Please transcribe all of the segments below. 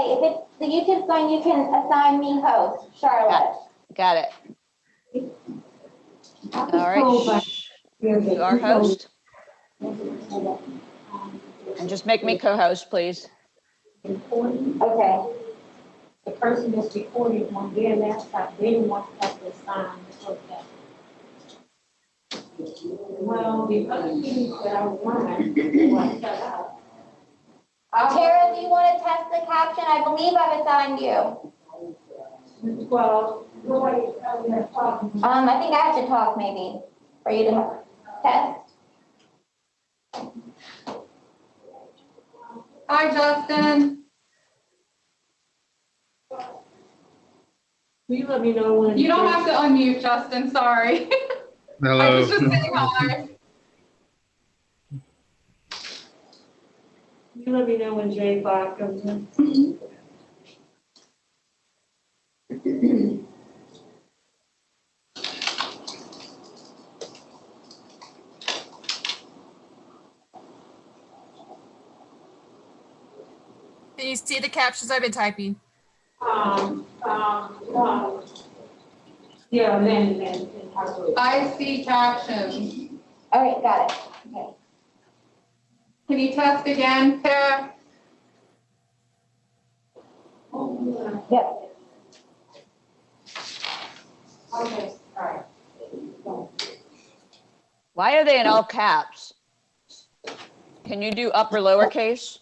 If it's the YouTube's going, you can assign me host, Charlotte. Got it. All right. You are host. And just make me co-host, please. Okay. The person that's recording on their laptop, they don't want to have to sign. Well, the other things that I want to out. Tara, do you want to test the caption? I believe I've assigned you. Well, nobody else has talked. I think I have to talk maybe for you to test. Hi, Justin. Will you let me know when? You don't have to unmute, Justin. Sorry. Hello. I was just saying hi. You let me know when J5 comes in. Can you see the captions I've been typing? Yeah, then. I see captions. All right, got it. Okay. Can you test again, Tara? Yep. Okay, all right. Why are they in all caps? Can you do upper lowercase?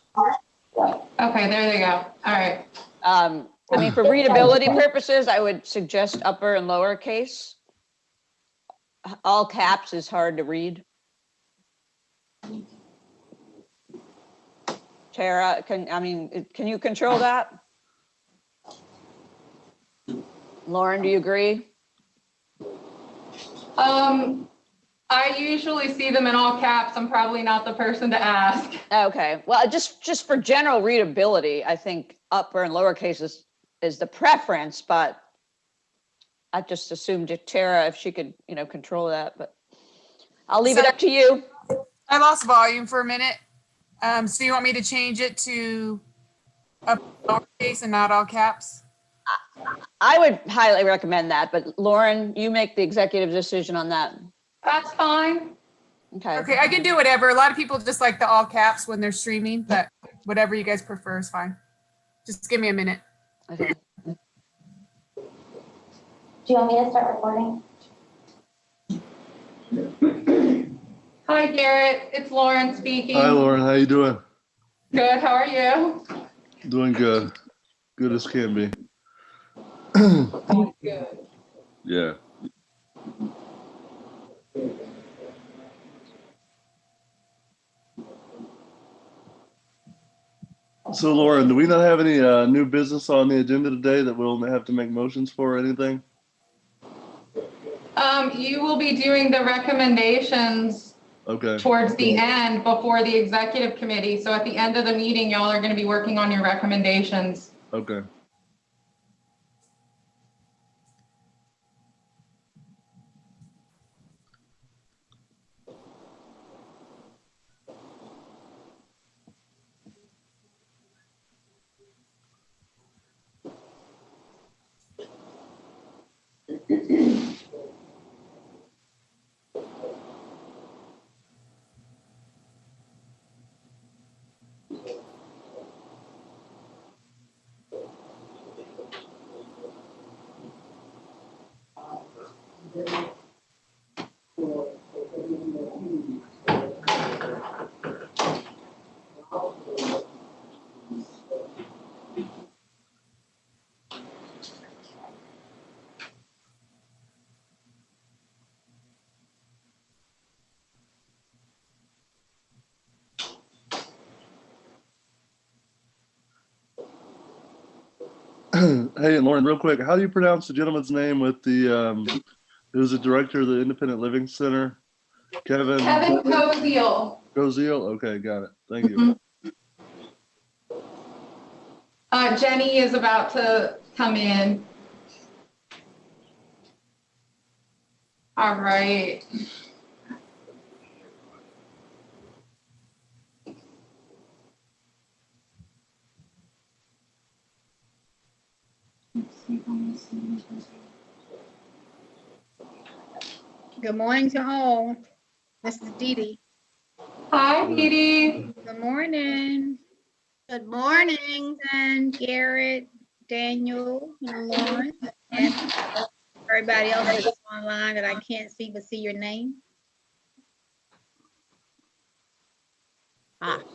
Okay, there they go. All right. I mean, for readability purposes, I would suggest upper and lowercase. All caps is hard to read. Tara, can you control that? Lauren, do you agree? I usually see them in all caps. I'm probably not the person to ask. Okay, well, just for general readability, I think upper and lowercase is the preference, but I just assumed Tara, if she could, control that, but I'll leave it up to you. I lost volume for a minute. So you want me to change it to upper lowercase and not all caps? I would highly recommend that, but Lauren, you make the executive decision on that. That's fine. Okay. Okay, I can do whatever. A lot of people just like the all caps when they're streaming, but whatever you guys prefer is fine. Just give me a minute. Okay. Do you want me to start recording? Hi, Garrett. It's Lauren speaking. Hi, Lauren. How you doing? Good. How are you? Doing good. Good as can be. Good. Yeah. So, Lauren, do we not have any new business on the agenda today that we'll have to make motions for or anything? You will be doing the recommendations towards the end before the executive committee. So at the end of the meeting, y'all are going to be working on your recommendations. Okay. Hey, Lauren, real quick, how do you pronounce the gentleman's name with the, who's the director of the Independent Living Center? Kevin Koziel. Koziel? Okay, got it. Thank you. Jenny is about to come in. All right. Good morning to all. This is Dee Dee. Hi, Dee Dee. Good morning. Good morning. And Garrett, Daniel, Lauren, and everybody else that's online that I can't see but see your name. Good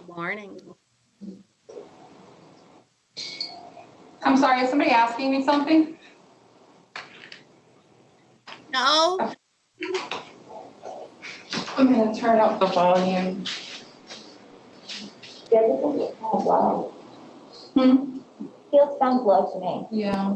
morning. I'm sorry, is somebody asking me something? No, I'm gonna turn up the volume. Feels sounds low to me. Yeah.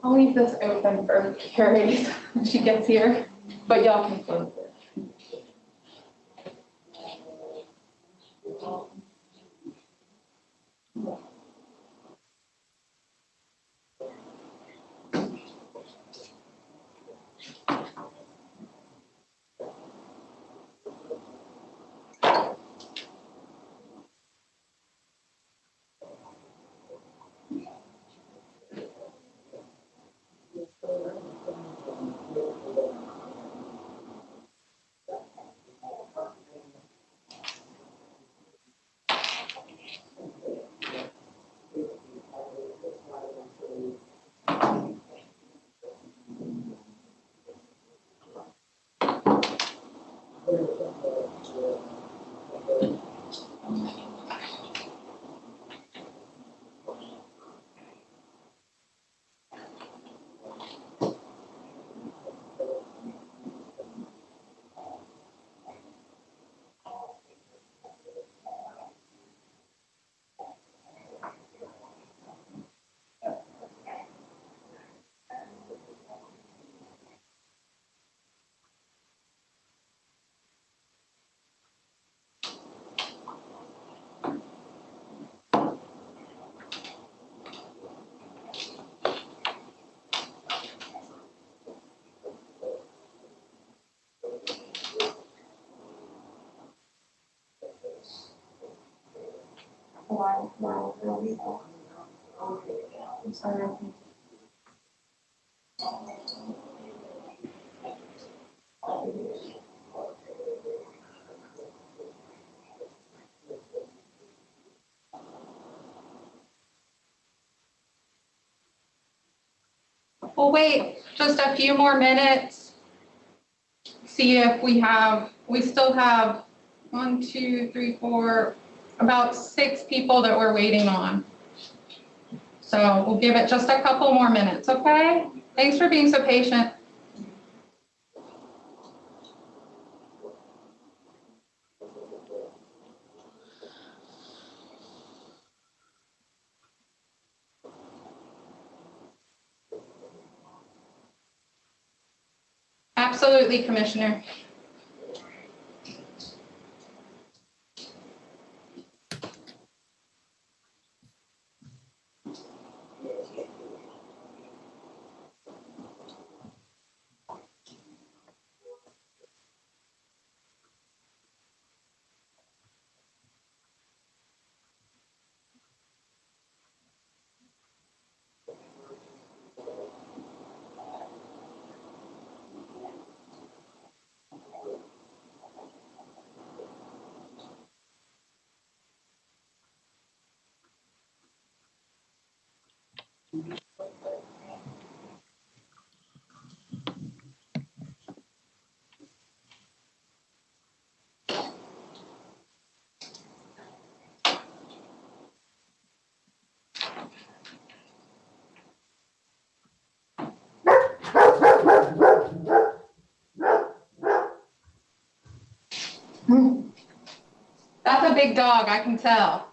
I'll leave this open for Carrie when she gets here, but y'all can close it. I'm sorry. We'll wait just a few more minutes. See if we still have 1, 2, 3, 4, about 6 people that we're waiting on. So we'll give it just a couple more minutes, okay? Thanks for being so patient. Absolutely, Commissioner. That's a big dog, I can tell.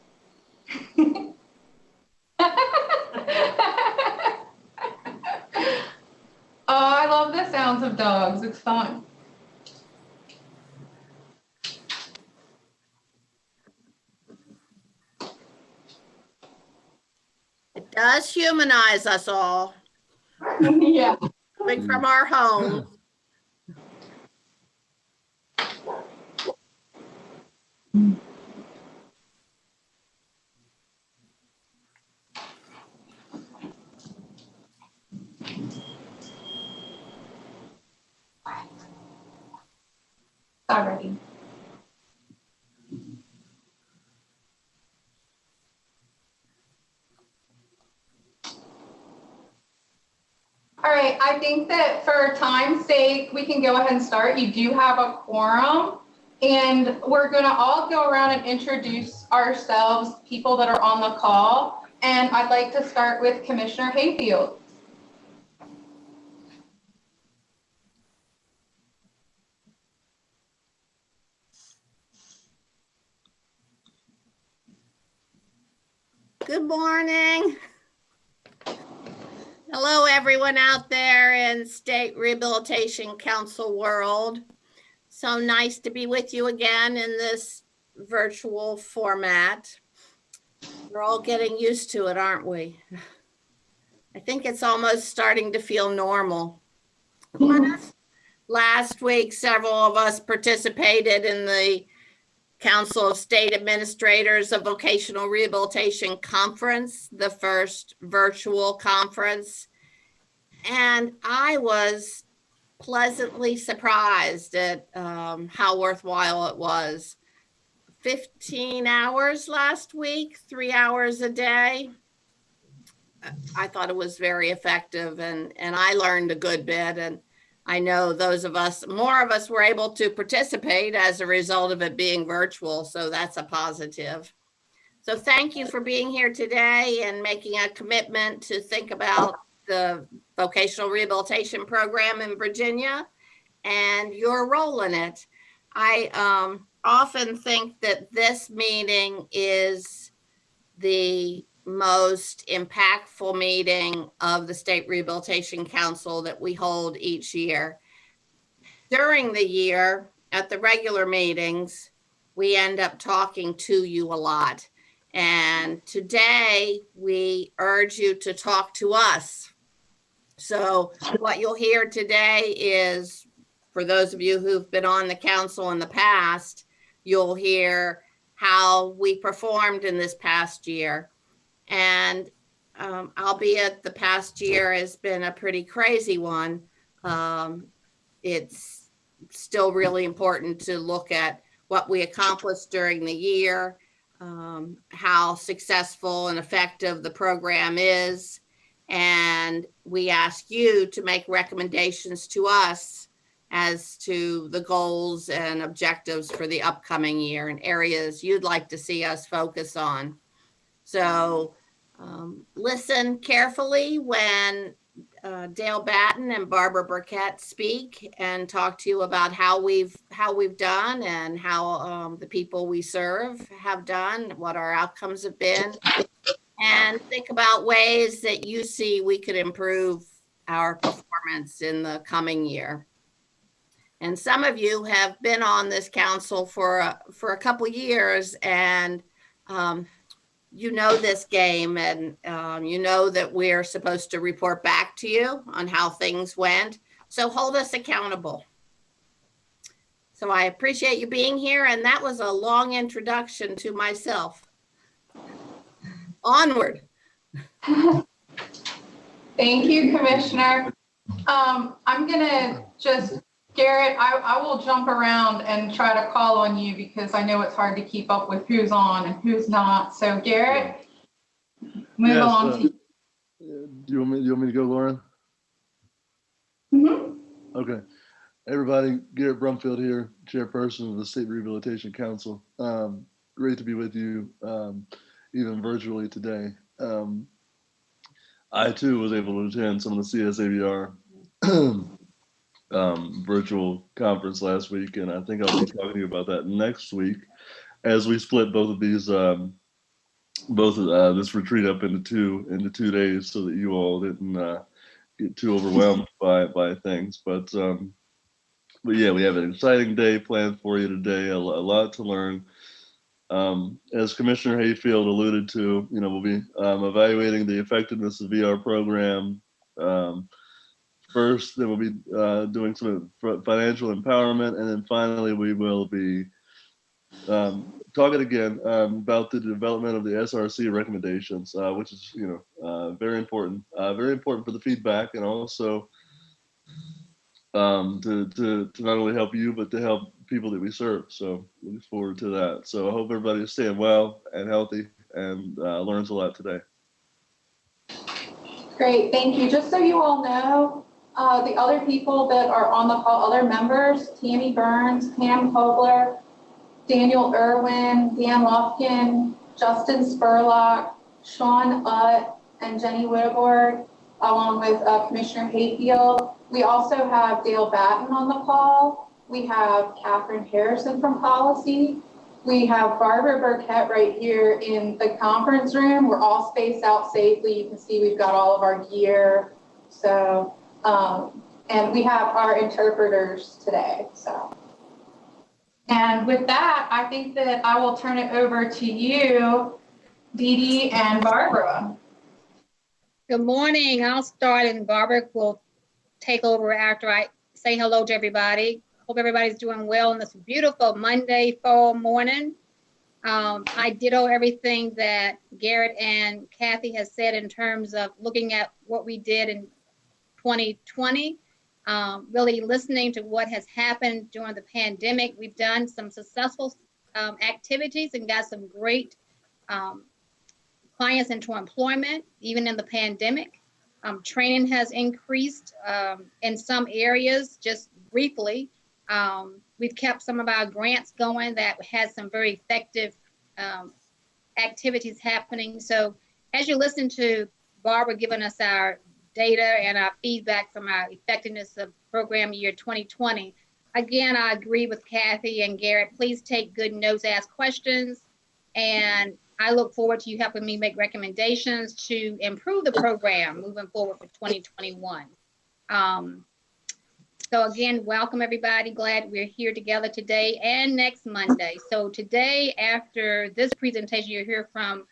Oh, I love the sounds of dogs. It's fun. It does humanize us all, Yeah. coming from our homes. Already. All right, I think that for time's sake, we can go ahead and start. You do have a quorum, and we're going to all go around and introduce ourselves, people that are on the call. And I'd like to start with Commissioner Hayfield. Good morning. Hello, everyone out there in State Rehabilitation Council world. So nice to be with you again in this virtual format. We're all getting used to it, aren't we? I think it's almost starting to feel normal. Last week, several of us participated in the Council of State Administrators of Vocational Rehabilitation Conference, the first virtual conference. And I was pleasantly surprised at how worthwhile it was. 15 hours last week, 3 hours a day. I thought it was very effective, and I learned a good bit. And I know those of us, more of us were able to participate as a result of it being virtual. So that's a positive. So thank you for being here today and making a commitment to think about the vocational rehabilitation program in Virginia and your role in it. I often think that this meeting is the most impactful meeting of the State Rehabilitation Council that we hold each year. During the year, at the regular meetings, we end up talking to you a lot. And today, we urge you to talk to us. So what you'll hear today is, for those of you who've been on the council in the past, you'll hear how we performed in this past year. And albeit the past year has been a pretty crazy one, it's still really important to look at what we accomplished during the year, how successful and effective the program is. And we ask you to make recommendations to us as to the goals and objectives for the upcoming year and areas you'd like to see us focus on. So listen carefully when Dale Batten and Barbara Burkett speak and talk to you about how we've done and how the people we serve have done, what our outcomes have been, and think about ways that you see we could improve our performance in the coming year. And some of you have been on this council for a couple years, and you know this game, and you know that we're supposed to report back to you on how things went. So hold us accountable. So I appreciate you being here, and that was a long introduction to myself. Onward. Thank you, Commissioner. I'm gonna just, Garrett, I will jump around and try to call on you because I know it's hard to keep up with who's on and who's not. So Garrett, move Yes, on to do you want me to go, Lauren? you. Okay. Everybody, Garrett Brumfield here, Chairperson of the State Rehabilitation Council. Great to be with you, even virtually today. I too was able to attend some of the CSAVR virtual conference last week, and I think I'll be talking about that next week. as we split both of these, this retreat up into 2 days, so that you all didn't get too overwhelmed by things. But yeah, we have an exciting day planned for you today. A lot to learn. As Commissioner Hayfield alluded to, we'll be evaluating the effectiveness of VR program first. Then we'll be doing some financial empowerment, and then finally we will be talking again about the development of the Src recommendations, which is very important for the feedback, and also to not only help you, but to help people that we serve. So looking forward to that. So I hope everybody is staying well and healthy and learns a lot today. Great, thank you. Just so you all know, the other people that are on the call, other members, Tammy Burns, Pam Kobler, Daniel Irwin, Dan Lofkin, Justin Spurlock, Sean Utt, and Jenny Whitteborg, along with Commissioner Hayfield. We also have Dale Batten on the call. We have Catherine Harrison from Policy. We have Barbara Burkett right here in the conference room. We're all spaced out safely. You can see we've got all of our gear. So, and we have our interpreters today. So, and with that, I think that I will turn it over to you, Dee Dee and Barbara. Good morning. I'll start and Barbara will take over after I say hello to everybody. Hope everybody's doing well on this beautiful Monday fall morning. I ditto everything that Garrett and Kathy has said in terms of looking at what we did in 2020, really listening to what has happened during the pandemic. We've done some successful activities and got some great clients into employment, even in the pandemic. Training has increased in some areas, just briefly. We've kept some of our grants going that has some very effective activities happening. So as you listen to Barbara giving us our data and our feedback from our effectiveness of program year 2020, again, I agree with Kathy and Garrett. Please take good notes, ask questions, and I look forward to you helping me make recommendations to improve the program moving forward for 2021. So again, welcome everybody. Glad we're here together today and next Monday. So today, after this presentation, you'll hear from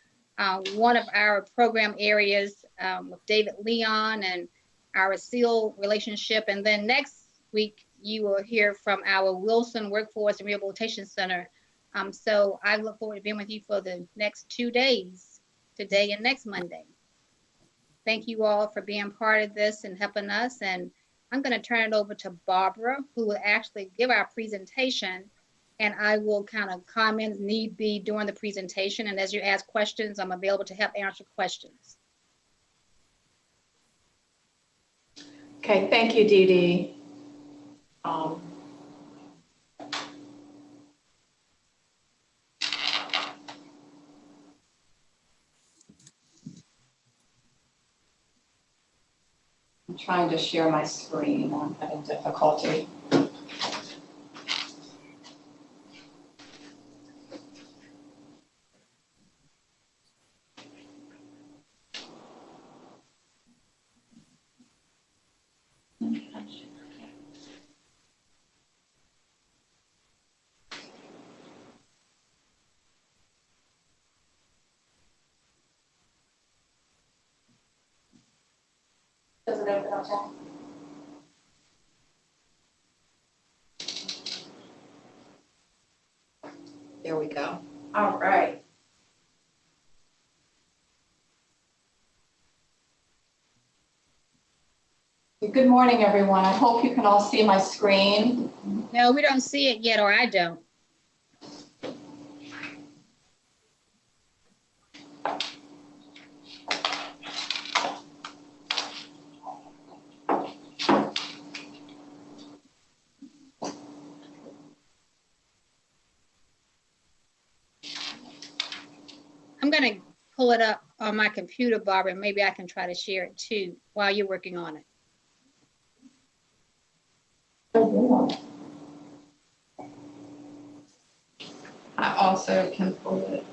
one of our program areas with David Leon and our Sill relationship. And then next week, you will hear from our Wilson Workforce and Rehabilitation Center. So I look forward to being with you for the next 2 days, today and next Monday. Thank you all for being part of this and helping us. And I'm going to turn it over to Barbara, who will actually give our presentation, and I will kind of comment as need be during the presentation. And as you ask questions, I'm available to help answer questions. Okay, thank you, Dee Dee. I'm trying to share my screen. I'm having difficulty. Does it open up now? There we go. All right. Good morning, everyone. I hope you can all see my screen. No, we don't see it yet, or I don't. I'm going to pull it up on my computer, Barbara, and maybe I can try to share it too while you're working on it. I also can pull it.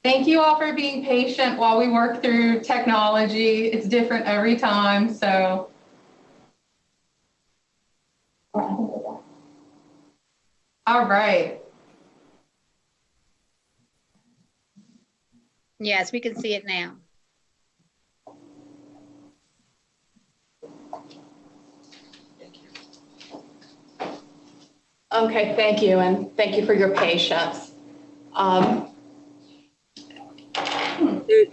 Thank you all for being patient while we work through technology. It's different every time, so. All right. Yes, we can see it now. Okay, thank you, and thank you for your patience.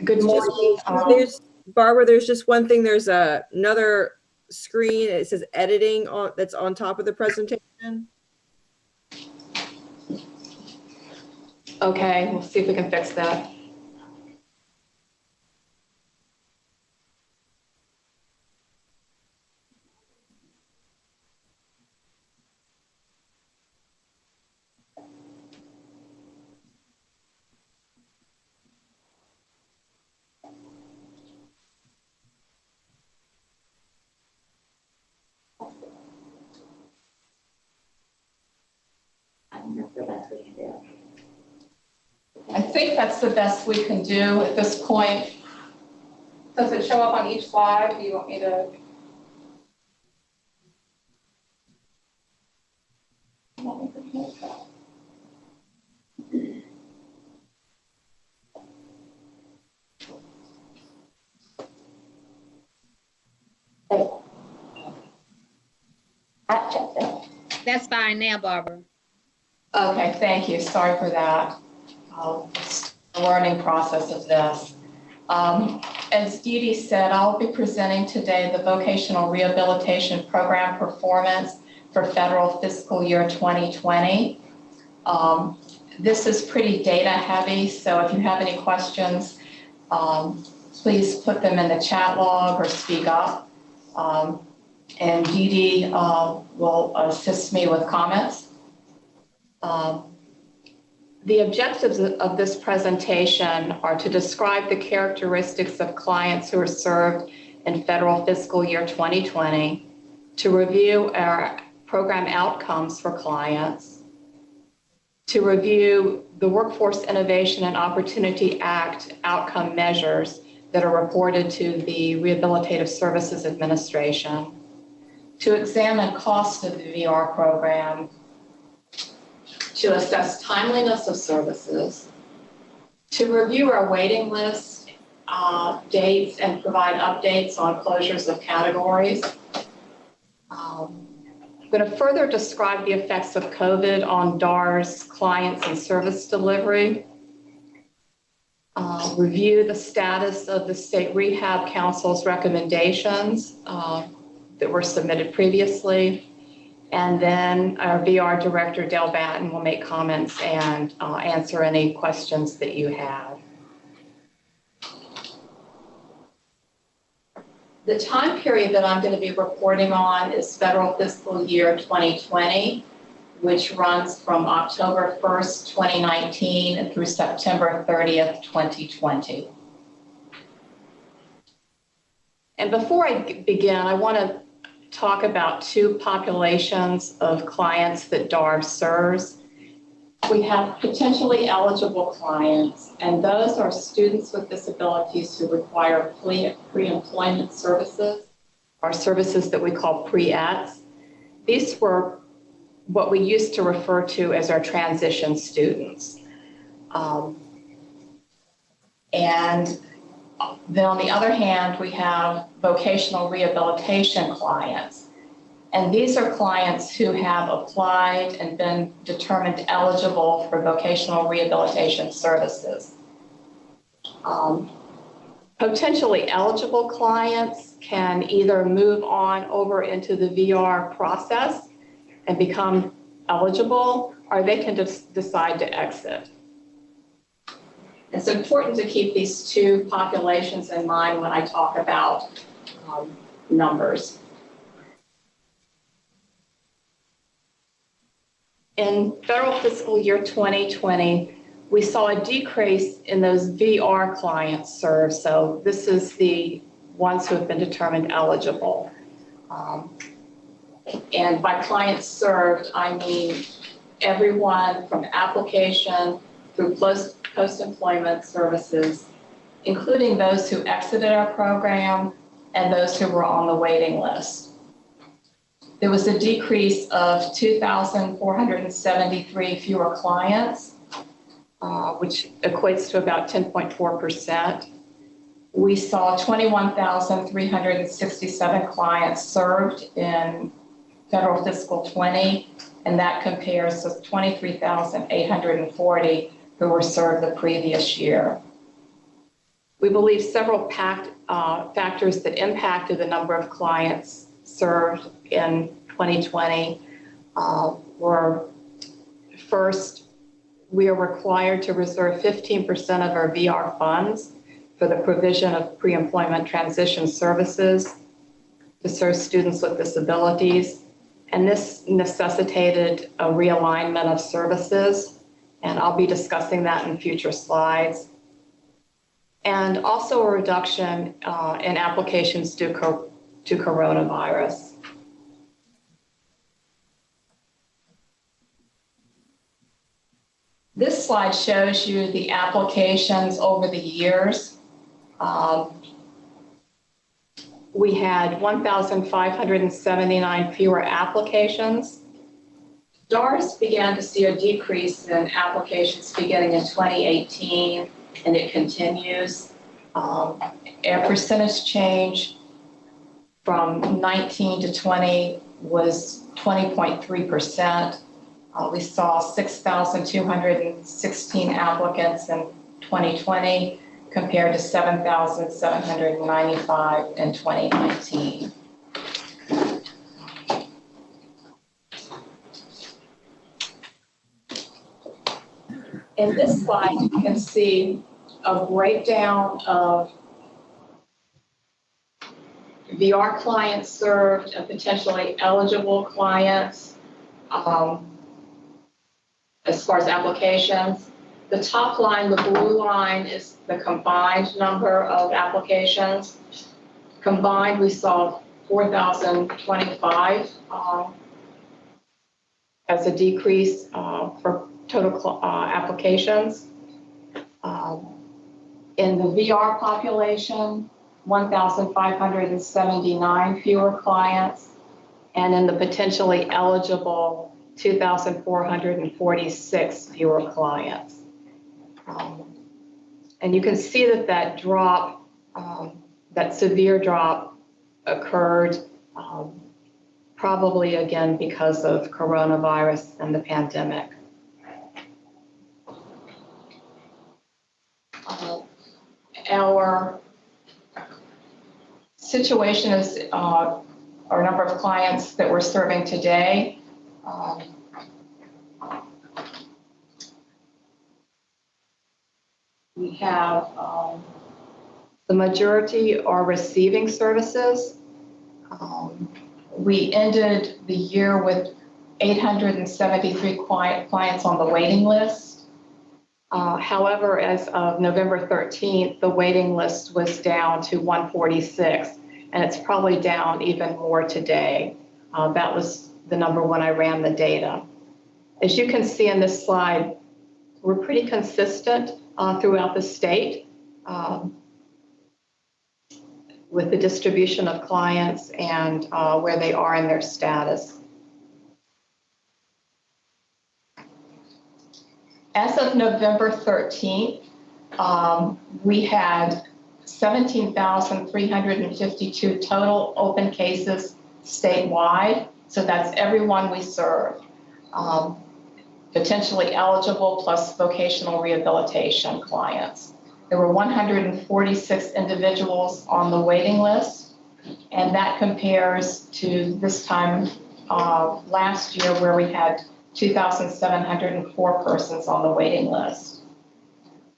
Good morning. There's Barbara, there's just one thing. There's another screen. It says editing on that's on top of the presentation. Okay, we'll see if we can fix that. I think that's the best we can do at this point. Does it show up on each slide? Do you want me to? That's fine now, Barbara. Okay, thank you. Sorry for that. It's a learning process of this. As Dee Dee said, I'll be presenting today the Vocational Rehabilitation Program performance for federal fiscal year 2020. This is pretty data heavy, so if you have any questions, please put them in the chat log or speak up. And Dee Dee will assist me with comments. The objectives of this presentation are to describe the characteristics of clients who are served in federal fiscal year 2020, to review our program outcomes for clients, to review the Workforce Innovation and Opportunity Act outcome measures that are reported to the Rehabilitative Services Administration, to examine cost of the VR program, to assess timeliness of services, to review our waiting list dates and provide updates on closures of categories. I'm going to further describe the effects of COVID on DAR's clients and service delivery, review the status of the State Rehab Council's recommendations that were submitted previously. And then our VR director, Dale Batten, will make comments and answer any questions that you have. The time period that I'm going to be reporting on is federal fiscal year 2020, which runs from October 1st, 2019 through September 30th, 2020. And before I begin, I want to talk about two populations of clients that DAR serves. We have potentially eligible clients, and those are students with disabilities who require pre-employment services, or services that we call pre-ETs. These were what we used to refer to as our transition students. And then on the other hand, we have vocational rehabilitation clients. And these are clients who have applied and been determined eligible for vocational rehabilitation services. Potentially eligible clients can either move on over into the VR process and become eligible, or they can just decide to exit. It's important to keep these two populations in mind when I talk about numbers. In federal fiscal year 2020, we saw a decrease in those VR clients served. So this is the ones who have been determined eligible. And by clients served, I mean everyone from application through post-employment services, including those who exited our program and those who were on the waiting list. There was a decrease of 2,473 fewer clients, which equates to about 10.4%. We saw 21,367 clients served in federal fiscal 20, and that compares to 23,840 who were served the previous year. We believe several factors that impacted the number of clients served in 2020 were, first, we are required to reserve 15% of our VR funds for the provision of pre-employment transition services to serve students with disabilities. And this necessitated a realignment of services, and I'll be discussing that in future slides. And also a reduction in applications due to coronavirus. This slide shows you the applications over the years. We had 1,579 fewer applications. STARS began to see a decrease in applications beginning in 2018, and it continues. A percentage change from 19 to 20 was 20.3%. We saw 6,216 applicants in 2020 compared to 7,795 in 2019. In this slide, you can see a breakdown of VR clients served and potentially eligible clients as far as applications. The top line, the blue line, is the combined number of applications. Combined, we saw 4,025 as a decrease for total applications. In the VR population, 1,579 fewer clients, and in the potentially eligible, 2,446 fewer clients. And you can see that that drop, that severe drop occurred probably again because of coronavirus and the pandemic. Our situation is our number of clients that we're serving today. We have the majority are receiving services. We ended the year with 873 clients on the waiting list. However, as of November 13th, the waiting list was down to 146, and it's probably down even more today. That was the number when I ran the data. As you can see in this slide, we're pretty consistent throughout the state with the distribution of clients and where they are in their status. As of November 13th, we had 17,352 total open cases statewide. So that's everyone we serve, potentially eligible plus vocational rehabilitation clients. There were 146 individuals on the waiting list, and that compares to this time last year where we had 2,704 persons on the waiting list.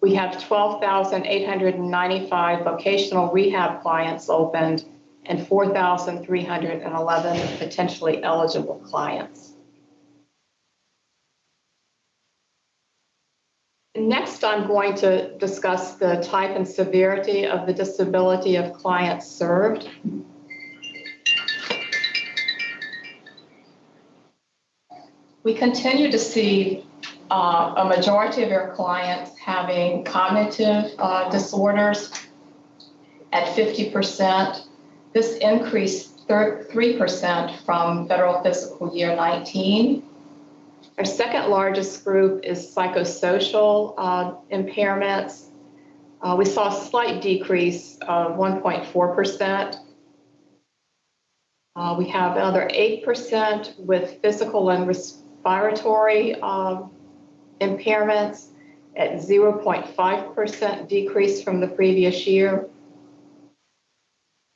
We have 12,895 vocational rehab clients opened and 4,311 potentially eligible clients. Next, I'm going to discuss the type and severity of the disability of clients served. We continue to see a majority of our clients having cognitive disorders at 50%. This increased 3% from federal fiscal year 19. Our second largest group is psychosocial impairments. We saw a slight decrease of 1.4%. We have another 8% with physical and respiratory impairments at 0.5% decrease from the previous year.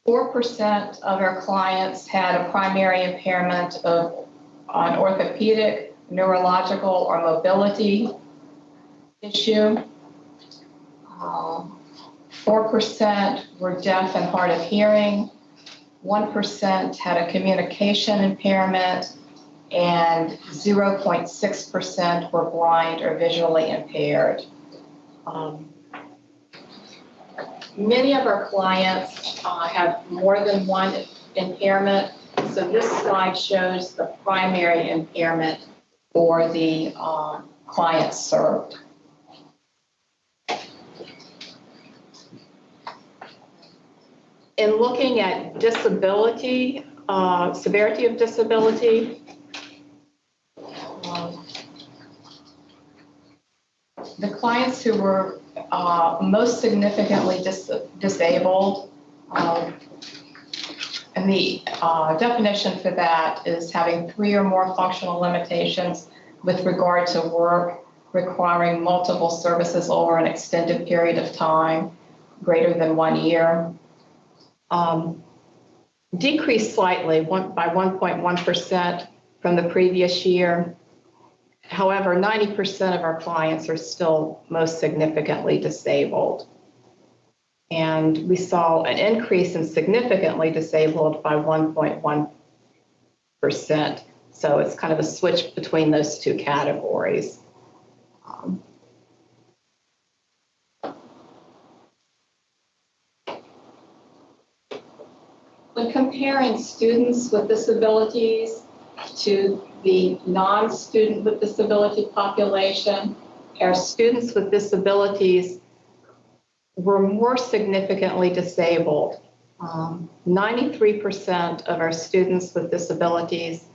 4% of our clients had a primary impairment on orthopedic, neurological, or mobility issue. 4% were deaf and hard of hearing. 1% had a communication impairment, and 0.6% were blind or visually impaired. Many of our clients have more than one impairment, so this slide shows the primary impairment for the clients served. In looking at disability, severity of disability, the clients who were most significantly disabled, and the definition for that is having 3 or more functional limitations with regard to work requiring multiple services over an extended period of time, greater than 1 year. Decreased slightly by 1.1% from the previous year. However, 90% of our clients are still most significantly disabled. And we saw an increase in significantly disabled by 1.1%. So it's kind of a switch between those two categories. When comparing students with disabilities to the non-student with disability population, our students with disabilities were more significantly disabled. 93% of our students with disabilities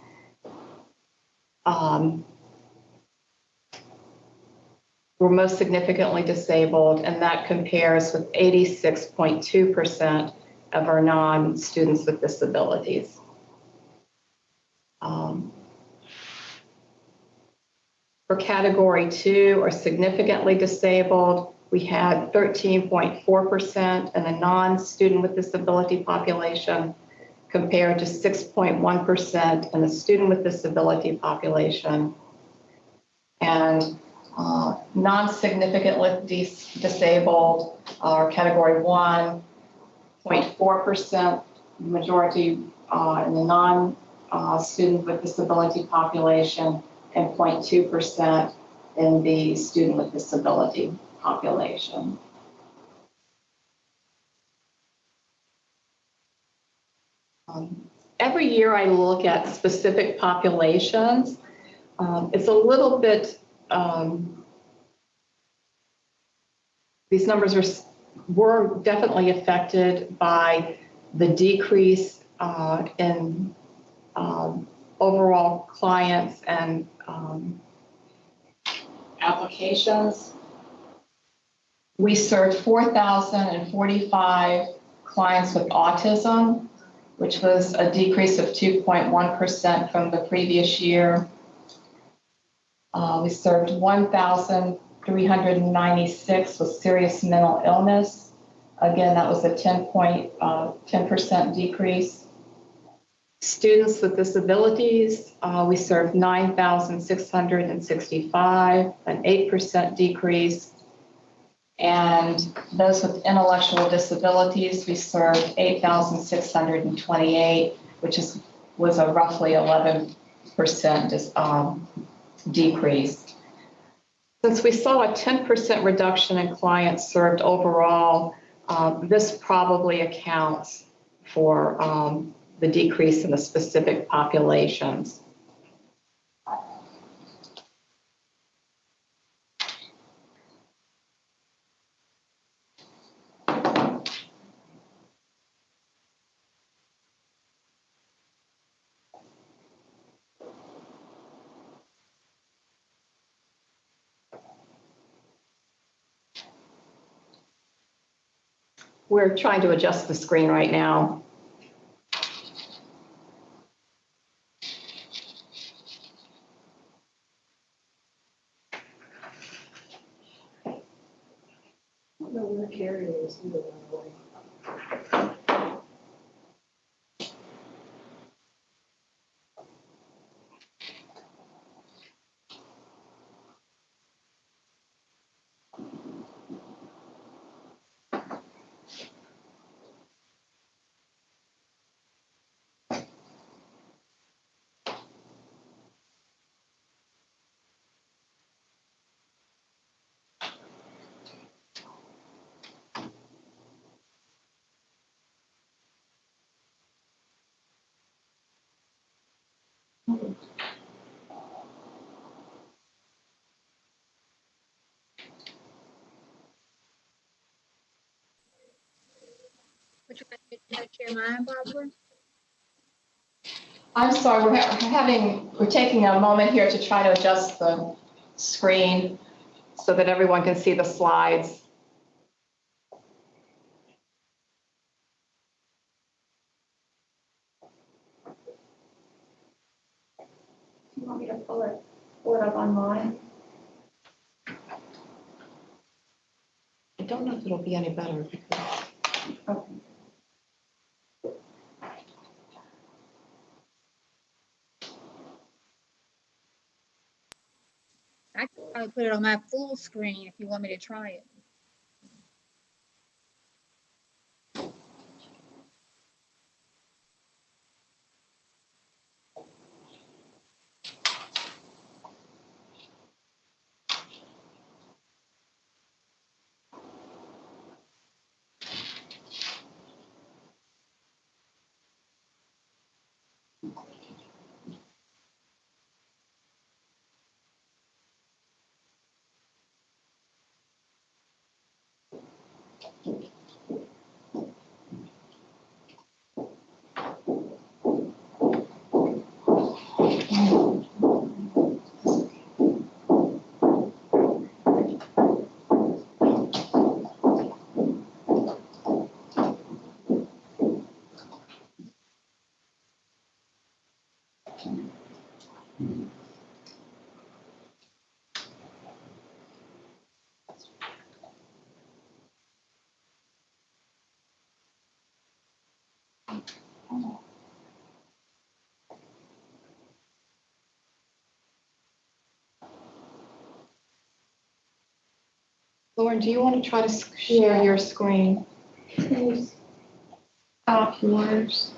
were most significantly disabled, and that compares with 86.2% of our non-students with disabilities. For category 2, or significantly disabled, we had 13.4% in the non-student with disability population compared to 6.1% in the student with disability population. And non-significantly disabled are category 1, 0.4%, majority in the non-student with disability population, and 0.2% in the student with disability population. Every year I look at specific populations. It's a little bit, these numbers were definitely affected by the decrease in overall clients and applications. We served 4,045 clients with autism, which was a decrease of 2.1% from the previous year. We served 1,396 with serious mental illness. Again, that was a 10% decrease. Students with disabilities, we served 9,665, an 8% decrease. And those with intellectual disabilities, we served 8,628, which was a roughly 11% decrease. Since we saw a 10% reduction in clients served overall, this probably accounts for the decrease in the specific populations. We're trying to adjust the screen right now. No, where Carrie is, either way. Would you like to share mine, Barbara? I'm sorry, we're taking a moment here to try to adjust the screen so that everyone can see the slides. You want me to pull it up online? I don't know if it'll be any better because. Okay. I can probably put it on my full screen if you want me to try it. Lauren, do you want to try to share your screen? Please stop yours.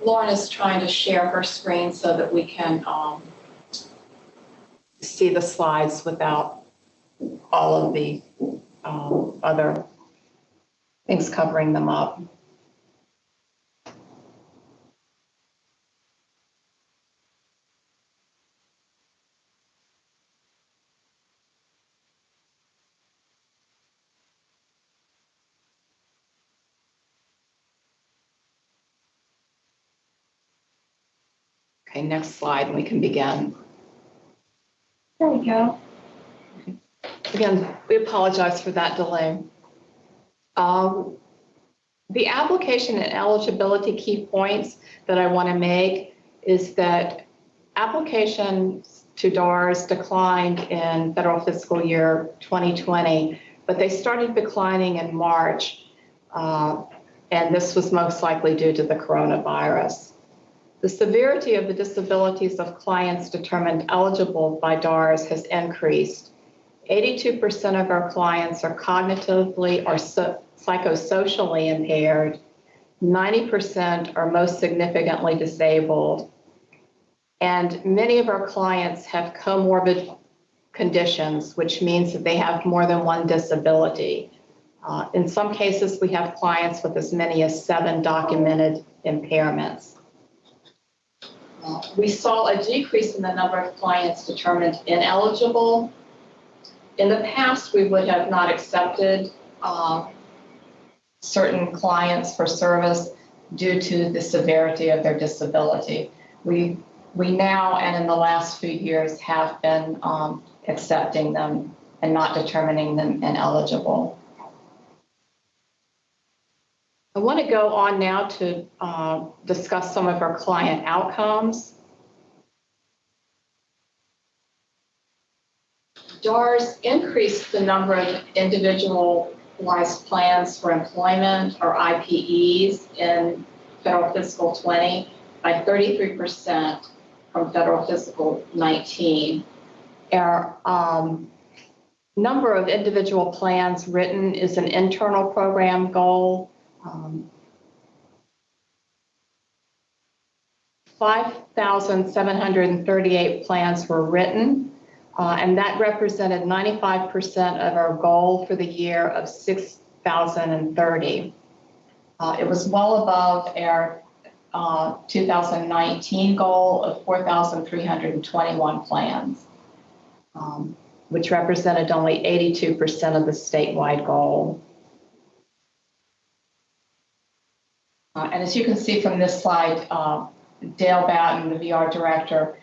Lauren is trying to share her screen so that we can see the slides without all of the other things covering them up. Okay, next slide, and we can begin. There we go. Again, we apologize for that delay. The application and eligibility key points that I want to make is that applications to DARS declined in federal fiscal year 2020, but they started declining in March, and this was most likely due to the coronavirus. The severity of the disabilities of clients determined eligible by DARS has increased. 82% of our clients are cognitively or psychosocially impaired. 90% are most significantly disabled. And many of our clients have comorbid conditions, which means that they have more than one disability. In some cases, we have clients with as many as 7 documented impairments. We saw a decrease in the number of clients determined ineligible. In the past, we would have not accepted certain clients for service due to the severity of their disability. We now and in the last few years have been accepting them and not determining them ineligible. I want to go on now to discuss some of our client outcomes. DARS increased the number of individualized plans for employment, or IPEs, in Federal Fiscal 20 by 33% from Federal Fiscal 19. Our number of individual plans written is an internal program goal. 5,738 plans were written, and that represented 95% of our goal for the year of 6,030. It was well above our 2019 goal of 4,321 plans, which represented only 82% of the statewide goal. And as you can see from this slide, Dale Batten, the VR director,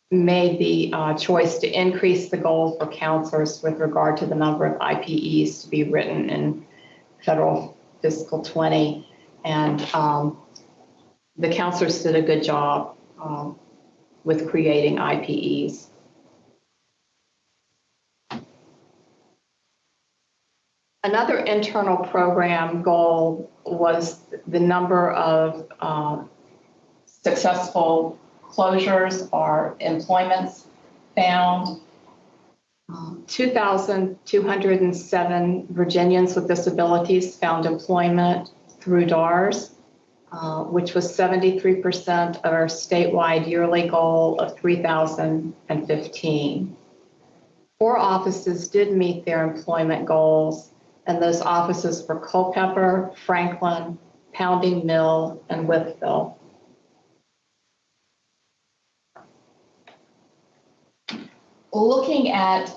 made the choice to increase the goal for counselors with regard to the number of IPEs to be written in Federal Fiscal 20. And the counselors did a good job with creating IPEs. Another internal program goal was the number of successful closures or employments found. 2,207 Virginians with disabilities found employment through DARS, which was 73% of our statewide yearly goal of 3,015. 4 offices did meet their employment goals, and those offices were Culpeper, Franklin, Pounding Mill, and Wytheville. Looking at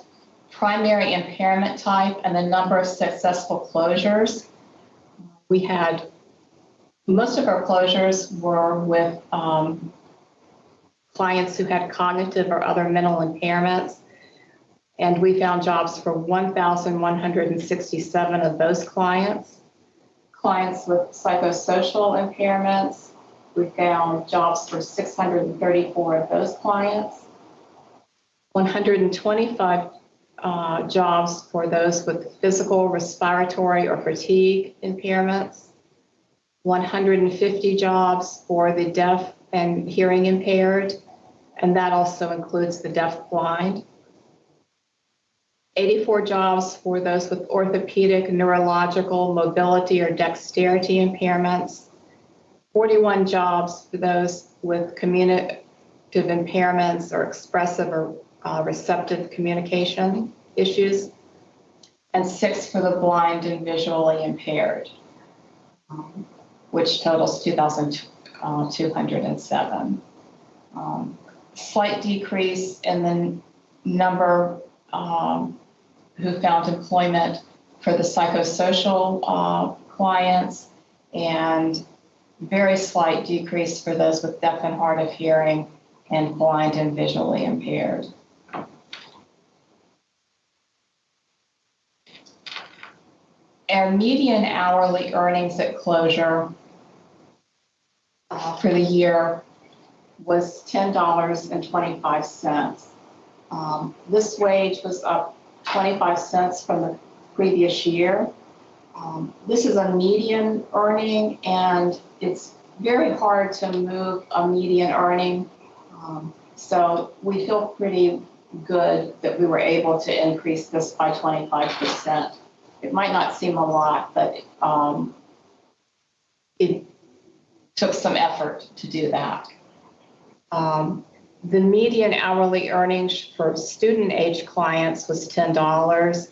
primary impairment type and the number of successful closures, we had most of our closures were with clients who had cognitive or other mental impairments, and we found jobs for 1,167 of those clients. Clients with psychosocial impairments, we found jobs for 634 of those clients. 125 jobs for those with physical, respiratory, or fatigue impairments. 150 jobs for the deaf and hearing impaired, and that also includes the deaf blind. 84 jobs for those with orthopedic, neurological, mobility, or dexterity impairments. 41 jobs for those with communicative impairments or expressive or receptive communication issues, and 6 for the blind and visually impaired, which totals 2,207. Slight decrease in the number who found employment for the psychosocial clients, and very slight decrease for those with deaf and hard of hearing and blind and visually impaired. Our median hourly earnings at closure for the year was $10.25. This wage was up 25 cents from the previous year. This is a median earning, and it's very hard to move a median earning. So we feel pretty good that we were able to increase this by 25%. It might not seem a lot, but it took some effort to do that. The median hourly earnings for student age clients was $10,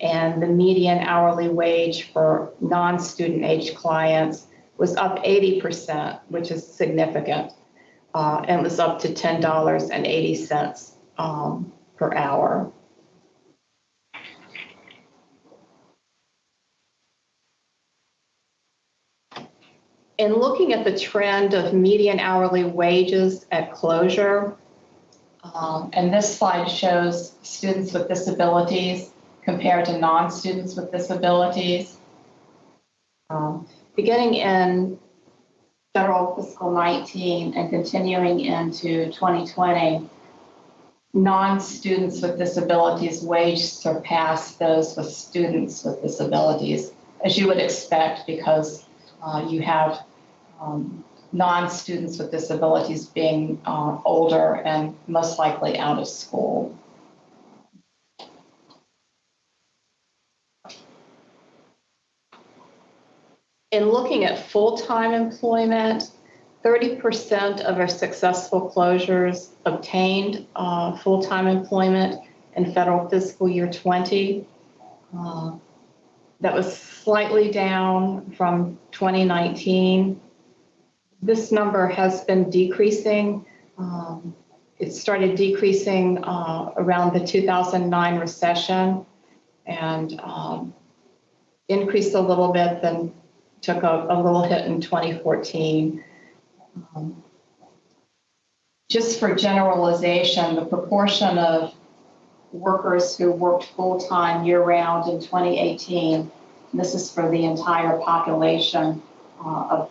and the median hourly wage for non-student age clients was up 80%, which is significant, and was up to $10.80 per hour. In looking at the trend of median hourly wages at closure, and this slide shows students with disabilities compared to non-students with disabilities. Beginning in federal fiscal 19 and continuing into 2020, non-students with disabilities wage surpassed those with students with disabilities, as you would expect, because you have non-students with disabilities being older and most likely out of school. In looking at full-time employment, 30% of our successful closures obtained full-time employment in federal fiscal year 20. That was slightly down from 2019. This number has been decreasing. It started decreasing around the 2009 recession and increased a little bit, then took a little hit in 2014. Just for generalization, the proportion of workers who worked full-time year-round in 2018, this is for the entire population of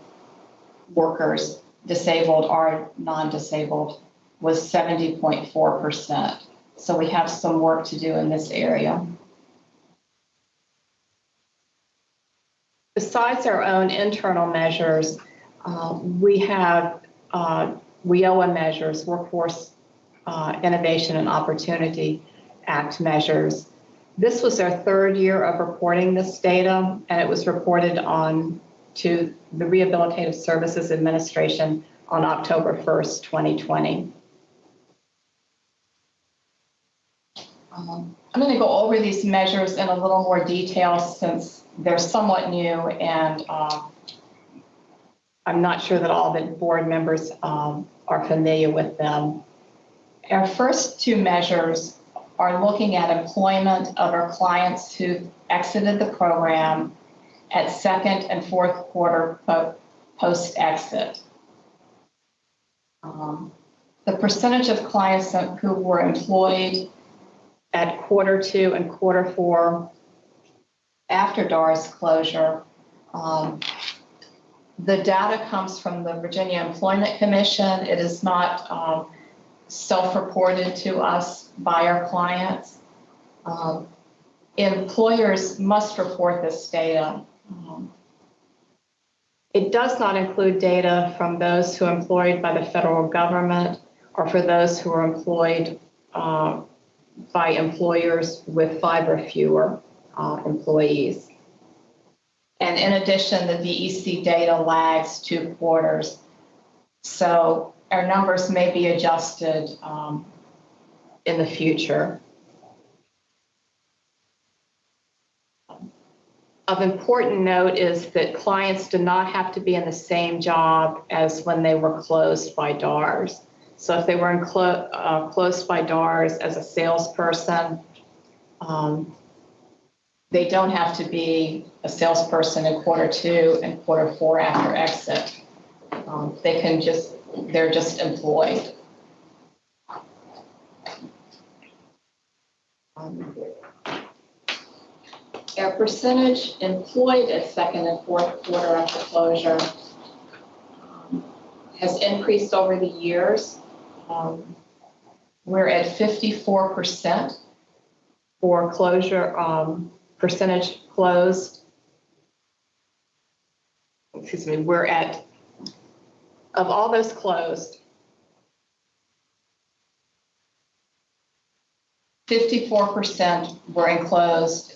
workers, disabled or non-disabled, was 70.4%. So we have some work to do in this area. Besides our own internal measures, we have WIOA measures, Workforce Innovation and Opportunity Act measures. This was our third year of reporting this data, and it was reported on to the Rehabilitative Services Administration on October 1st, 2020. I'm going to go over these measures in a little more detail since they're somewhat new, and I'm not sure that all the board members are familiar with them. Our first two measures are looking at employment of our clients who exited the program at second and fourth quarter post-exit. The percentage of clients who were employed at quarter two and quarter four after DAR's closure. The data comes from the Virginia Employment Commission. It is not self-reported to us by our clients. Employers must report this data. It does not include data from those who are employed by the federal government or for those who are employed by employers with 5 or fewer employees. And in addition, the VEC data lags 2 quarters. So our numbers may be adjusted in the future. Of important note is that clients do not have to be in the same job as when they were closed by DARS. So if they were closed by DARS as a salesperson, they don't have to be a salesperson in quarter 2 and quarter 4 after exit. They're just employed. Our percentage employed at second and fourth quarter after closure has increased over the years. We're at 54% for closure, percentage closed. Excuse me, we're at, of all those closed, 54% were enclosed.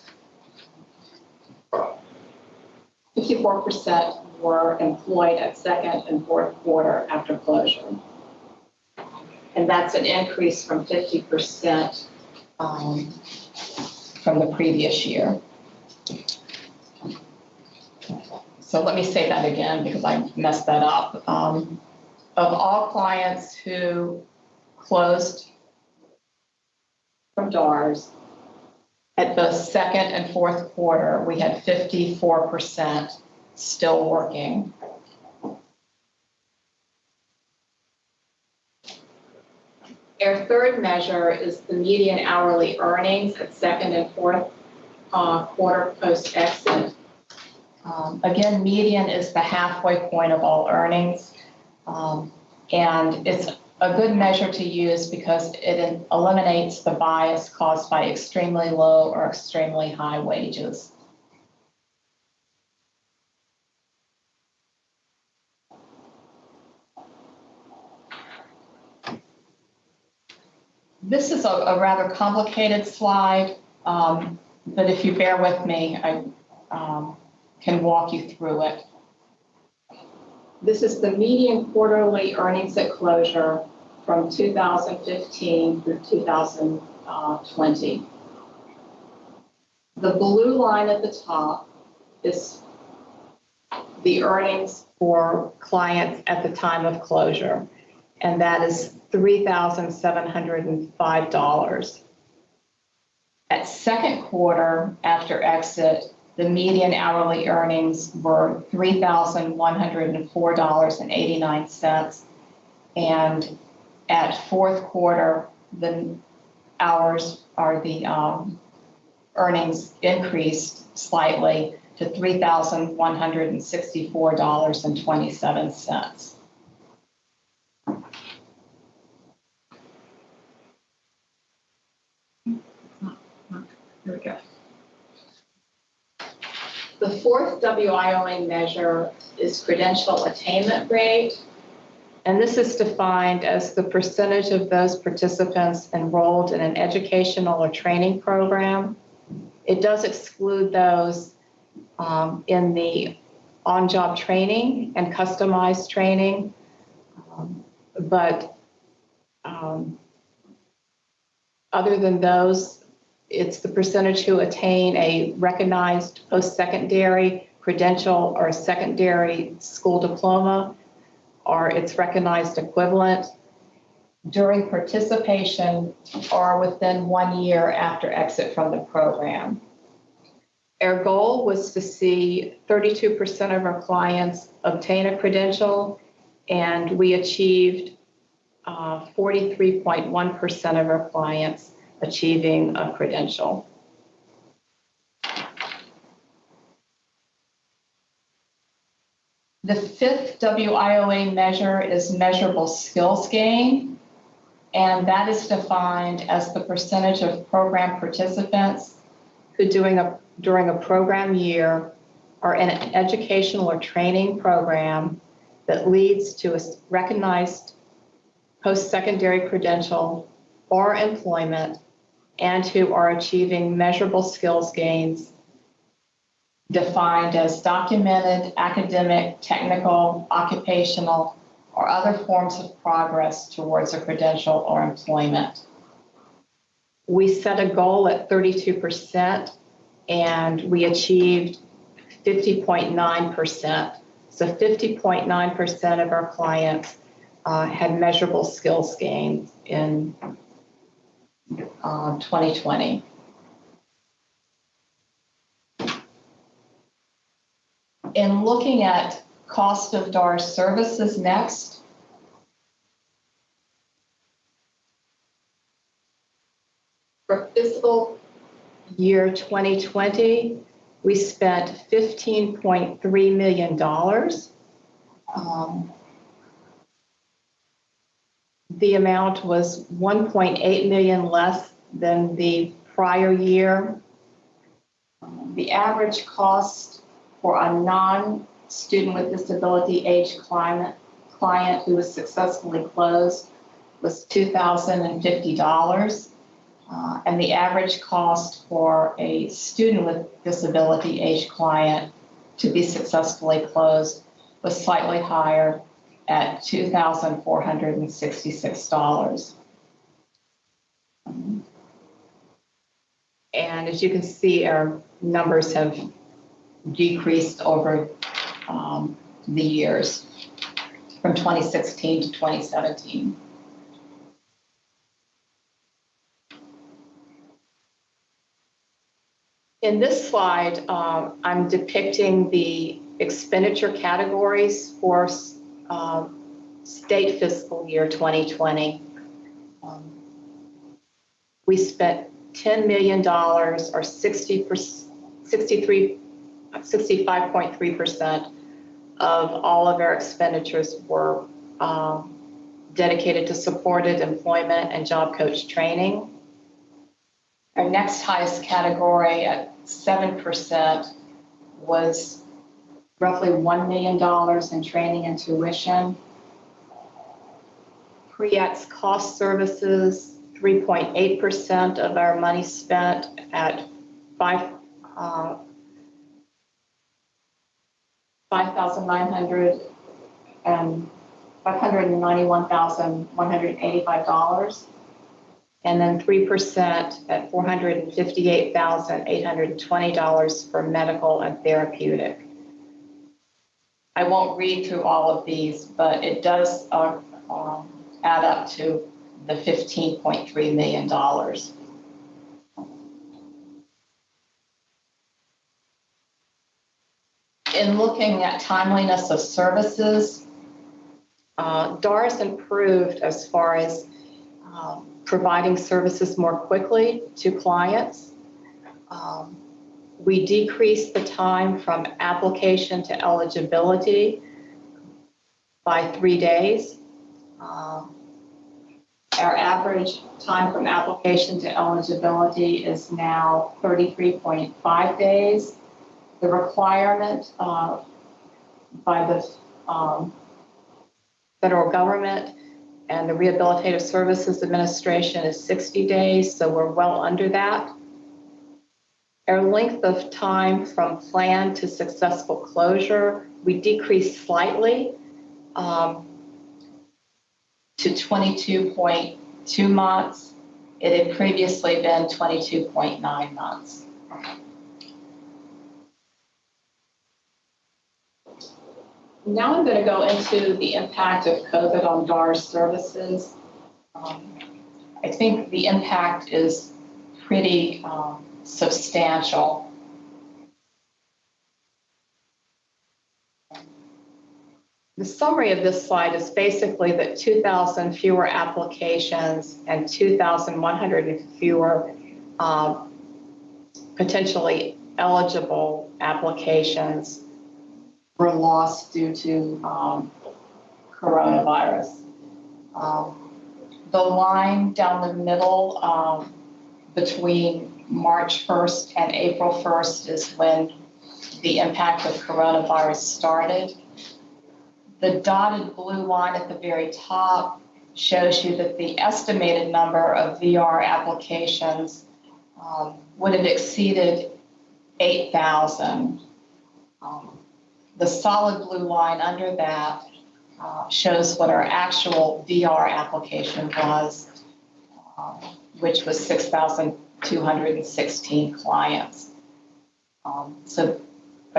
54% were employed at second and fourth quarter after closure. and that's an increase from 50% from the previous year. So let me say that again because I messed that up. Of all clients who closed from DARS, at the second and fourth quarter, we had 54% still working. Our third measure is the median hourly earnings at second and fourth quarter post-exit. Again, median is the halfway point of all earnings, and it's a good measure to use because it eliminates the bias caused by extremely low or extremely high wages. This is a rather complicated slide, but if you bear with me, I can walk you through it. This is the median quarterly earnings at closure from 2015 through 2020. The blue line at the top is the earnings for clients at the time of closure, and that is $3,705. At second quarter after exit, the median hourly earnings were $3,104.89, and at fourth quarter, the hours are the earnings increased slightly to $3,164.27. Here we go. The fourth WIOA measure is credential attainment rate, and this is defined as the percentage of those participants enrolled in an educational or training program. It does exclude those in the on-job training and customized training, but other than those, it's the percentage who attain a recognized post-secondary credential or a secondary school diploma or its recognized equivalent during participation or within 1 year after exit from the program. Our goal was to see 32% of our clients obtain a credential, and we achieved 43.1% of our clients achieving a credential. The fifth WIOA measure is measurable skills gain, and that is defined as the percentage of program participants who during a program year are in an educational or training program that leads to a recognized post-secondary credential or employment and who are achieving measurable skills gains defined as documented academic, technical, occupational, or other forms of progress towards a credential or employment. We set a goal at 32% and we achieved 50.9%. So 50.9% of our clients had measurable skills gains in 2020. In looking at cost of DARS services next, for fiscal year 2020, we spent $15.3 million. The amount was 1.8 million less than the prior year. The average cost for a non-student with disability age client who was successfully closed was $2,050. And the average cost for a student with disability age client to be successfully closed was slightly higher at $2,466. And as you can see, our numbers have decreased over the years from 2016 to 2017. In this slide, I'm depicting the expenditure categories for state fiscal year 2020. We spent $10 million, or 65.3% of all of our expenditures were dedicated to supported employment and job coach training. Our next highest category at 7% was roughly $1 million in training and tuition. Pre-ex cost services, 3.8% of our money spent at $591,185. And then 3% at $458,820 for medical and therapeutic. I won't read through all of these, but it does add up to the $15.3 million. In looking at timeliness of services, DARS improved as far as providing services more quickly to clients. We decreased the time from application to eligibility by 3 days. Our average time from application to eligibility is now 33.5 days. The requirement by the federal government and the Rehabilitative Services Administration is 60 days, so we're well under that. Our length of time from plan to successful closure, we decreased slightly to 22.2 months. It had previously been 22.9 months. Now I'm going to go into the impact of COVID on DARS services. I think the impact is pretty substantial. The summary of this slide is basically that 2,000 fewer applications and 2,100 fewer potentially eligible applications were lost due to coronavirus. The line down the middle between March 1st and April 1st is when the impact of coronavirus started. The dotted blue line at the very top shows you that the estimated number of VR applications would have exceeded 8,000. The solid blue line under that shows what our actual VR application was, which was 6,216 clients. So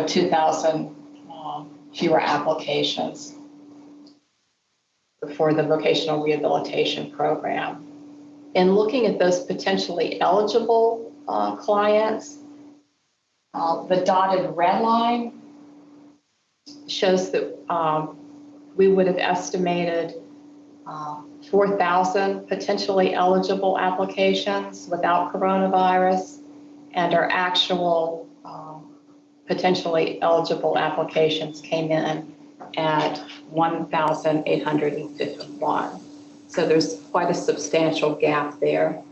2,000 fewer applications for the vocational rehabilitation program. In looking at those potentially eligible clients, the dotted red line shows that we would have estimated 4,000 potentially eligible applications without coronavirus, and our actual potentially eligible applications came in at 1,851. So there's quite a substantial gap there.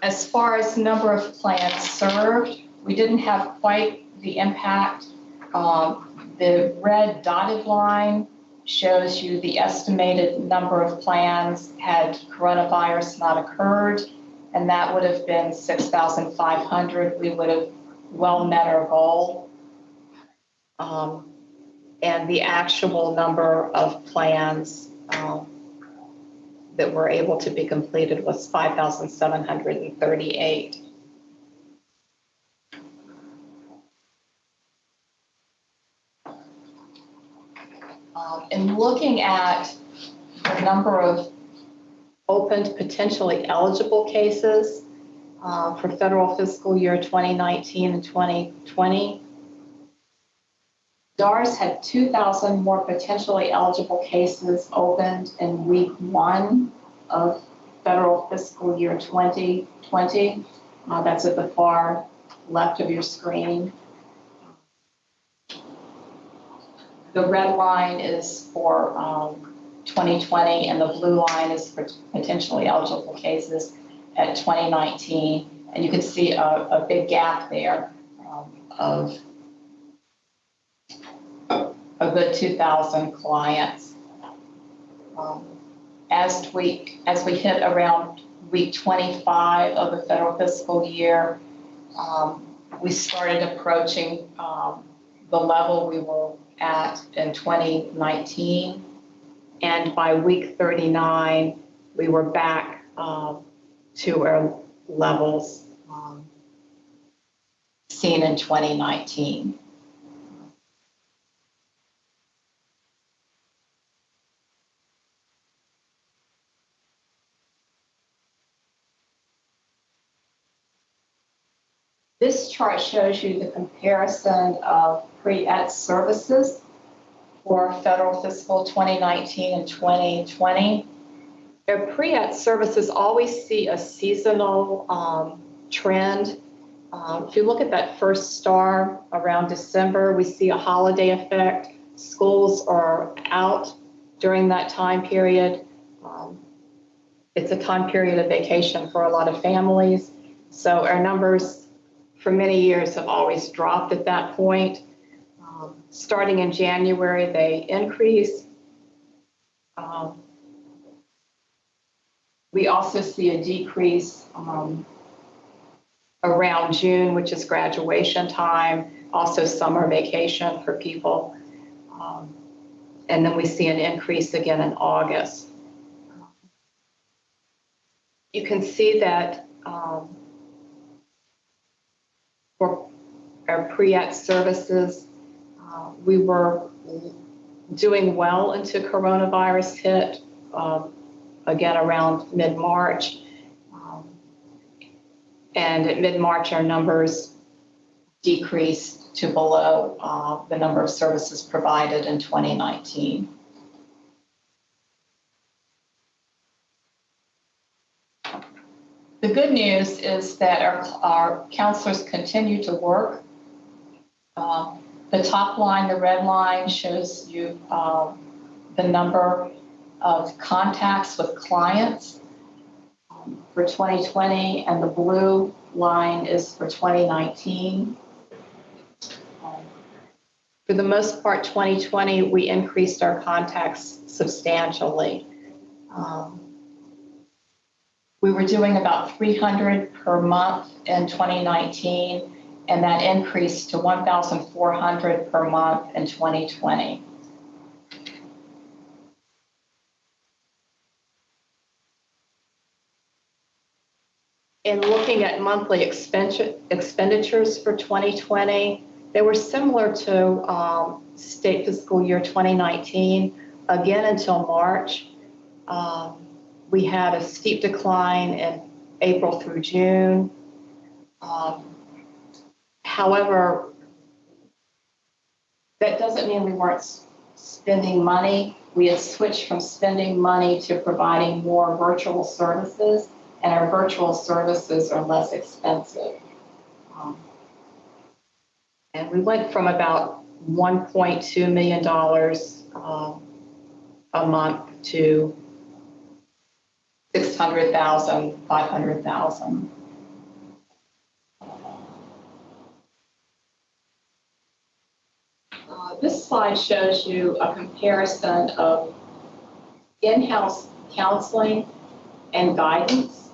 As far as number of plans served, we didn't have quite the impact. The red dotted line shows you the estimated number of plans had coronavirus not occurred, and that would have been 6,500. We would have well met our goal. And the actual number of plans that were able to be completed was 5,738. In looking at the number of opened potentially eligible cases for federal fiscal year 2019 and 2020, DARS had 2,000 more potentially eligible cases opened in week 1 of federal fiscal year 2020. That's at the far left of your screen. The red line is for 2020, and the blue line is for potentially eligible cases at 2019. And you can see a big gap there of a good 2,000 clients. As we hit around week 25 of the federal fiscal year, we started approaching the level we were at in 2019. And by week 39, we were back to our levels seen in 2019. This chart shows you the comparison of pre-ed services for federal fiscal 2019 and 2020. Their pre-ed services always see a seasonal trend. If you look at that first star around December, we see a holiday effect. Schools are out during that time period. It's a time period of vacation for a lot of families. So our numbers for many years have always dropped at that point. Starting in January, they increase. We also see a decrease around June, which is graduation time, also summer vacation for people. And then we see an increase again in August. You can see that for our pre-ed services, we were doing well until coronavirus hit, again around mid-March. And at mid-March, our numbers decreased to below the number of services provided in 2019. The good news is that our counselors continue to work. The top line, the red line, shows you the number of contacts with clients for 2020, and the blue line is for 2019. For the most part, 2020, we increased our contacts substantially. We were doing about 300 per month in 2019, and that increased to 1,400 per month in 2020. In looking at monthly expenditures for 2020, they were similar to state fiscal year 2019, again until March. We had a steep decline in April through June. However, that doesn't mean we weren't spending money. We had switched from spending money to providing more virtual services, and our virtual services are less expensive. And we went from about $1.2 million a month to 600,000, 500,000. This slide shows you a comparison of in-house counseling and guidance.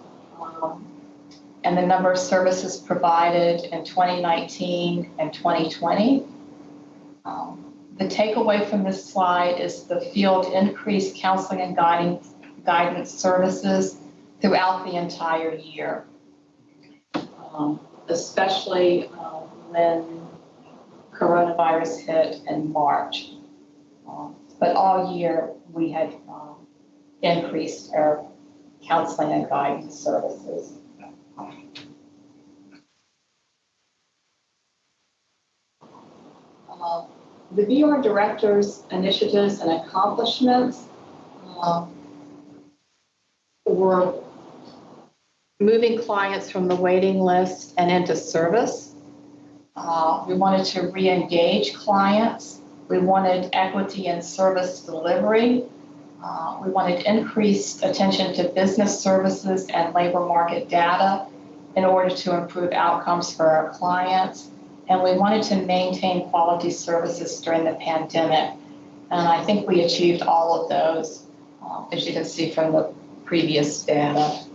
and the number of services provided in 2019 and 2020. The takeaway from this slide is the field increased counseling and guidance services throughout the entire year, especially when coronavirus hit in March. But all year we had increased our counseling and guidance services. The VR Director's initiatives and accomplishments were moving clients from the waiting list and into service. We wanted to re-engage clients. We wanted equity in service delivery. We wanted increased attention to business services and labor market data in order to improve outcomes for our clients. And we wanted to maintain quality services during the pandemic. And I think we achieved all of those, as you can see from the previous data.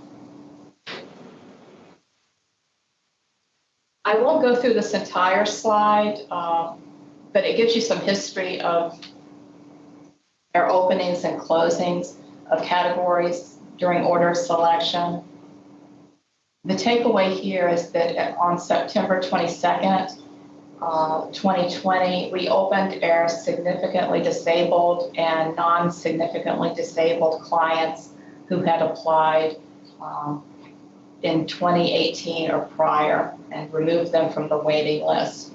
I won't go through this entire slide, but it gives you some history of our openings and closings of categories during order selection. The takeaway here is that on September 22nd, 2020, we opened our significantly disabled and non-significantly disabled clients who had applied in 2018 or prior and removed them from the waiting list.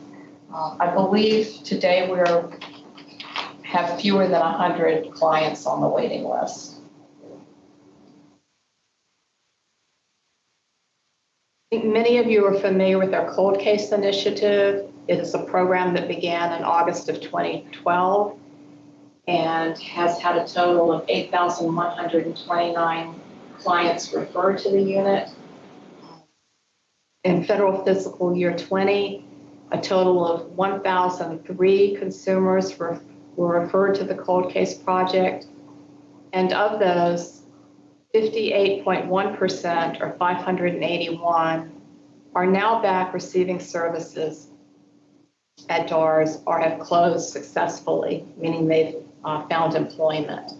I believe today we have fewer than 100 clients on the waiting list. I think many of you are familiar with our Cold Case Initiative. It is a program that began in August of 2012 and has had a total of 8,129 clients referred to the unit. In federal fiscal year 20, a total of 1,003 consumers were referred to the Cold Case Project. And of those, 58.1%, or 581, are now back receiving services at DARS or have closed successfully, meaning they've found employment.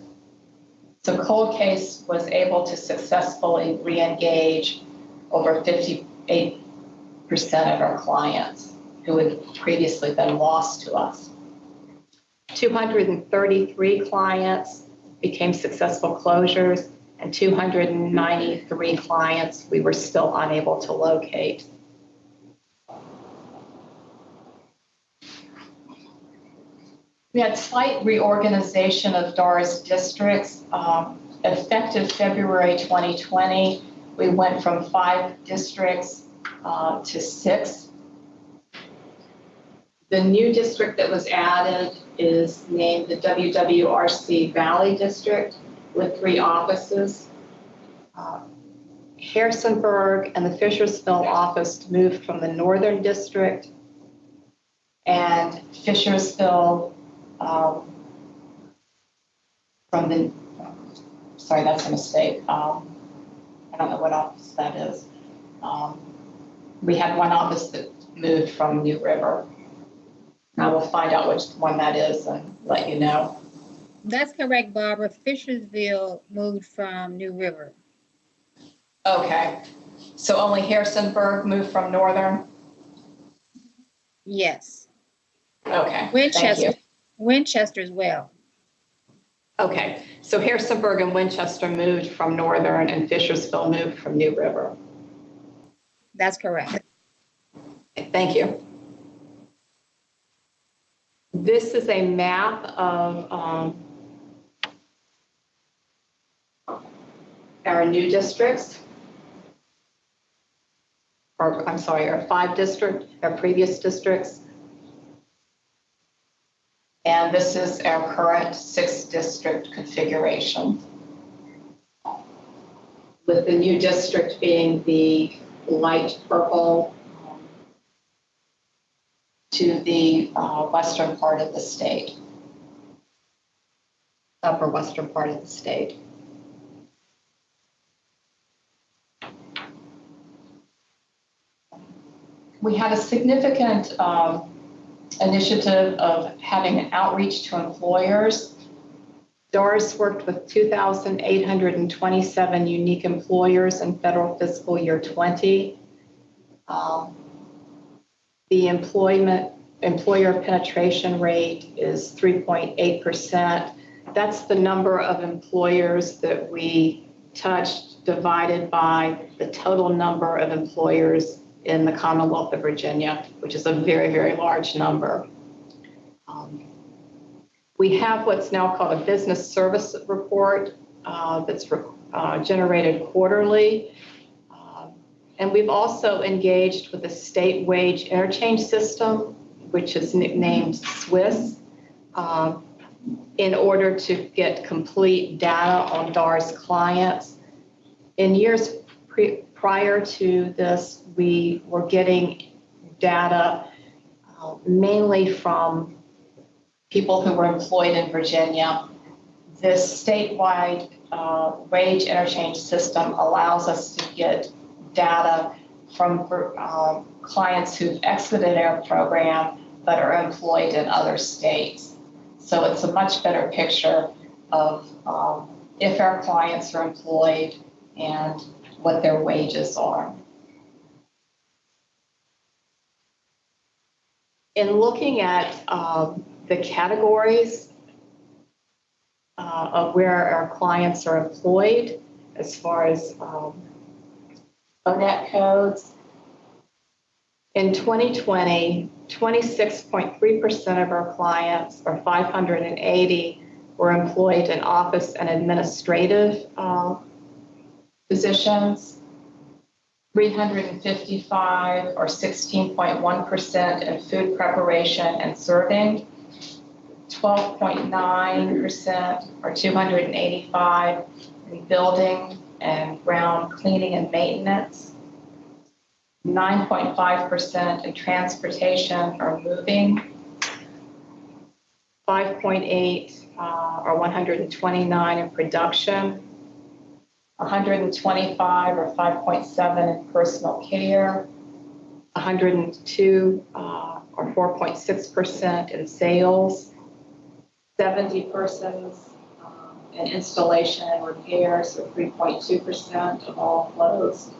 So Cold Case was able to successfully re-engage over 58% of our clients who had previously been lost to us. 233 clients became successful closures, and 293 clients we were still unable to locate. We had slight reorganization of DARS districts. Effective February 2020, we went from 5 districts to 6. The new district that was added is named the WWRC Valley District with 3 offices. Harrisonburg and the Fishersville office moved from the Northern District, and Fishersville from the, sorry, that's a mistake. I don't know what office that is. We had one office that moved from New River. I will find out which one that is and let you know. That's correct, Barbara. Fishersville moved from New River. Okay, so only Harrisonburg moved from Northern? Yes. Okay, Winchester, thank you. Winchester as well. Okay, so Harrisonburg and Winchester moved from Northern and Fishersville moved from New River. That's correct. Okay, thank you. This is a map of our new districts, or I'm sorry, our 5 districts, our previous districts. And this is our current 6 district configuration, with the new district being the light purple to the western part of the state, upper western part of the state. We had a significant initiative of having an outreach to employers. DARS worked with 2,827 unique employers in federal fiscal year 20. The employer penetration rate is 3.8%. That's the number of employers that we touched divided by the total number of employers in the Commonwealth of Virginia, which is a very, very large number. We have what's now called a business service report that's generated quarterly. And we've also engaged with the state wage interchange system, which is nicknamed SWIS, in order to get complete data on DARS clients. In years prior to this, we were getting data mainly from people who were employed in Virginia. This statewide wage interchange system allows us to get data from clients who've exited our program but are employed in other states. So it's a much better picture of if our clients are employed and what their wages are. In looking at the categories of where our clients are employed, as far as ONET codes, in 2020, 26.3% of our clients, or 580, were employed in office and administrative positions. 355, or 16.1%, in food preparation and serving. 12.9%, or 285, in building and ground cleaning and maintenance. 9.5% in transportation or moving. 5.8, or 129, in production. 125, or 5.7, in personal care. 102, or 4.6%, in sales. 70 persons in installation and repairs, or 3.2% of all flows.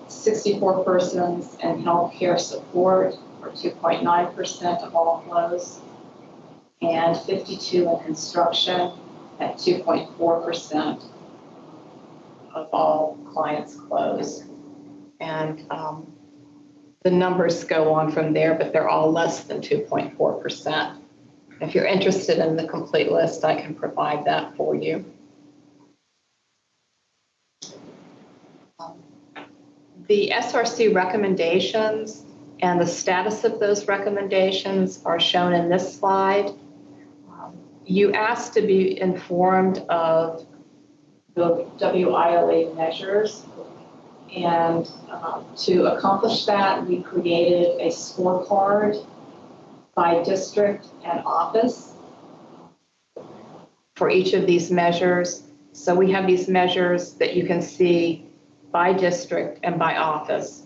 64 persons in healthcare support, or 2.9% of all flows. And 52 in construction, at 2.4% of all clients' close. And the numbers go on from there, but they're all less than 2.4%. If you're interested in the complete list, I can provide that for you. The SRC recommendations and the status of those recommendations are shown in this slide. You asked to be informed of the WILA measures, and to accomplish that, we created a scorecard by district and office for each of these measures. So we have these measures that you can see by district and by office,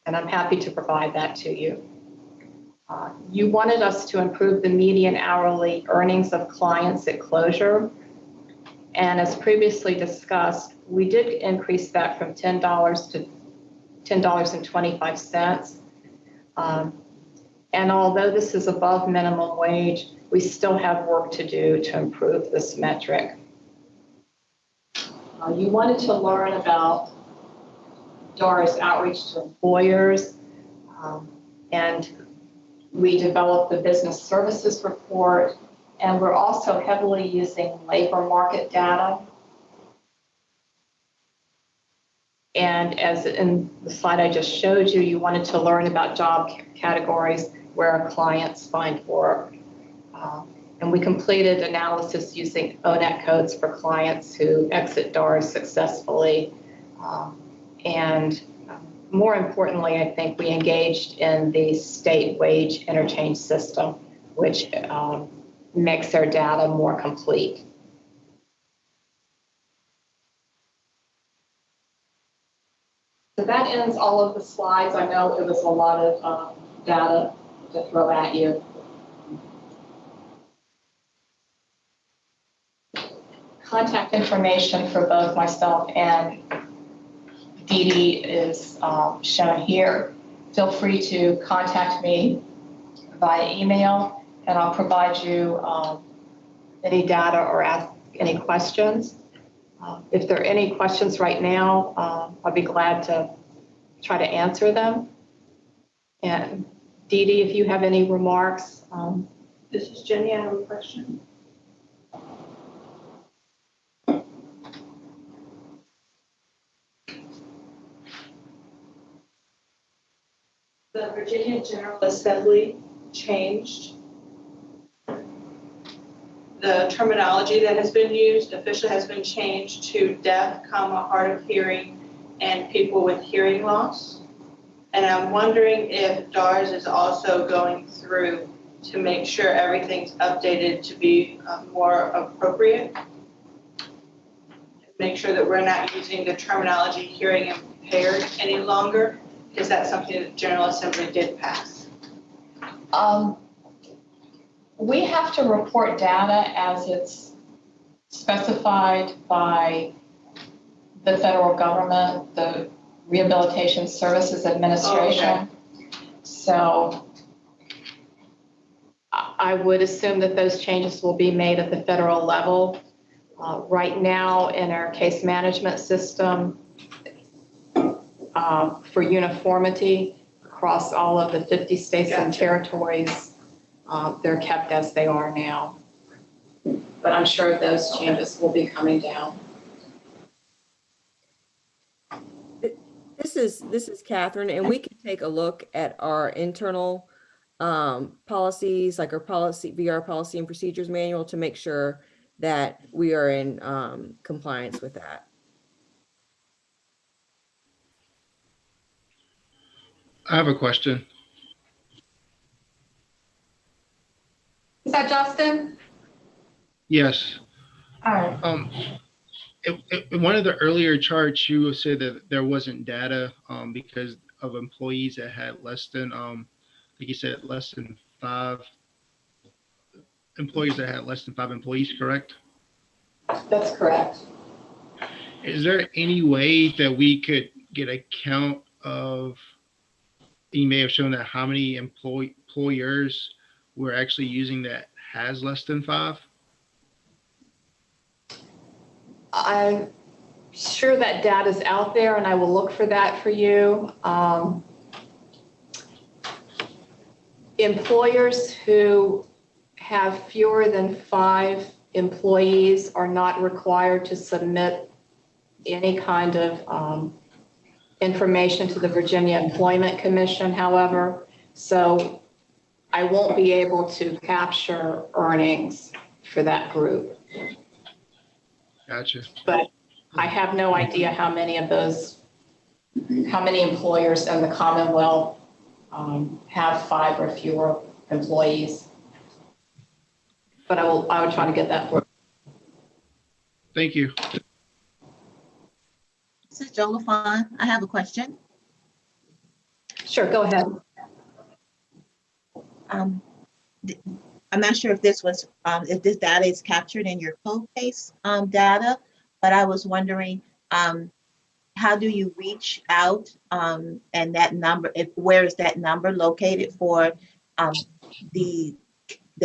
and I'm happy to provide that to you. You wanted us to improve the median hourly earnings of clients at closure. And as previously discussed, we did increase that from $10 to $10.25. And although this is above minimum wage, we still have work to do to improve this metric. You wanted to learn about DAR's outreach to employers, and we developed the business services report, and we're also heavily using labor market data. And as in the slide I just showed you, you wanted to learn about job categories where our clients find work. And we completed analysis using ONET codes for clients who exit DARS successfully. And more importantly, I think we engaged in the state wage interchange system, which makes our data more complete. So that ends all of the slides. I know it was a lot of data to throw at you. Contact information for both myself and Dee Dee is shown here. Feel free to contact me via email, and I'll provide you any data or ask any questions. If there are any questions right now, I'll be glad to try to answer them. And Dee Dee, if you have any remarks. This is Jenny, I have a question. The Virginia General Assembly changed the terminology that has been used, officially has been changed to deaf, hard of hearing, and people with hearing loss. And I'm wondering if DARS is also going through to make sure everything's updated to be more appropriate. Make sure that we're not using the terminology hearing impaired any longer. Is that something that the General Assembly did pass? We have to report data as it's specified by the federal government, the Rehabilitation Services Administration. Okay. So I would assume that those changes will be made at the federal level. Right now in our case management system, for uniformity across all of the 50 states and territories, they're kept as they are now. But I'm sure those changes will be coming down. This is Catherine, and we can take a look at our internal policies, like our VR policy and procedures manual, to make sure that we are in compliance with that. I have a question. Is that Justin? Yes. All right. In one of the earlier charts, you said that there wasn't data because of employees that had less than, like you said, less than 5 employees that had less than 5 employees, correct? That's correct. Is there any way that we could get a count of, you may have shown that how many employers were actually using that has less than 5? I'm sure that data is out there, and I will look for that for you. Employers who have fewer than 5 employees are not required to submit any kind of information to the Virginia Employment Commission, however. So I won't be able to capture earnings for that group. Gotcha. But I have no idea how many of those, how many employers in the Commonwealth have 5 or fewer employees. But I will try to get that for you. Thank you. This is Joe LaFawn. I have a question. Sure, go ahead. I'm not sure if this was, if this data is captured in your code case data, but I was wondering, how do you reach out and that number, where is that number located for the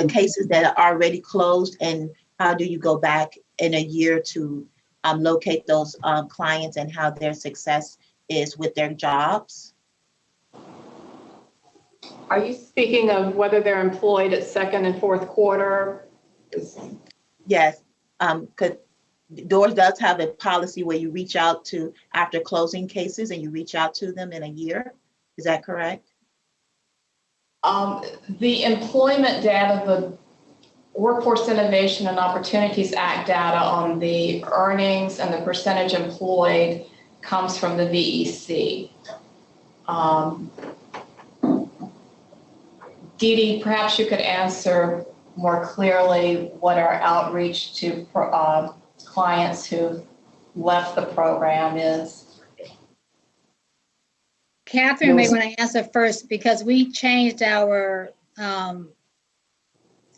cases that are already closed, and how do you go back in a year to locate those clients and how their success is with their jobs? Are you speaking of whether they're employed at 2nd and 4th quarter? Yes, because DOORS does have a policy where you reach out to after closing cases and you reach out to them in a year. Is that correct? The employment data, the Workforce Innovation and Opportunities Act data on the earnings and the percentage employed comes from the VEC. Dee Dee, perhaps you could answer more clearly what our outreach to clients who left the program is. Catherine may want to answer first because we changed our, some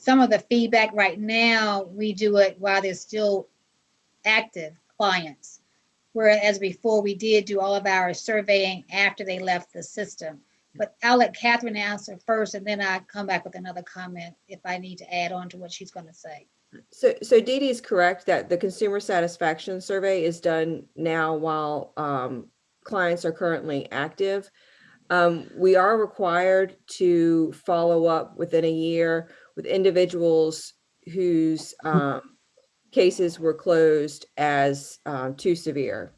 of the feedback right now, we do it while they're still active clients. Whereas before we did do all of our surveying after they left the system. But I'll let Catherine answer first and then I come back with another comment if I need to add on to what she's going to say. So Dee Dee is correct that the consumer satisfaction survey is done now while clients are currently active. We are required to follow up within a year with individuals whose cases were closed as too severe.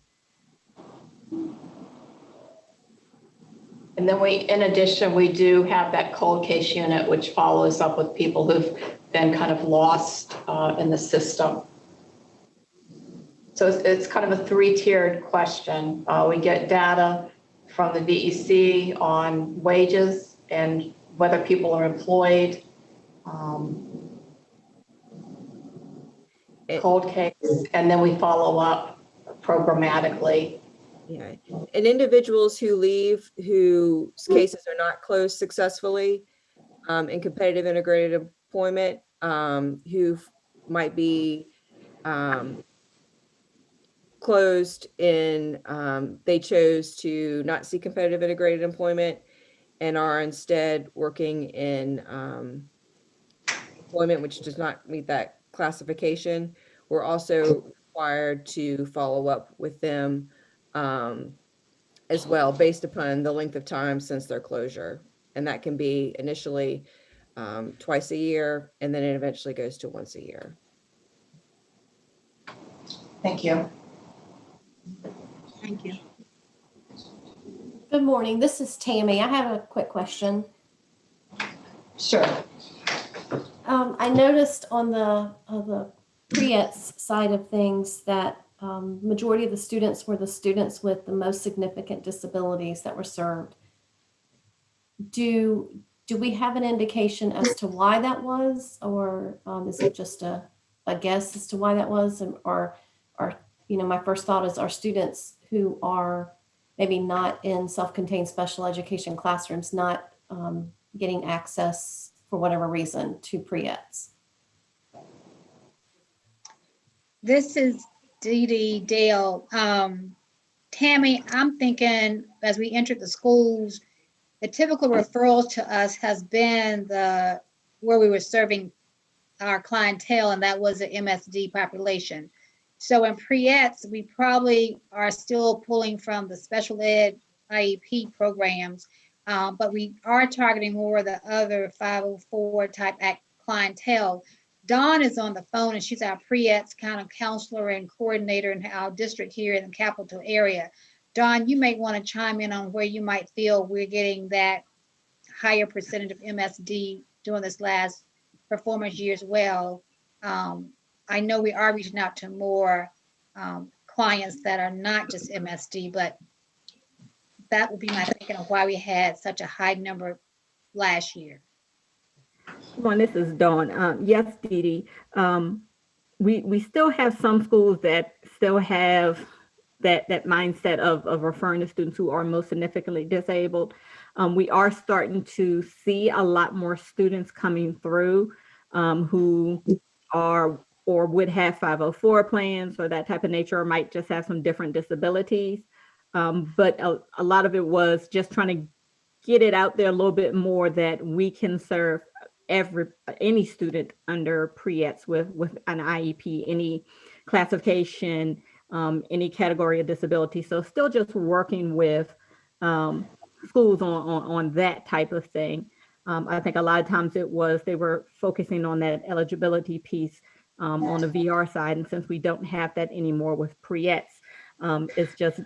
And then in addition, we do have that cold case unit, which follows up with people who've been kind of lost in the system. So it's kind of a three-tiered question. We get data from the VEC on wages and whether people are employed, cold case, and then we follow up programmatically. Yeah, and individuals who leave whose cases are not closed successfully in competitive integrated employment, who might be closed in, they chose to not see competitive integrated employment and are instead working in employment which does not meet that classification. We're also required to follow up with them as well, based upon the length of time since their closure. And that can be initially twice a year, and then it eventually goes to once a year. Thank you. Thank you. Good morning. This is Tammy. I have a quick question. Sure. I noticed on the pre-ETS side of things that majority of the students were the students with the most significant disabilities that were served. Do we have an indication as to why that was, or is it just a guess as to why that was? Or my first thought is, are students who are maybe not in self-contained special education classrooms not getting access for whatever reason to pre-ETS? This is Dee Dee Dale. Tammy, I'm thinking as we entered the schools, the typical referrals to us has been where we were serving our clientele, and that was the MSD population. So in pre-ETS, we probably are still pulling from the special ed IEP programs, but we are targeting more of the other 504 type clientele. Dawn is on the phone, and she's our pre-ETS kind of counselor and coordinator in our district here in the capital area. Dawn, you may want to chime in on where you might feel we're getting that higher percentage of MSD during this last performance year as well. I know we are reaching out to more clients that are not just MSD, but that would be my thinking of why we had such a high number last year. Come on, this is Dawn. Yes, Dee Dee. We still have some schools that still have that mindset of referring to students who are most significantly disabled. We are starting to see a lot more students coming through who are or would have 504 plans or that type of nature, or might just have some different disabilities. But a lot of it was just trying to get it out there a little bit more that we can serve any student under pre-ETS with an IEP, any classification, any category of disability. So still just working with schools on that type of thing. I think a lot of times they were focusing on that eligibility piece on the VR side. And since we don't have that anymore with pre-ETS, it's just,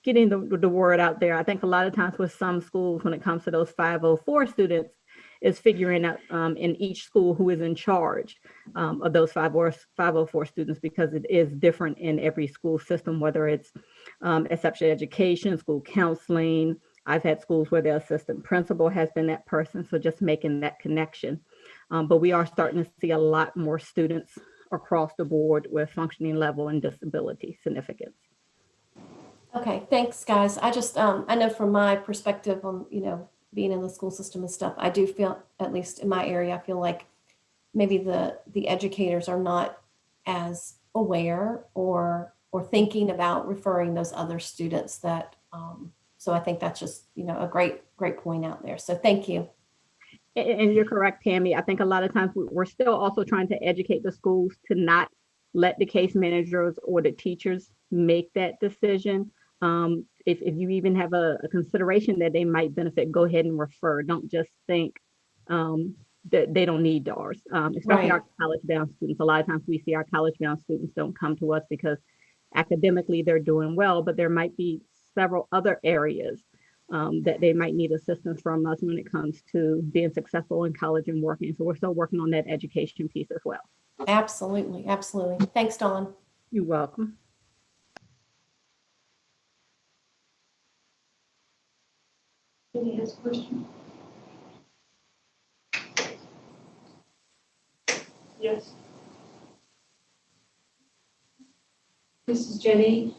getting the word out there. I think a lot of times with some schools, when it comes to those 504 students, is figuring out in each school who is in charge of those 504 students, because it is different in every school system, whether it's exceptional education, school counseling. I've had schools where the assistant principal has been that person, so just making that connection. But we are starting to see a lot more students across the board with functioning level and disability significance. Okay, thanks, guys. I just, I know from my perspective on, being in the school system and stuff, I do feel, at least in my area, I feel like maybe the educators are not as aware or thinking about referring those other students that, so I think that's just, a great point out there. So thank you. And you're correct, Tammy. I think a lot of times we're still also trying to educate the schools to not let the case managers or the teachers make that decision. If you even have a consideration that they might benefit, go ahead and refer. Don't just think that they don't need DARS, especially our college-bound students. A lot of times we see our college-bound students don't come to us because academically they're doing well, but there might be several other areas that they might need assistance from us when it comes to being successful in college and working. So we're still working on that education piece as well. Absolutely. Absolutely. Thanks, Dawn. You're welcome. Any has a question? Yes. This is Jenny.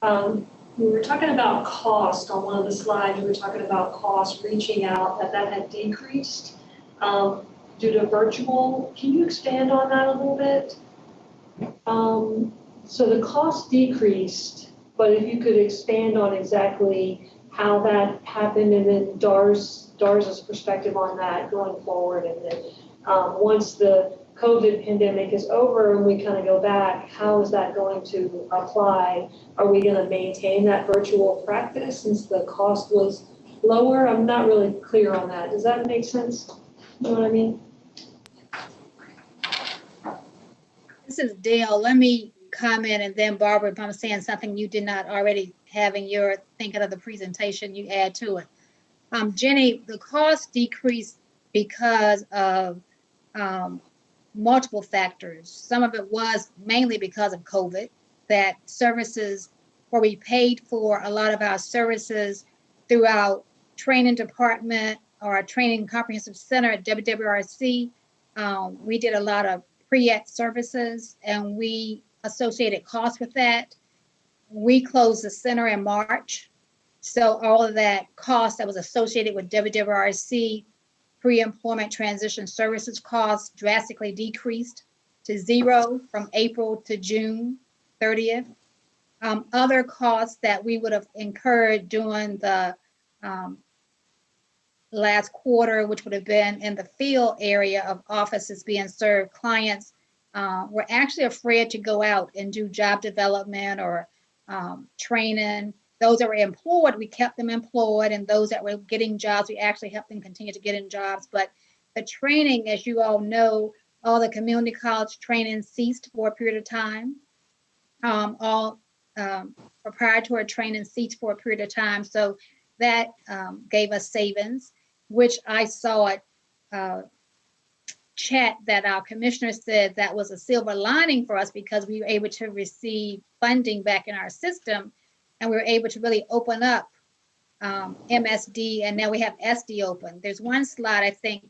We were talking about cost on one of the slides. We were talking about cost reaching out, that had decreased due to virtual. Can you expand on that a little bit? So the cost decreased, but if you could expand on exactly how that happened, and then DARS's perspective on that going forward, and then once the COVID pandemic is over and we kind of go back, how is that going to apply? Are we going to maintain that virtual practice since the cost was lower? I'm not really clear on that. Does that make sense? You know what I mean? This is Dale. Let me comment, and then Barbara, if I'm saying something you did not already have in your thinking of the presentation, you add to it. Jenny, the cost decreased because of multiple factors. Some of it was mainly because of COVID, that services where we paid for a lot of our services through our training department or our training comprehensive center at WWRC. We did a lot of pre-ed services and we associated costs with that. We closed the center in March. So all of that cost that was associated with WWRC pre-employment transition services costs drastically decreased to zero from April to June 30th. Other costs that we would have incurred during the last quarter, which would have been in the field area of offices being served, clients were actually afraid to go out and do job development or training. Those that were employed, we kept them employed, and those that were getting jobs, we actually helped them continue to get in jobs. But the training, as you all know, all the community college training ceased for a period of time. All proprietary training ceased for a period of time. So that gave us savings, which I saw it chat that our commissioner said that was a silver lining for us because we were able to receive funding back in our system. And we were able to really open up MSD, and now we have SD open. There's one slide, I think,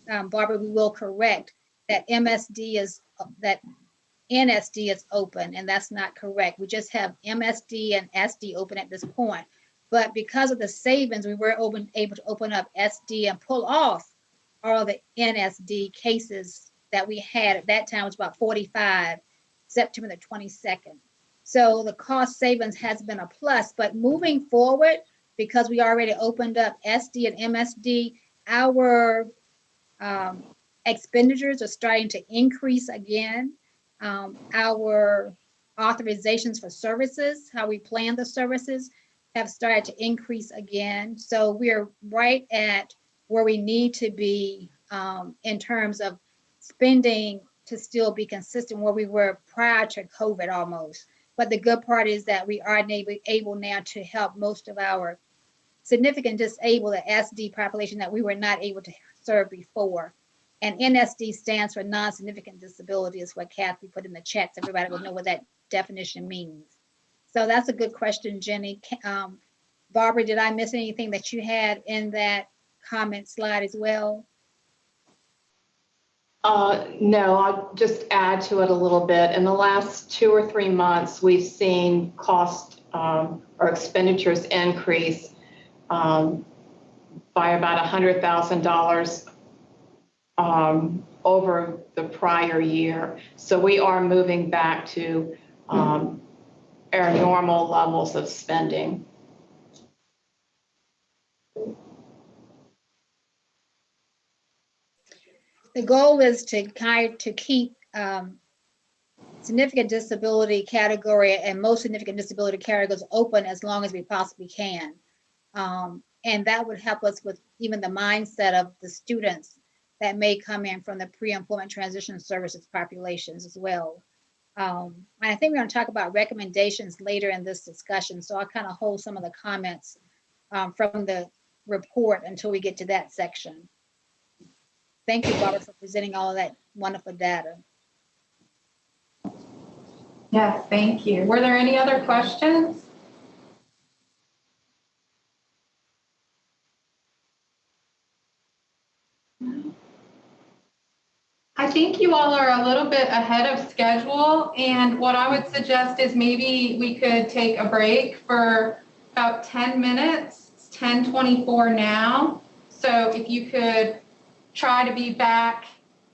Barbara, we will correct, that NSD is open, and that's not correct. We just have MSD and SD open at this point. But because of the savings, we were able to open up SD and pull off all the NSD cases that we had at that time, was about 45, September the 22nd. So the cost savings has been a plus, but moving forward, because we already opened up SD and MSD, our expenditures are starting to increase again. Our authorizations for services, how we plan the services, have started to increase again. So we're right at where we need to be in terms of spending to still be consistent where we were prior to COVID almost. But the good part is that we are able now to help most of our significant disabled, the SD population that we were not able to serve before. And NSD stands for non-significant disability, is what Kathy put in the chat, so everybody will know what that definition means. So that's a good question, Jenny. Barbara, did I miss anything that you had in that comment slide as well? No, I'll just add to it a little bit. In the last 2 or 3 months, we've seen cost or expenditures increase by about $100,000 over the prior year. So we are moving back to our normal levels of spending. The goal is to keep significant disability category and most significant disability categories open as long as we possibly can. And that would help us with even the mindset of the students that may come in from the pre-employment transition services populations as well. And I think we're going to talk about recommendations later in this discussion. So I'll kind of hold some of the comments from the report until we get to that section. Thank you, Barbara, for presenting all of that wonderful data. Yes, thank you. Were there any other questions? I think you all are a little bit ahead of schedule, and what I would suggest is maybe we could take a break for about 10 minutes. It's 10:24 now. So if you could try to be back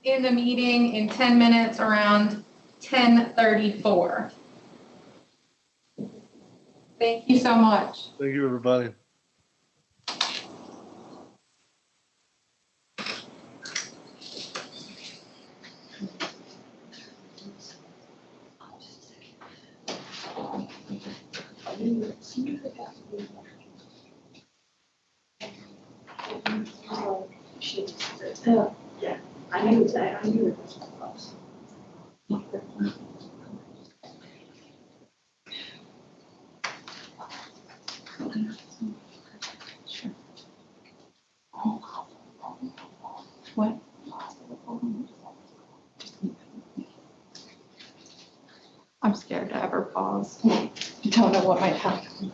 in the meeting in 10 minutes around 10:34. Thank you so much. Thank you, everybody. Yeah, I knew it was close. What? I'm scared to ever pause. You don't know what might happen.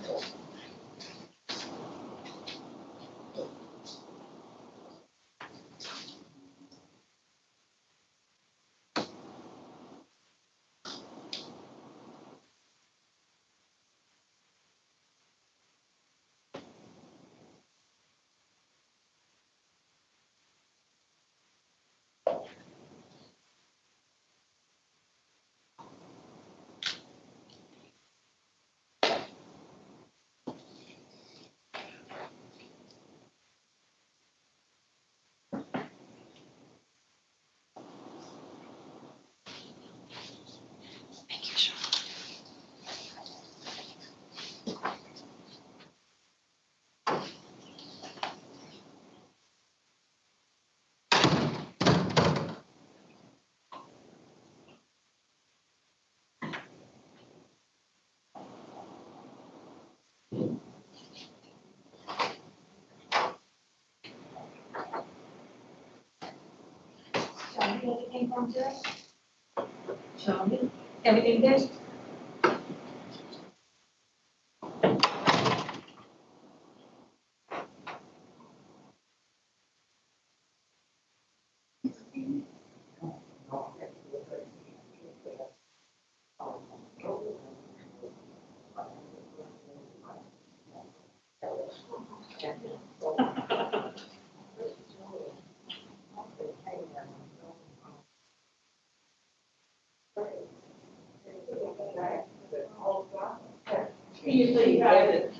Everything from today? Everything good? Usually you have it.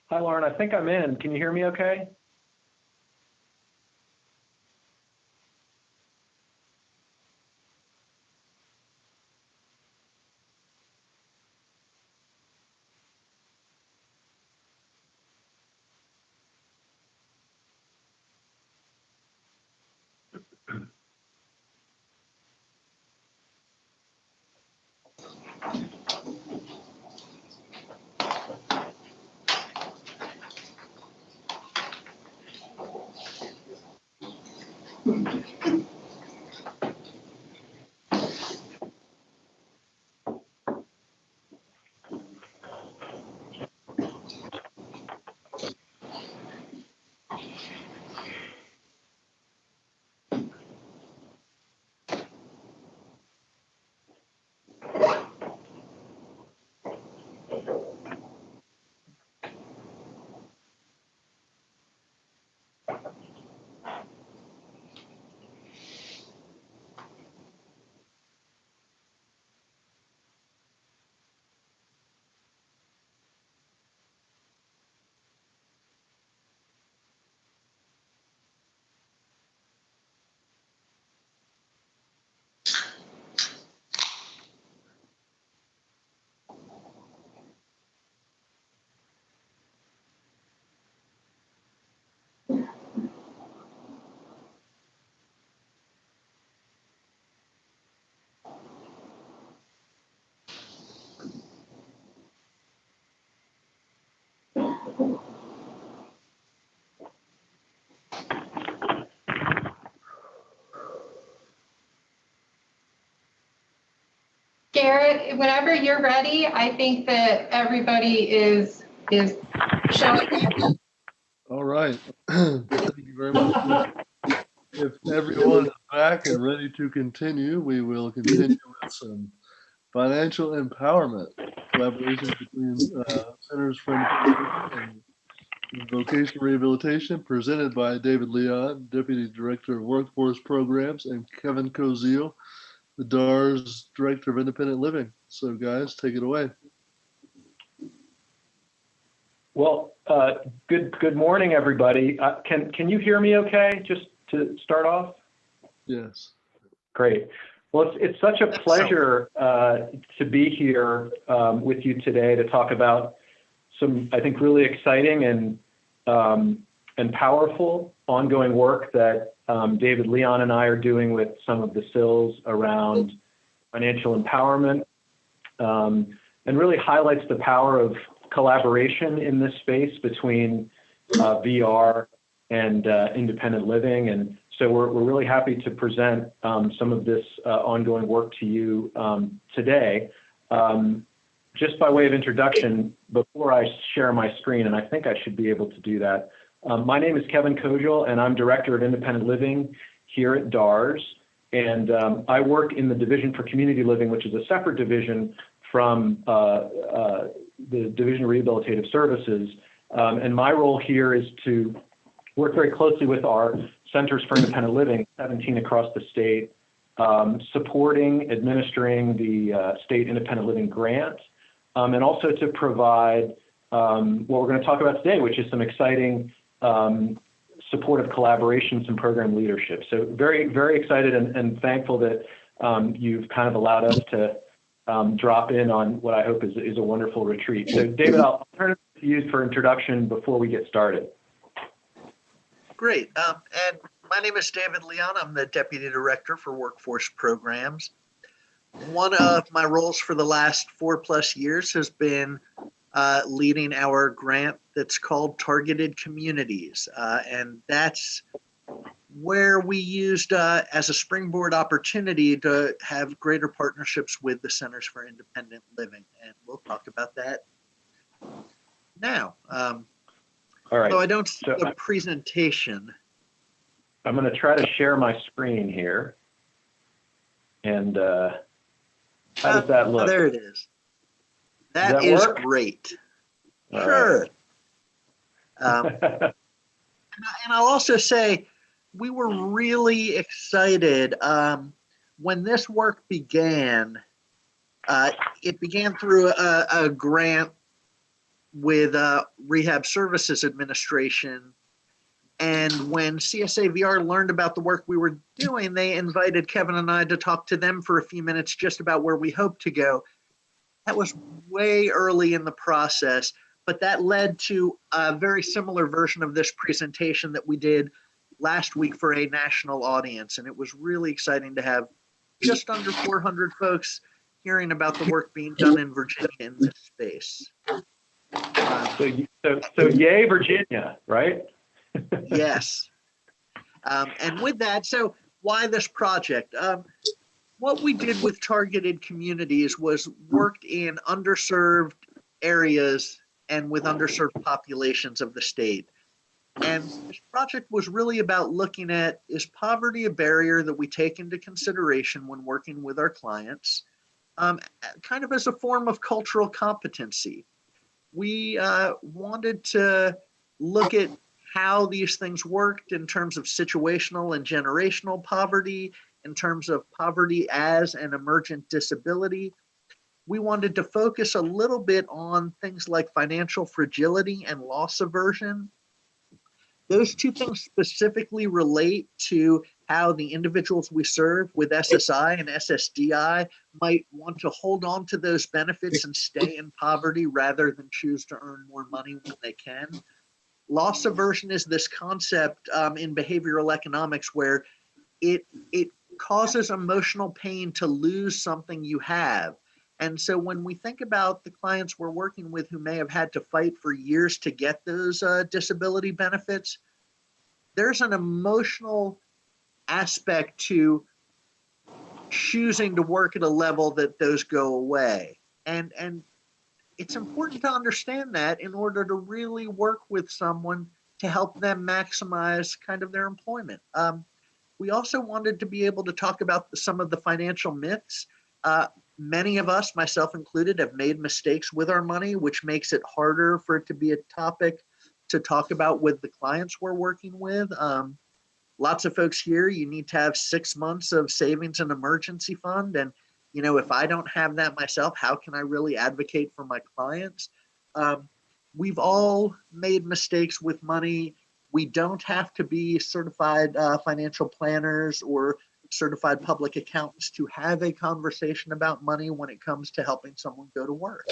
Hi, Lauren. I think I'm in. Can you hear me okay? Garrett, whenever you're ready, I think that everybody is showing. All right. Thank you very much. If everyone is back and ready to continue, we will continue with some financial empowerment, collaboration between Centers for Independent and Vocational Rehabilitation, presented by David Leon, Deputy Director of Workforce Programs, and Kevin Koziel, the DARS Director of Independent Living. So guys, take it away. Well, good morning, everybody. Can you hear me okay, just to start off? Yes. Great. Well, it's such a pleasure to be here with you today to talk about some, I think, really exciting and powerful ongoing work that David Leon and I are doing with some of the SILs around financial empowerment, and really highlights the power of collaboration in this space between VR and independent living. And so we're really happy to present some of this ongoing work to you today. Just by way of introduction, before I share my screen, and I think I should be able to do that, my name is Kevin Koziel, and I'm Director of Independent Living here at DARS. And I work in the Division for Community Living, which is a separate division from the Division of Rehabilitative Services. And my role here is to work very closely with our Centers for Independent Living, 17 across the state, supporting, administering the State Independent Living Grant, and also to provide what we're going to talk about today, which is some exciting supportive collaborations and program leadership. So very, very excited and thankful that you've kind of allowed us to drop in on what I hope is a wonderful retreat. So David, I'll turn it to you for introduction before we get started. Great. And my name is David Leon. I'm the Deputy Director for Workforce Programs. One of my roles for the last 4+ years has been leading our grant that's called Targeted Communities. And that's where we used as a springboard opportunity to have greater partnerships with the Centers for Independent Living. And we'll talk about that now. All right. So I don't see the presentation. I'm going to try to share my screen here. And how does that look? There it is. Does that that is work? Great. All Sure. right. And I'll also say we were really excited when this work began. It began through a grant with Rehab Services Administration. And when CSAVR learned about the work we were doing, they invited Kevin and I to talk to them for a few minutes just about where we hope to go. That was way early in the process, but that led to a very similar version of this presentation that we did last week for a national audience. And it was really exciting to have just under 400 folks hearing about the work being done in Virginia in this space. So yay, Virginia, right? Yes. And with that, so why this project? What we did with targeted communities was worked in underserved areas and with underserved populations of the state. And this project was really about looking at, is poverty a barrier that we take into consideration when working with our clients, kind of as a form of cultural competency. We wanted to look at how these things worked in terms of situational and generational poverty, in terms of poverty as an emergent disability. We wanted to focus a little bit on things like financial fragility and loss aversion. Those two things specifically relate to how the individuals we serve with SSI and SSDI might want to hold on to those benefits and stay in poverty rather than choose to earn more money when they can. Loss aversion is this concept in behavioral economics where it causes emotional pain to lose something you have. And so when we think about the clients we're working with who may have had to fight for years to get those disability benefits, there's an emotional aspect to choosing to work at a level that those go away. And it's important to understand that in order to really work with someone to help them maximize kind of their employment. We also wanted to be able to talk about some of the financial myths. Many of us, myself included, have made mistakes with our money, which makes it harder for it to be a topic to talk about with the clients we're working with. Lots of folks here, you need to have 6 months of savings and emergency fund. And you know, if I don't have that myself, how can I really advocate for my clients? We've all made mistakes with money. We don't have to be certified financial planners or certified public accountants to have a conversation about money when it comes to helping someone go to work.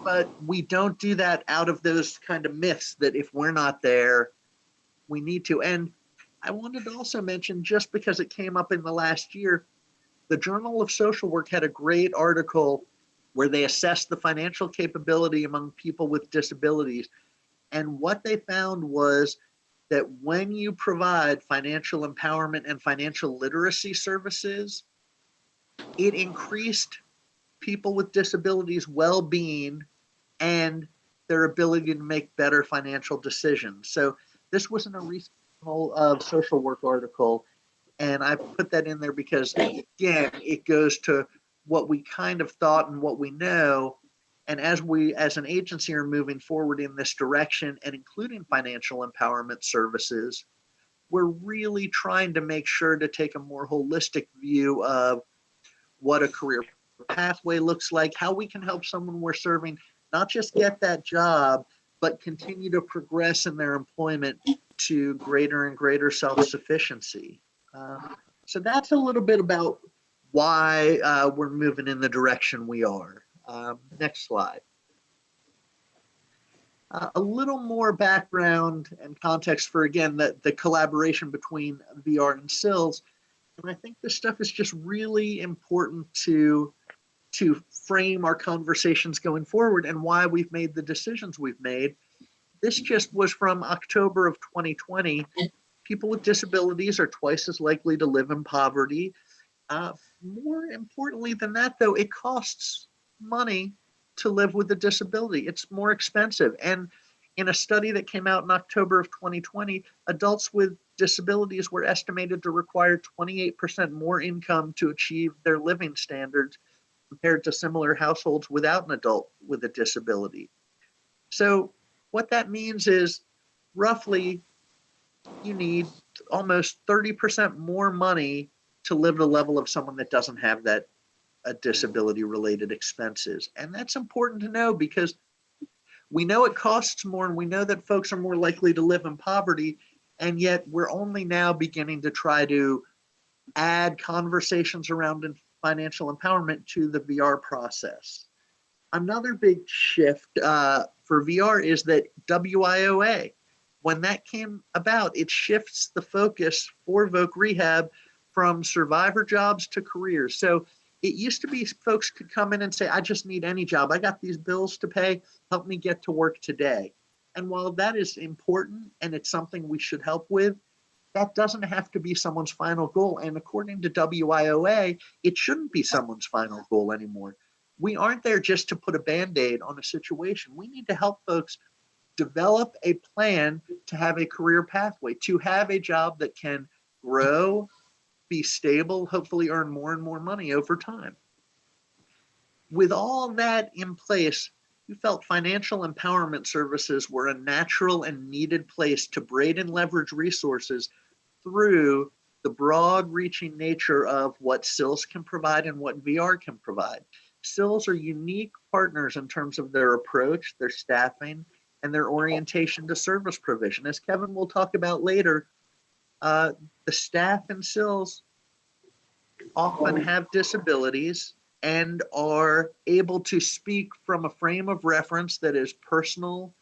But we don't do that out of those kind of myths that if we're not there, we need to. And I wanted to also mention, just because it came up in the last year, the Journal of Social Work had a great article where they assessed the financial capability among people with disabilities. And what they found was that when you provide financial empowerment and financial literacy services, it increased people with disabilities' well-being and their ability to make better financial decisions. So this wasn't a recent social work article. And I put that in there because, again, it goes to what we kind of thought and what we know. And as we, as an agency, are moving forward in this direction and including financial empowerment services, we're really trying to make sure to take a more holistic view of what a career pathway looks like, how we can help someone we're serving not just get that job, but continue to progress in their employment to greater and greater self-sufficiency. So that's a little bit about why we're moving in the direction we are. Next slide. A little more background and context for, again, the collaboration between VR and Sills. And I think this stuff is just really important to frame our conversations going forward and why we've made the decisions we've made. This just was from October of 2020. People with disabilities are twice as likely to live in poverty. More importantly than that, though, it costs money to live with a disability. It's more expensive. And in a study that came out in October of 2020, adults with disabilities were estimated to require 28% more income to achieve their living standards compared to similar households without an adult with a disability. So what that means is roughly you need almost 30% more money to live at a level of someone that doesn't have that disability related expenses. And that's important to know because We know it costs more, and we know that folks are more likely to live in poverty, and yet we're only now beginning to try to add conversations around financial empowerment to the VR process. Another big shift for VR is that WIOA, when that came about, it shifts the focus for Voc Rehab from survivor jobs to careers. So it used to be folks could come in and say, I just need any job. I got these bills to pay. Help me get to work today. And while that is important and it's something we should help with, that doesn't have to be someone's final goal. And according to WIOA, it shouldn't be someone's final goal anymore. We aren't there just to put a Band-Aid on a situation. We need to help folks develop a plan to have a career pathway, to have a job that can grow, be stable, hopefully earn more and more money over time. With all that in place, we felt financial empowerment services were a natural and needed place to braid and leverage resources through the broad-reaching nature of what SILs can provide and what VR can provide. SILs are unique partners in terms of their approach, their staffing, and their orientation to service provision. As Kevin will talk about later, the staff in SILs often have disabilities and are able to speak from a frame of reference that is personal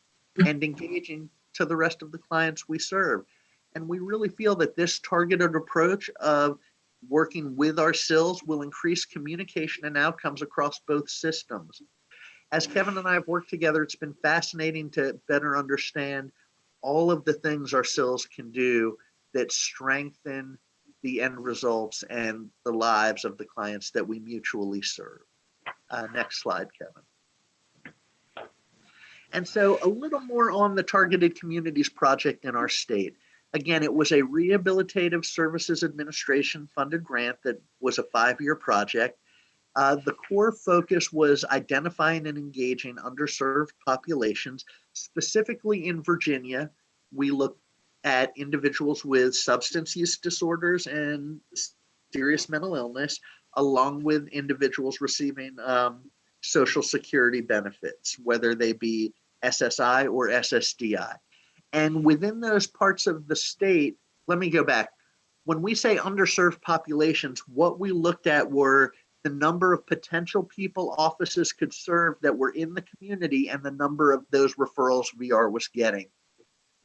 and engaging to the rest of the clients we serve. And we really feel that this targeted approach of working with our SILs will increase communication and outcomes across both systems. As Kevin and I have worked together, it's been fascinating to better understand all of the things our SILs can do that strengthen the end results and the lives of the clients that we mutually serve. Next slide, Kevin. And so a little more on the Targeted Communities Project in our state. Again, it was a Rehabilitative Services Administration funded grant that was a 5-year project. The core focus was identifying and engaging underserved populations. Specifically in Virginia, we looked at individuals with substance use disorders and serious mental illness, along with individuals receiving Social Security benefits, whether they be SSI or SSDI. And within those parts of the state, let me go back. When we say underserved populations, what we looked at were the number of potential people offices could serve that were in the community and the number of those referrals VR was getting.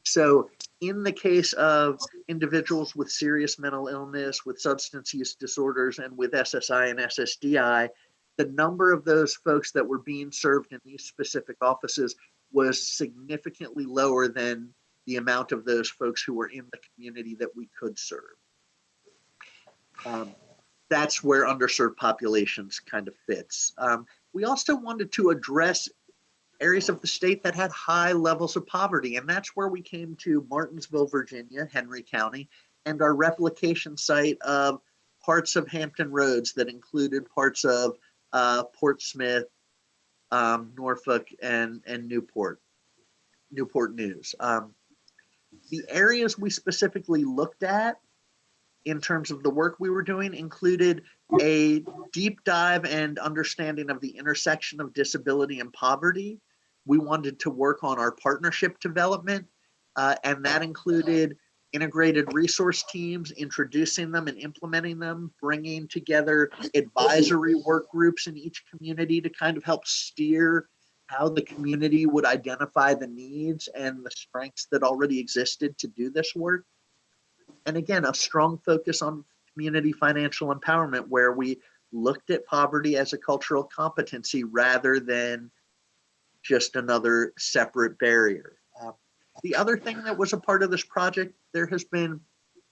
So in the case of individuals with serious mental illness, with substance use disorders, and with SSI and SSDI, the number of those folks that were being served in these specific offices was significantly lower than the amount of those folks who were in the community that we could serve. That's where underserved populations kind of fits. We also wanted to address areas of the state that had high levels of poverty, and that's where we came to Martinsville, Virginia, Henry County, and our replication site of parts of Hampton Roads that included parts of Portsmouth, Norfolk, and Newport News. The areas we specifically looked at in terms of the work we were doing included a deep dive and understanding of the intersection of disability and poverty. We wanted to work on our partnership development, and that included integrated resource teams, introducing them and implementing them, bringing together advisory work groups in each community to kind of help steer how the community would identify the needs and the strengths that already existed to do this work. And again, a strong focus on community financial empowerment, where we looked at poverty as a cultural competency rather than just another separate barrier. The other thing that was a part of this project, there has been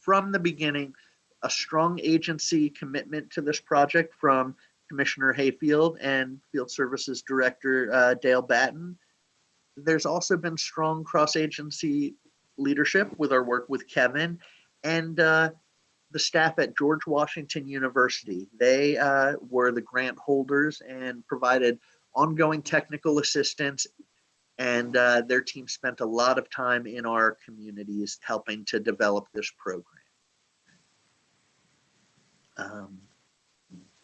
from the beginning a strong agency commitment to this project from Commissioner Hayfield and Field Services Director Dale Batten. There's also been strong cross-agency leadership with our work with Kevin and the staff at George Washington University. They were the grant holders and provided ongoing technical assistance, and their team spent a lot of time in our communities helping to develop this program.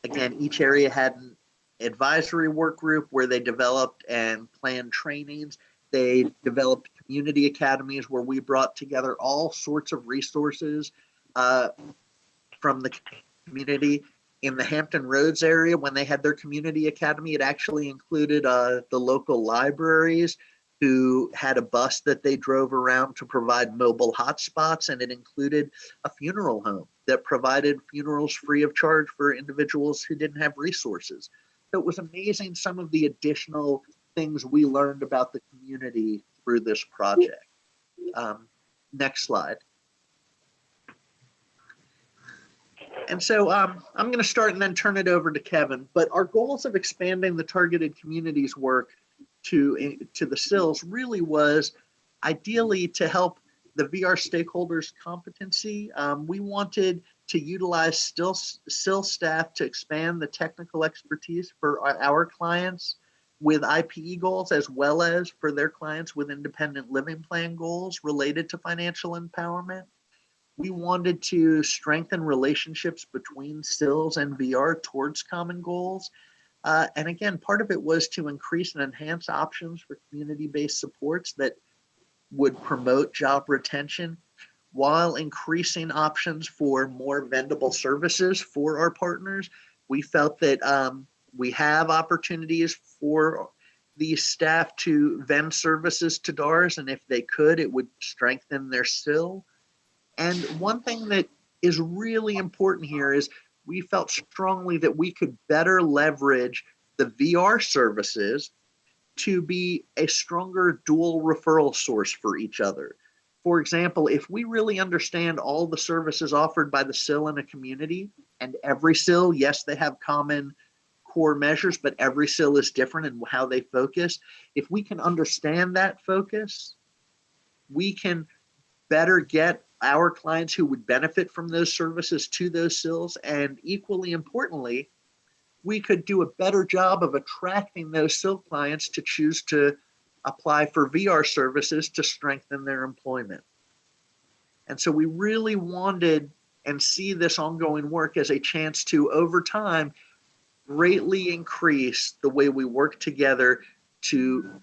Again, each area had an advisory work group where they developed and planned trainings, They developed community academies where we brought together all sorts of resources from the community. In the Hampton Roads area, when they had their community academy, it actually included the local libraries, who had a bus that they drove around to provide mobile hotspots, and it included a funeral home that provided funerals free of charge for individuals who didn't have resources. So it was amazing some of the additional things we learned about the community through this project. Next slide. And so I'm going to start and then turn it over to Kevin. But our goals of expanding the targeted communities work to the Sills really was ideally to help the VR stakeholders' competency. We wanted to utilize Sill staff to expand the technical expertise for our clients with IPE goals, as well as for their clients with independent living plan goals related to financial empowerment. We wanted to strengthen relationships between Sills and VR towards common goals. And again, part of it was to increase and enhance options for community-based supports that would promote job retention while increasing options for more vendable services for our partners. We felt that we have opportunities for the staff to vend services to DARs, and if they could, it would strengthen their Sill. And one thing that is really important here is we felt strongly that we could better leverage the VR services to be a stronger dual referral source for each other. For example, if we really understand all the services offered by the Sill in a community, and every Sill, yes, they have common core measures, but every Sill is different in how they focus. If we can understand that focus, we can better get our clients who would benefit from those services to those Sills, and equally importantly, we could do a better job of attracting those Sill clients to choose to apply for VR services to strengthen their employment. And so we really wanted and see this ongoing work as a chance to, over time, greatly increase the way we work together to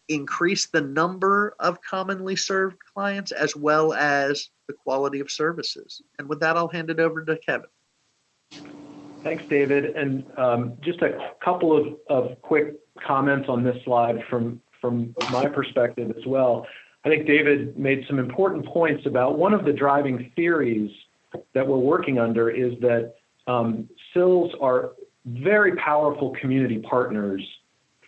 increase the number of commonly served clients as well as the quality of services. And with that, I'll hand it over to Kevin. Thanks, David. And just a couple of quick comments on this slide from my perspective as well. I think David made some important points about one of the driving theories that we're working under is that Sills are very powerful community partners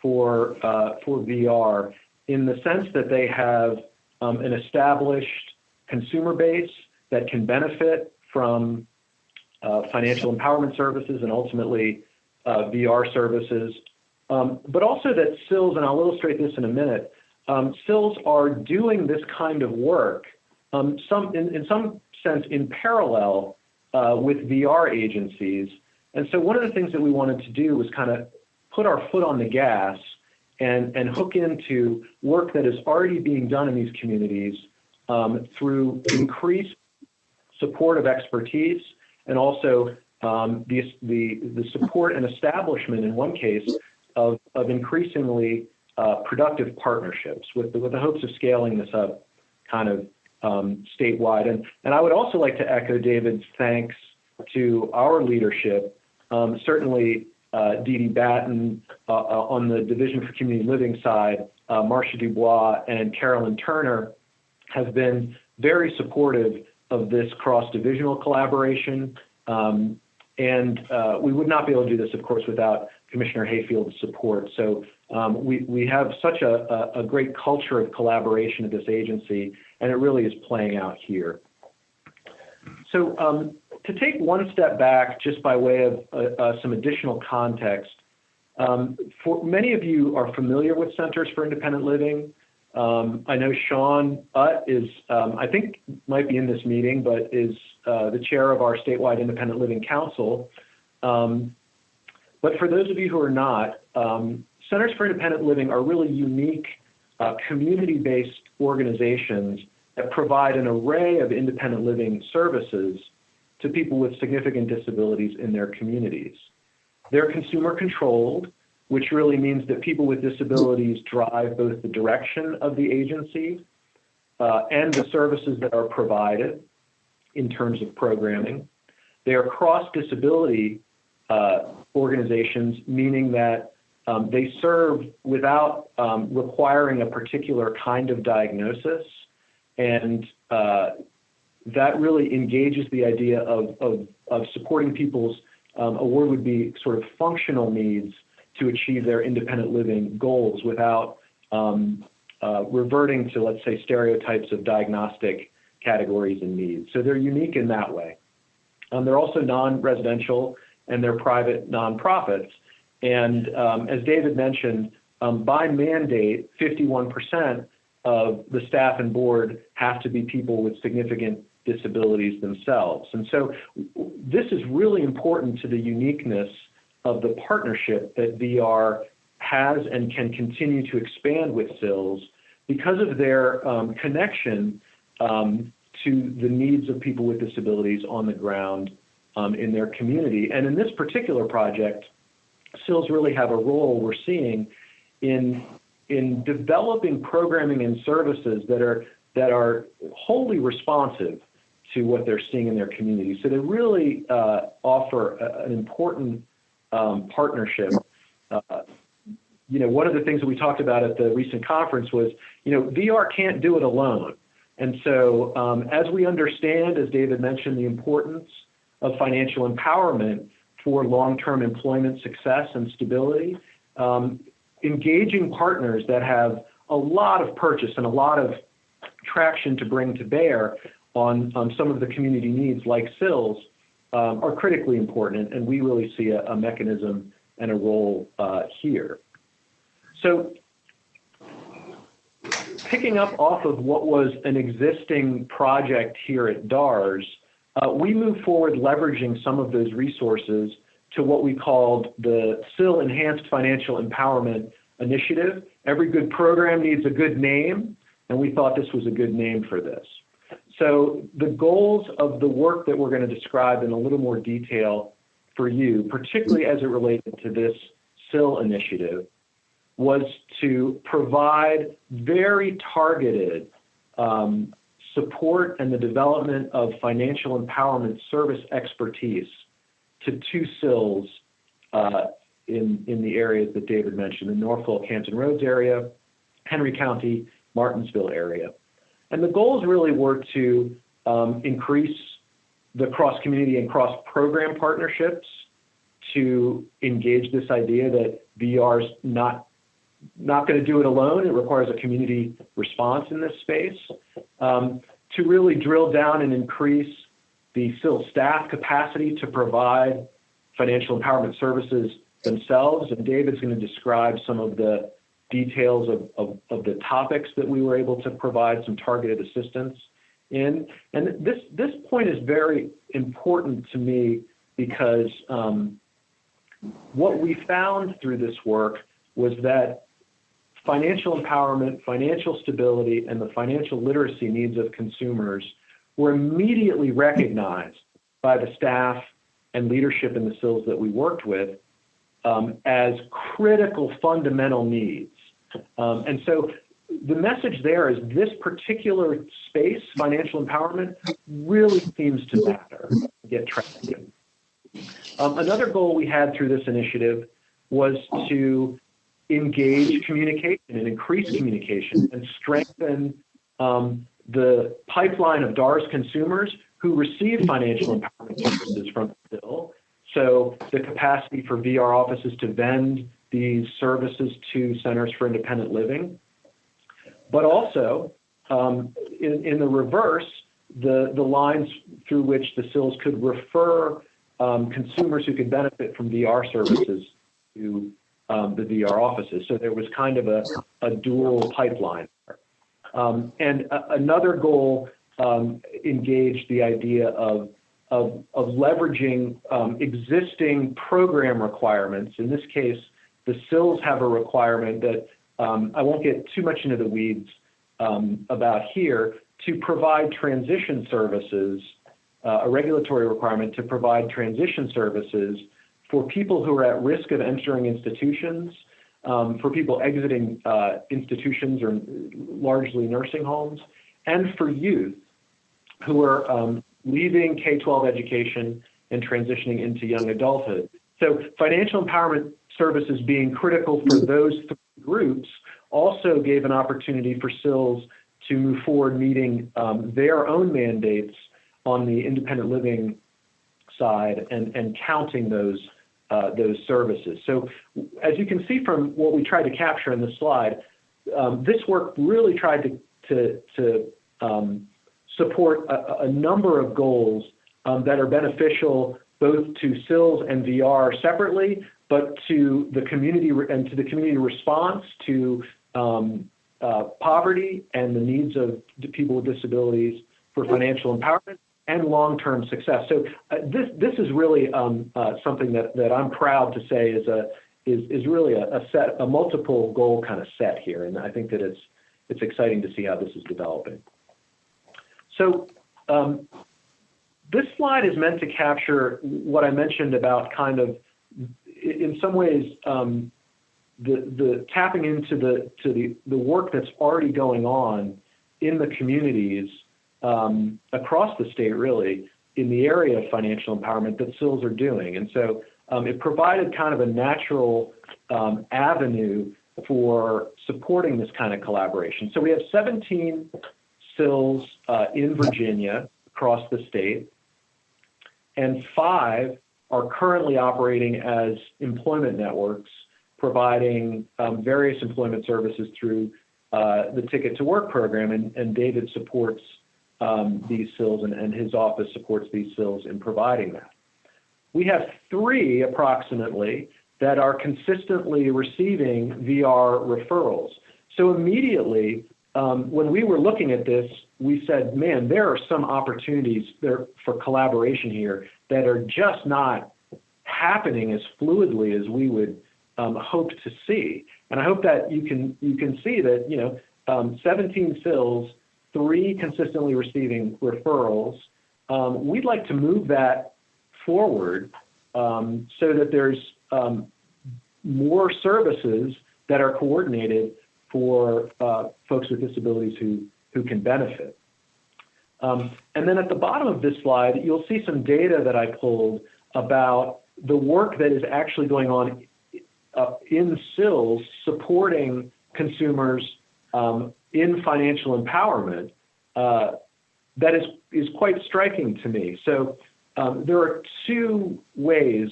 for VR in the sense that they have an established consumer base that can benefit from financial empowerment services and ultimately VR services, but also that Sills, and I'll illustrate this in a minute, Sills are doing this kind of work in some sense in parallel with VR agencies. And so one of the things that we wanted to do was kind of put our foot on the gas and hook into work that is already being done in these communities through increased support of expertise and also the support and statblishment in one case of increasingly productive partnerships with the hopes of scaling this up kind of statewide. And I would also like to echo David's thanks to our leadership, certainly Dee Dee Batten on the Division for Community Living side, Marcia Dubois and Carolyn Turner have been very supportive of this cross-divisional collaboration. And we would not be able to do this, of course, without Commissioner Hayfield's support. So we have such a great culture of collaboration at this agency, and it really is playing out here. So to take one step back, just by way of some additional context, for many of you are familiar with Centers for Independent Living. I know Sean Utt is, I think might be in this meeting, but is the chair of our statewide Independent Living Council. But for those of you who are not, Centers for Independent Living are really unique community-based organizations that provide an array of independent living services to people with significant disabilities in their communities. They're consumer controlled, which really means that people with disabilities drive both the direction of the agency and the services that are provided in terms of programming. They are cross-disability organizations, meaning that they serve without requiring a particular kind of diagnosis, and that really engages the idea of supporting people's, a word would be sort of functional needs to achieve their independent living goals without reverting to, let's say, stereotypes of diagnostic categories and needs. So they're unique in that way. They're also non-residential, and they're private nonprofits. And as David mentioned, by mandate, 51% of the staff and board have to be people with significant disabilities themselves. And so this is really important to the uniqueness of the partnership that VR has and can continue to expand with Sills because of their connection to the needs of people with disabilities on the ground in their community. And in this particular project, Sills really have a role, we're seeing, in developing programming and services that are wholly responsive to what they're seeing in their community. So they really offer an important partnership. One of the things that we talked about at the recent conference was, VR can't do it alone. And so as we understand, as David mentioned, the importance of financial empowerment for long-term employment success and stability, engaging partners that have a lot of purchase and a lot of traction to bring to bear on some of the community needs like Sills are critically important, and we really see a mechanism and a role here. So picking up off of what was an existing project here at DARS, we moved forward leveraging some of those resources to what we called the Sill-Enhanced Financial Empowerment Initiative. Every good program needs a good name, and we thought this was a good name for this. So the goals of the work that we're going to describe in a little more detail for you, particularly as it related to this Sill initiative, was to provide very targeted support and the development of financial empowerment service expertise to two Sills in the areas that David mentioned, the Norfolk, Hampton Roads area, Henry County, Martinsville area. And the goals really were to increase the cross-community and cross-program partnerships, to engage this idea that VR is not going to do it alone. It requires a community response in this space, to really drill down and increase the Sill staff capacity to provide financial empowerment services themselves. And David's going to describe some of the details of the topics that we were able to provide some targeted assistance in. And this point is very important to me because what we found through this work was that financial empowerment, financial stability, and the financial literacy needs of consumers were immediately recognized by the staff and leadership in the Sills that we worked with as critical fundamental needs. And so the message there is this particular space, financial empowerment, really seems to matter, get traction. Another goal we had through this initiative was to engage communication and increase communication and strengthen the pipeline of DARS consumers who receive financial empowerment services from Sill. So the capacity for VR offices to vend these services to centers for independent living, but also in the reverse, the lines through which the Sills could refer consumers who could benefit from VR services to the VR offices. So there was kind of a dual pipeline. And another goal engaged the idea of leveraging existing program requirements. In this case, the Sills have a requirement that I won't get too much into the weeds about here, to provide transition services, a regulatory requirement to provide transition services for people who are at risk of entering institutions, for people exiting institutions or largely nursing homes, and for youth who are leaving K-12 education and transitioning into young adulthood. So financial empowerment services being critical for those three groups also gave an opportunity for Sills to move forward meeting their own mandates on the independent living side and counting those services. So as you can see from what we tried to capture in the slide, this work really tried to support a number of goals that are beneficial both to Sills and VR separately, but to the community and to the community response to poverty and the needs of people with disabilities for financial empowerment and long-term success. So this is really something that I'm proud to say is really a multiple goal kind of set here, and I think that it's exciting to see how this is developing. So this slide is meant to capture what I mentioned about kind of, in some ways, the tapping into the work that's already going on in the communities across the state, really, in the area of financial empowerment that Sills are doing. And so it provided kind of a natural avenue for supporting this kind of collaboration. So we have 17 Sills in Virginia across the state, and 5 are currently operating as employment networks, providing various employment services through the Ticket to Work program, and David supports these Sills, and his office supports these Sills in providing that. We have 3 approximately that are consistently receiving VR referrals. So immediately, when we were looking at this, we said, man, there are some opportunities there for collaboration here that are just not happening as fluidly as we would hope to see. And I hope that you can see that 17 Sills, 3 consistently receiving referrals. We'd like to move that forward so that there's more services that are coordinated for folks with disabilities who can benefit. And then at the bottom of this slide, you'll see some data that I pulled about the work that is actually going on in Sills supporting consumers in financial empowerment that is quite striking to me. So there are 2 ways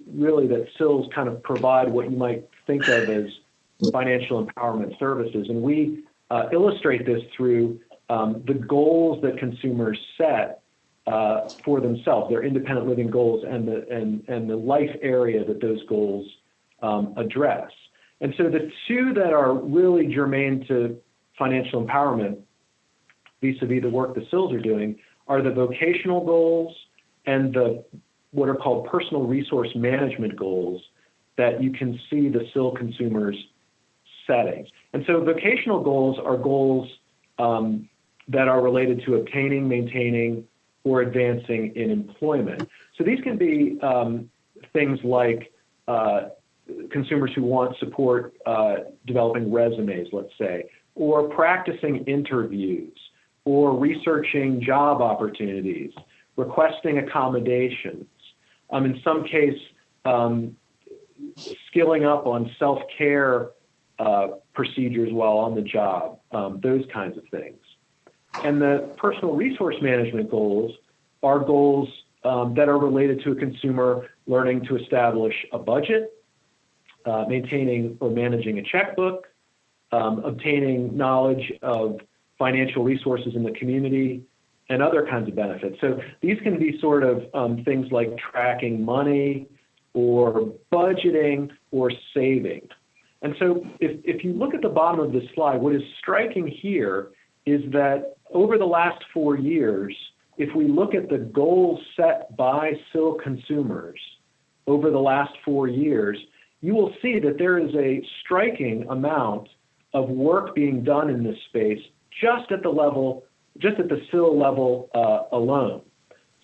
really that Sills kind of provide what you might think of as financial empowerment services. And we illustrate this through the goals that consumers set for themselves, their independent living goals, and the life area that those goals address. And so the 2 that are really germane to financial empowerment, vis-a-vis the work the Sills are doing, are the vocational goals and the what are called personal resource management goals that you can see the Sill consumers setting. And so vocational goals are goals that are related to obtaining, maintaining, or advancing in employment. So these can be things like consumers who want support developing resumes, let's say, or practicing interviews, or researching job opportunities, requesting accommodations. In some case, skilling up on self-care procedures while on the job, those kinds of things. And the personal resource management goals are goals that are related to a consumer learning to establish a budget, maintaining or managing a checkbook, obtaining knowledge of financial resources in the community, and other kinds of benefits. So these can be sort of things like tracking money or budgeting or saving. And so if you look at the bottom of this slide, what is striking here is that over the last 4 years, if we look at the goals set by Sill consumers over the last 4 years, you will see that there is a striking amount of work being done in this space just at the Sill level alone.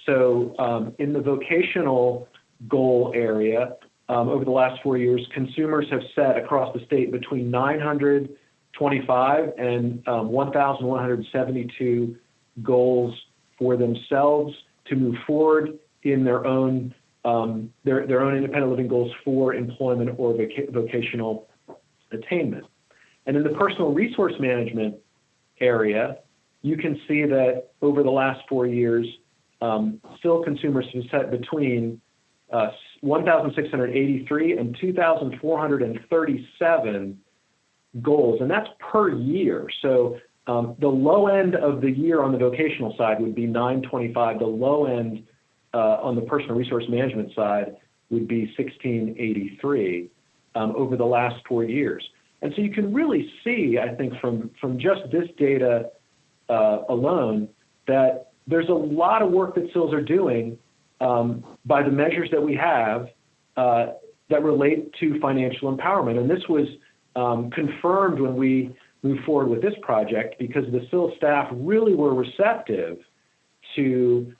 So in the vocational goal area, over the last 4 years, consumers have set across the state between 925 and 1,172 goals for themselves to move forward in their own independent living goals for employment or vocational attainment. And in the personal resource management area, you can see that over the last 4 years, still consumers have set between 1,683 and 2,437 goals, and that's per year. So the low end of the year on the vocational side would be 925. The low end on the personal resource management side would be 1683 over the last 4 years. And so you can really see, I think, from just this data alone, that there's a lot of work that SILs are doing by the measures that we have that relate to financial empowerment. And this was confirmed when we moved forward with this project, because the SIL staff really were receptive to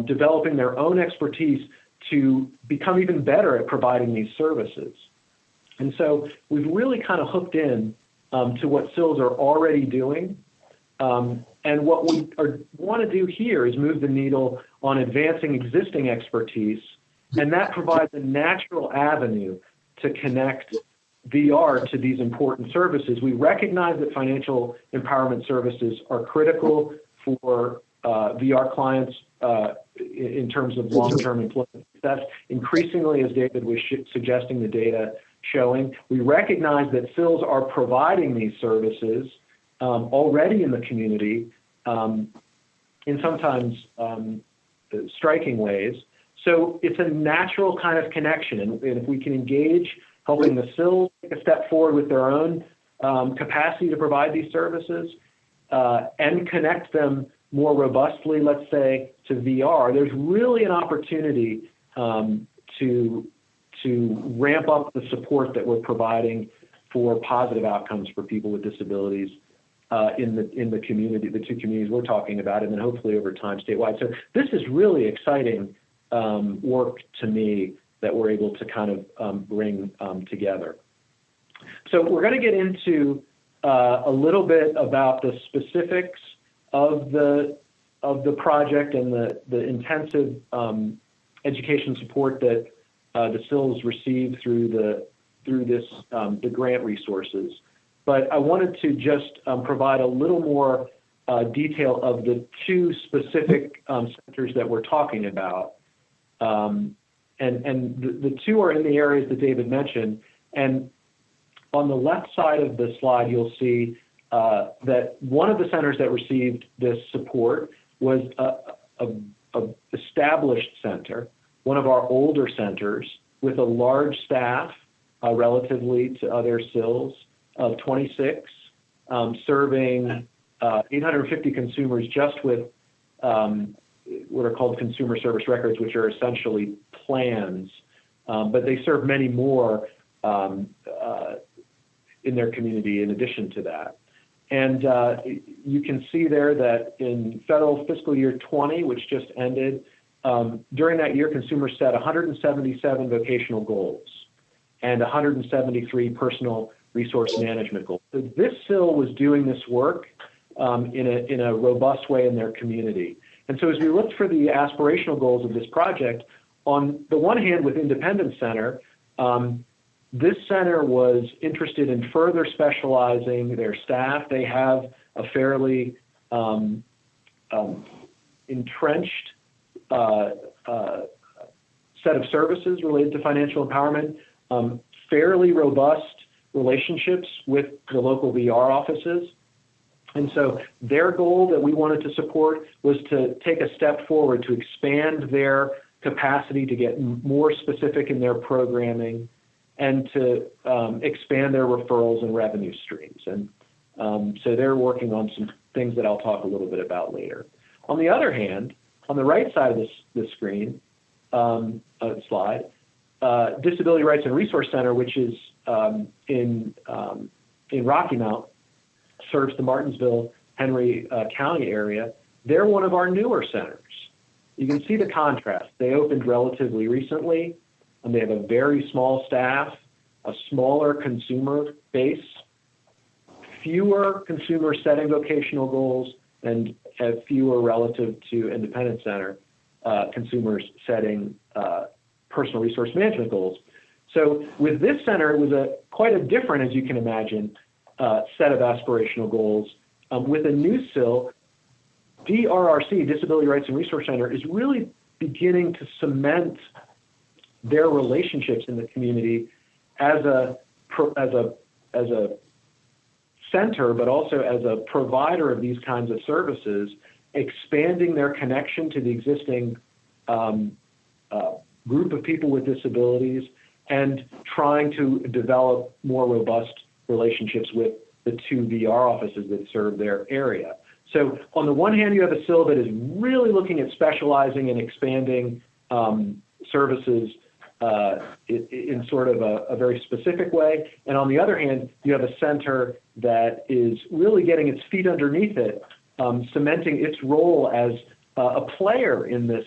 developing their own expertise to become even better at providing these services. And so we've really kind of hooked in to what SILs are already doing. And what we want to do here is move the needle on advancing existing expertise, and that provides a natural avenue to connect VR to these important services. We recognize that financial empowerment services are critical for VR clients in terms of long-term employment success. Increasingly, as David was suggesting, the data showing, we recognize that SILs are providing these services already in the community in sometimes striking ways. So it's a natural kind of connection. And if we can engage helping the SILs take a step forward with their own capacity to provide these services and connect them more robustly, let's say, to VR, there's really an opportunity to ramp up the support that we're providing for positive outcomes for people with disabilities in the community, the two communities we're talking about, and then hopefully over time statewide. So this is really exciting work to me that we're able to kind of bring together. So we're going to get into a little bit about the specifics of the project and the intensive education support that the SILs receive through the grant resources. But I wanted to just provide a little more detail of the two specific centers that we're talking about. And the two are in the areas that David mentioned. And on the left side of the slide, you'll see that one of the centers that received this support was an established center, one of our older centers with a large staff relatively to other SILs of 26, serving 850 consumers just with what are called consumer service records, which are essentially plans, but they serve many more in their community in addition to that. And you can see there that in federal fiscal year 20, which just ended, during that year, consumers set 177 vocational goals and 173 personal resource management goals. So this SIL was doing this work in a robust way in their community. And so as we looked for the aspirational goals of this project, on the one hand with Independence Center, this center was interested in further specializing their staff. They have a fairly entrenched set of services related to financial empowerment, fairly robust relationships with the local VR offices. And so their goal that we wanted to support was to take a step forward to expand their capacity to get more specific in their programming and to expand their referrals and revenue streams. And so they're working on some things that I'll talk a little bit about later. On the other hand, on the right side of this screen, slide, Disability Rights and Resource Center, which is in Rocky Mount, serves the Martinsville, Henry County area. They're one of our newer centers. You can see the contrast. They opened relatively recently. They have a very small staff, a smaller consumer base, fewer consumers setting vocational goals, and fewer relative to independent center consumers setting personal resource management goals. So with this center, it was quite a different, as you can imagine, set of aspirational goals. With a new Sill, DRRC, Disability Rights and Resource Center, is really beginning to cement their relationships in the community as a center, but also as a provider of these kinds of services, expanding their connection to the existing group of people with disabilities, and trying to develop more robust relationships with the 2 VR offices that serve their area. So on the one hand, you have a Sill that is really looking at specializing and expanding services in sort of a very specific way. And on the other hand, you have a center that is really getting its feet underneath it, cementing its role as a player in this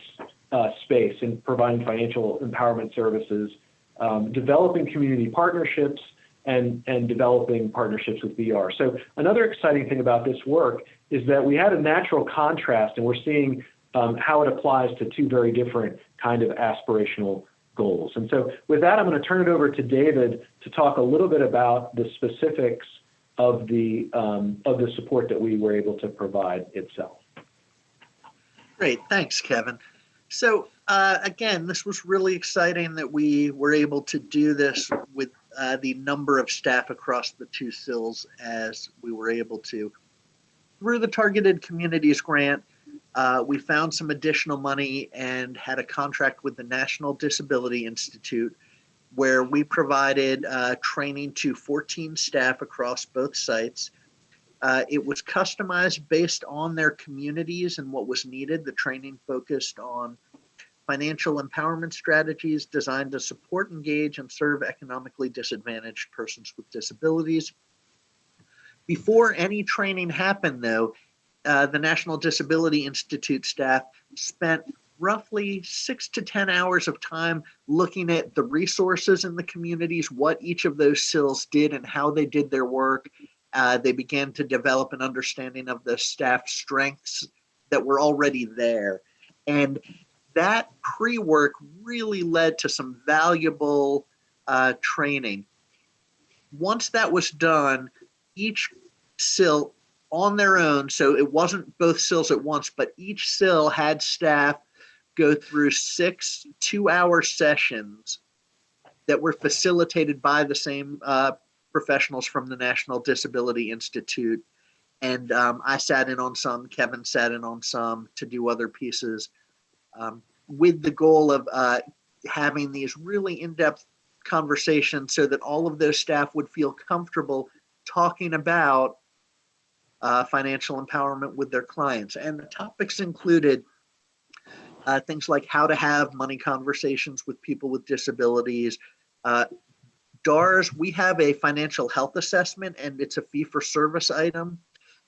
space in providing financial empowerment services, developing community partnerships, and developing partnerships with VR. So another exciting thing about this work is that we had a natural contrast, and we're seeing how it applies to 2 very different kind of aspirational goals. And so with that, I'm going to turn it over to David to talk a little bit about the specifics of the support that we were able to provide itself. Great, thanks, Kevin. So again, this was really exciting that we were able to do this with the number of staff across the 2 Sills as we were able to. Through the Targeted Communities Grant, we found some additional money and had a contract with the National Disability Institute where we provided training to 14 staff across both sites. It was customized based on their communities and what was needed. The training focused on financial empowerment strategies designed to support, engage, and serve economically disadvantaged persons with disabilities. Before any training happened, though, the National Disability Institute staff spent roughly 6 to 10 hours of time looking at the resources in the communities, what each of those Sills did and how they did their work. They began to develop an understanding of the staff strengths that were already there. And that pre-work really led to some valuable training. Once that was done, each Sill on their own, so it wasn't both Sills at once, but each Sill had staff go through 6 2-hour sessions that were facilitated by the same professionals from the National Disability Institute. And I sat in on some, Kevin sat in on some to do other pieces with the goal of having these really in-depth conversations so that all of those staff would feel comfortable talking about financial empowerment with their clients. And the topics included things like how to have money conversations with people with disabilities. DARS, we have a financial health assessment and it's a fee-for-service item.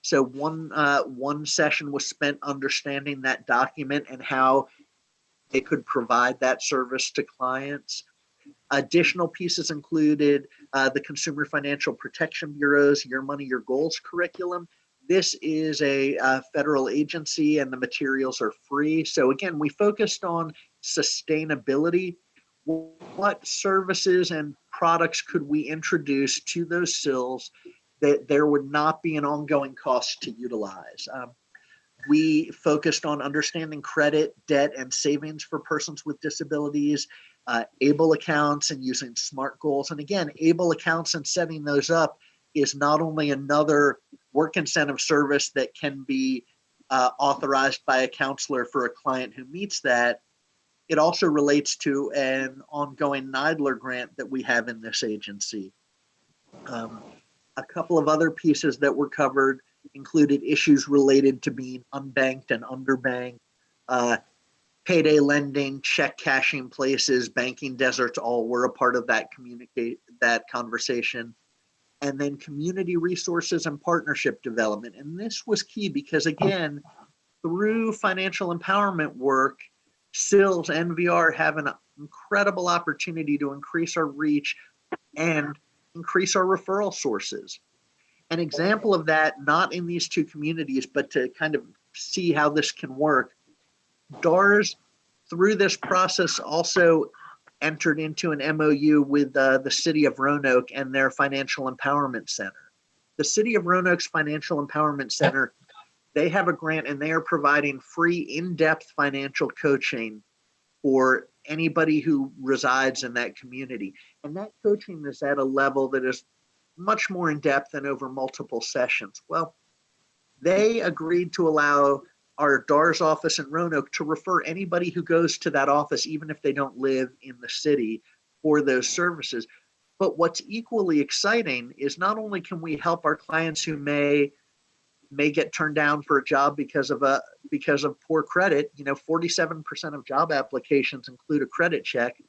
So one session was spent understanding that document and how they could provide that service to clients. Additional pieces included the Consumer Financial Protection Bureau's Your Money, Your Goals curriculum. This is a federal agency and the materials are free. So again, we focused on sustainability. What services and products could we introduce to those Sills that there would not be an ongoing cost to utilize? We focused on understanding credit, debt, and savings for persons with disabilities, ABLE accounts and using SMART goals. And again, ABLE accounts and setting those up is not only another work incentive service that can be authorized by a counselor for a client who meets that, it also relates to an ongoing NIDLR grant that we have in this agency. A couple of other pieces that were covered included issues related to being unbanked and underbanked, payday lending, check cashing places, banking deserts, all were a part of that conversation. And then community resources and partnership development. And this was key because again, through financial empowerment work, Sills and VR have an incredible opportunity to increase our reach and increase our referral sources. An example of that, not in these two communities, but to kind of see how this can work, DARS, through this process, also entered into an MOU with the City of Roanoke and their Financial Empowerment Center. The City of Roanoke's Financial Empowerment Center, they have a grant and they are providing free in-depth financial coaching for anybody who resides in that community. And that coaching is at a level that is much more in depth and over multiple sessions. Well, they agreed to allow our DARS office in Roanoke to refer anybody who goes to that office, even if they don't live in the city, for those services. But what's equally exciting is not only can we help our clients who may get turned down for a job because of poor credit, 47% of job applications include a credit check.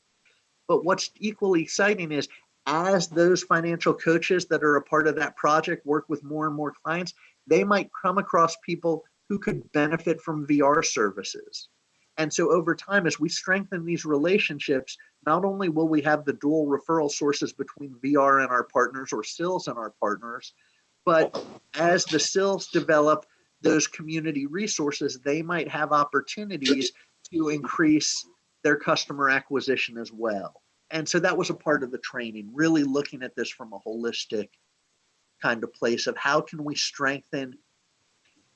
But what's equally exciting is as those financial coaches that are a part of that project work with more and more clients, they might come across people who could benefit from VR services. And so over time, as we strengthen these relationships, not only will we have the dual referral sources between VR and our partners or Sills and our partners, but as the Sills develop those community resources, they might have opportunities to increase their customer acquisition as well. And so that was a part of the training, really looking at this from a holistic kind of place of how can we strengthen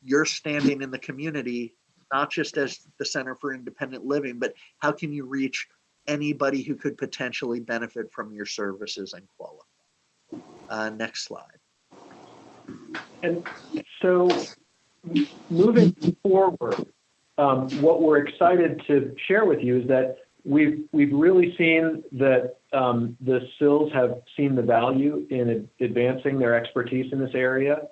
your standing in the community, not just as the Center for Independent Living, but how can you reach anybody who could potentially benefit from your services and qualify. Next slide. And so moving forward, what we're excited to share with you is that we've really seen that the Sills have seen the value in advancing their expertise in this area.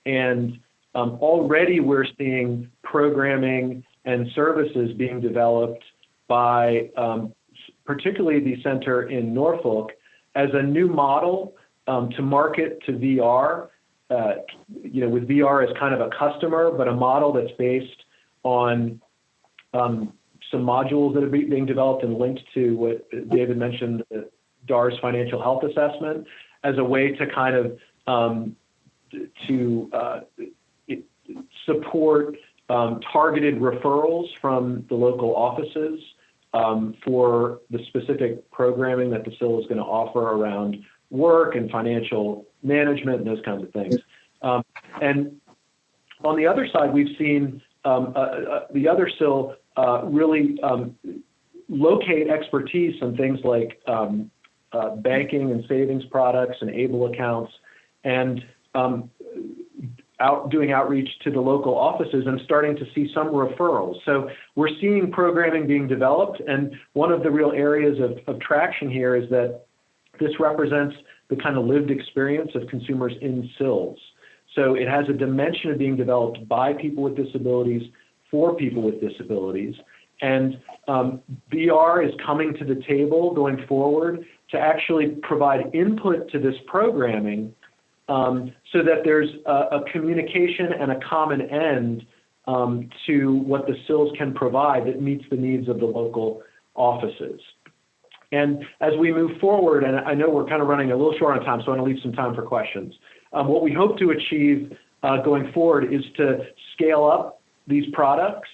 And already we're seeing programming and services being developed by particularly the center in Norfolk as a new model to market to VR, with VR as kind of a customer, but a model that's based on some modules that are being developed and linked to what David mentioned, DARS financial health assessment, as a way to kind of support targeted referrals from the local offices for the specific programming that the Sill is going to offer around work and financial management and those kinds of things. And on the other side, we've seen the other Sill really locate expertise in things like banking and savings products and ABLE accounts, and doing outreach to the local offices and starting to see some referrals. So we're seeing programming being developed, and one of the real areas of traction here is that this represents the kind of lived experience of consumers in Sills. So it has a dimension of being developed by people with disabilities for people with disabilities. And VR is coming to the table going forward to actually provide input to this programming so that there's a communication and a common end to what the Sills can provide that meets the needs of the local offices. And as we move forward, and I know we're kind of running a little short on time, so I want to leave some time for questions. What we hope to achieve going forward is to scale up these products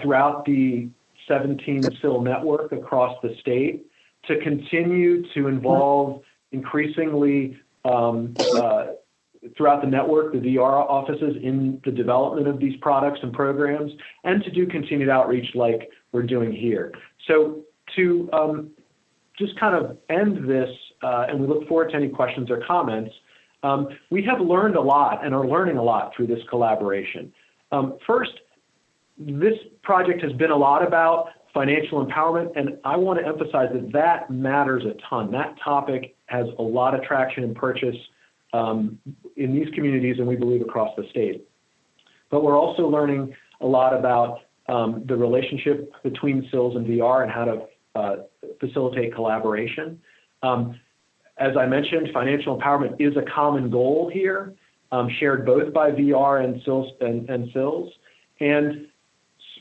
throughout the 17 Sill network across the state, to continue to involve increasingly throughout the network, the VR offices in the development of these products and programs, and to do continued outreach like we're doing here. So to just kind of end this, and we look forward to any questions or comments, we have learned a lot and are learning a lot through this collaboration. First, this project has been a lot about financial empowerment, and I want to emphasize that that matters a ton. That topic has a lot of traction and purchase in these communities, and we believe across the state. But we're also learning a lot about the relationship between Sills and VR and how to facilitate collaboration. As I mentioned, financial empowerment is a common goal here, shared both by VR and Sills. And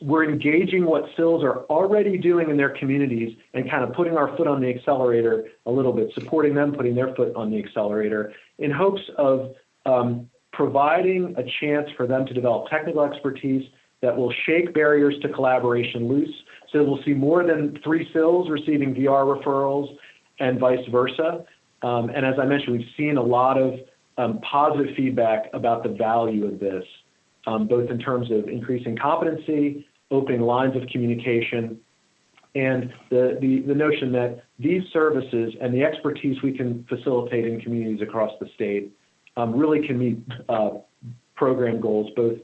we're engaging what Sills are already doing in their communities and kind of putting our foot on the accelerator a little bit, supporting them, putting their foot on the accelerator in hopes of providing a chance for them to develop technical expertise that will shake barriers to collaboration loose. So we'll see more than 3 Sills receiving VR referrals and vice versa. And as I mentioned, we've seen a lot of positive feedback about the value of this, both in terms of increasing competency, opening lines of communication, and the notion that these services and the expertise we can facilitate in communities across the state really can meet program goals, both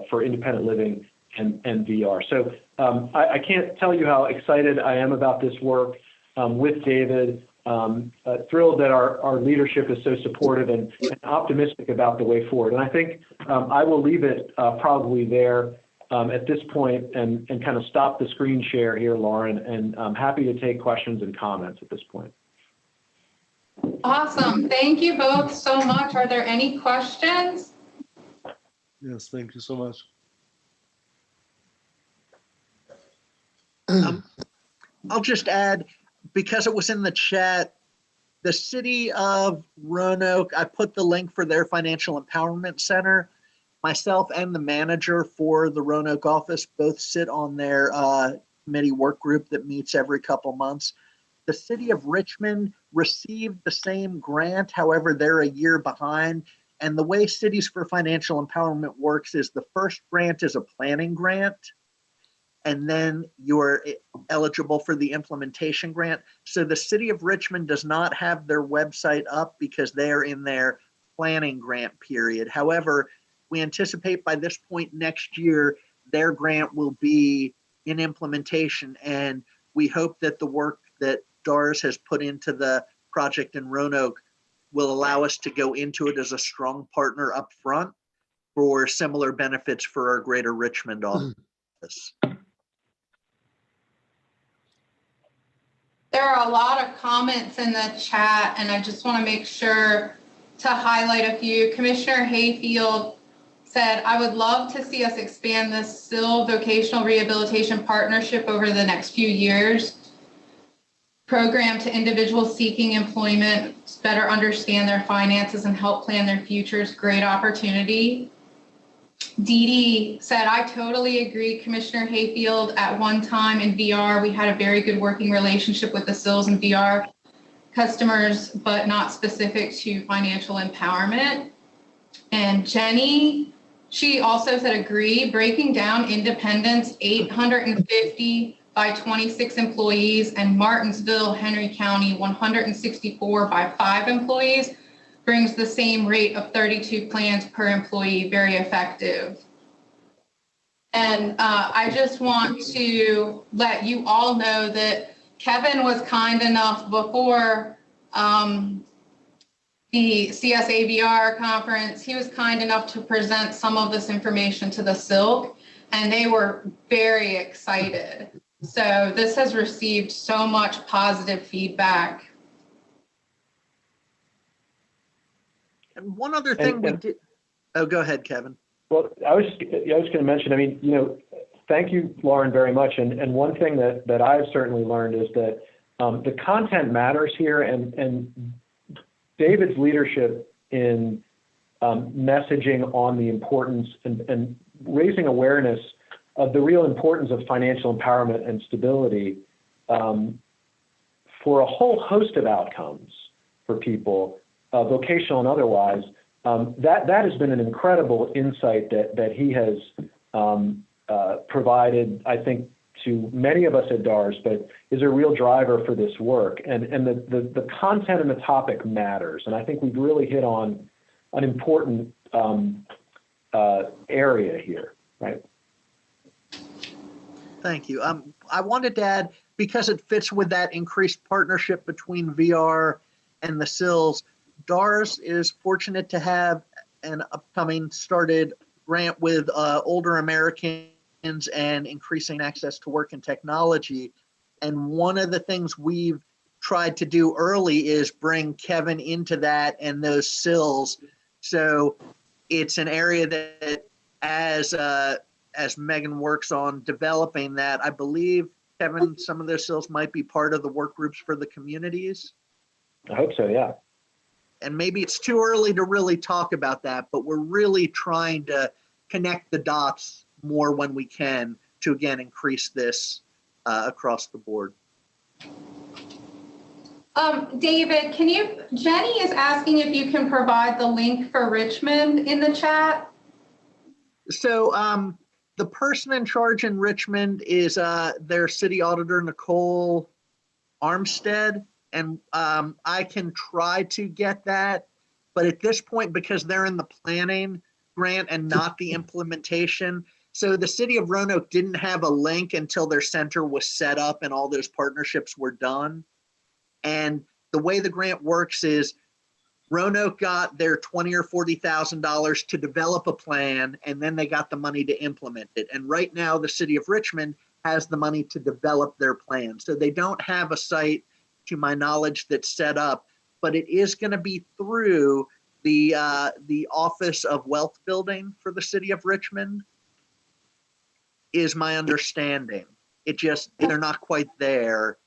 for independent living and VR. So I can't tell you how excited I am about this work with David. Thrilled that our leadership is so supportive and optimistic about the way forward. And I think I will leave it probably there at this point and kind of stop the screen share here, Lauren, and I'm happy to take questions and comments at this point. Awesome. Thank you both so much. Are there any questions? Yes, thank you so much. I'll just add, because it was in the chat, the city of Roanoke, I put the link for their Financial Empowerment Center. Myself and the manager for the Roanoke office both sit on their committee work group that meets every couple months. The city of Richmond received the same grant, however, they're a year behind. And the way Cities for Financial Empowerment works is the first grant is a planning grant, and then you're eligible for the implementation grant. So the city of Richmond does not have their website up because they're in their planning grant period. However, we anticipate by this point next year, their grant will be in implementation. And we hope that the work that DARS has put into the project in Roanoke will allow us to go into it as a strong partner up front for similar benefits for our Greater Richmond office. There are a lot of comments in the chat, and I just want to make sure to highlight a few. Commissioner Hayfield said, I would love to see us expand this Sill Vocational Rehabilitation Partnership over the next few years. Program to individuals seeking employment, better understand their finances and help plan their futures. Great opportunity. Dee Dee said, I totally agree, Commissioner Hayfield. At one time in VR, we had a very good working relationship with the Sills and VR customers, but not specific to financial empowerment. And Jenny, she also said, agree, breaking down Independence, 850 by 26 employees, and Martinsville, Henry County, 164 by 5 employees, brings the same rate of 32 plans per employee, very effective. And I just want to let you all know that Kevin was kind enough before the CSAVR conference, he was kind enough to present some of this information to the Silk, and they were very excited. So this has received so much positive feedback. And one other thing we did. Oh, go ahead, Kevin. Well, I was going to mention, I mean, thank you, Lauren, very much. And one thing that I've certainly learned is that the content matters here, and David's leadership in messaging on the importance and raising awareness of the real importance of financial empowerment and stability for a whole host of outcomes for people, vocational and otherwise, that has been an incredible insight that he has provided, I think, to many of us at DARS, but is a real driver for this work. And the content and the topic matters. And I think we've really hit on an important area here, right? Thank you. I wanted to add, because it fits with that increased partnership between VR and the Sills, DARS is fortunate to have an upcoming started grant with older Americans and increasing access to work and technology. And one of the things we've tried to do early is bring Kevin into that and those Sills. So it's an area that as as Megan works on developing that, I believe, Kevin, some of those skills might be part of the work groups for the communities. I hope so, yeah. And maybe it's too early to really talk about that, but we're really trying to connect the dots more when we can to, again, increase this across the board. David, Jenny is asking if you can provide the link for Richmond in the chat. So the person in charge in Richmond is their city auditor, Nicole Armstead. And I can try to get that, but at this point, because they're in the planning grant and not the implementation, so the city of Roanoke didn't have a link until their center was set up and all those partnerships were done. And the way the grant works is Roanoke got their $20,000 or $40,000 to develop a plan, and then they got the money to implement it. And right now, the city of Richmond has the money to develop their plan. So they don't have a site, to my knowledge, that's set up, but it is going to be through the Office of Wealth Building for the city of Richmond, is my understanding. They're not quite there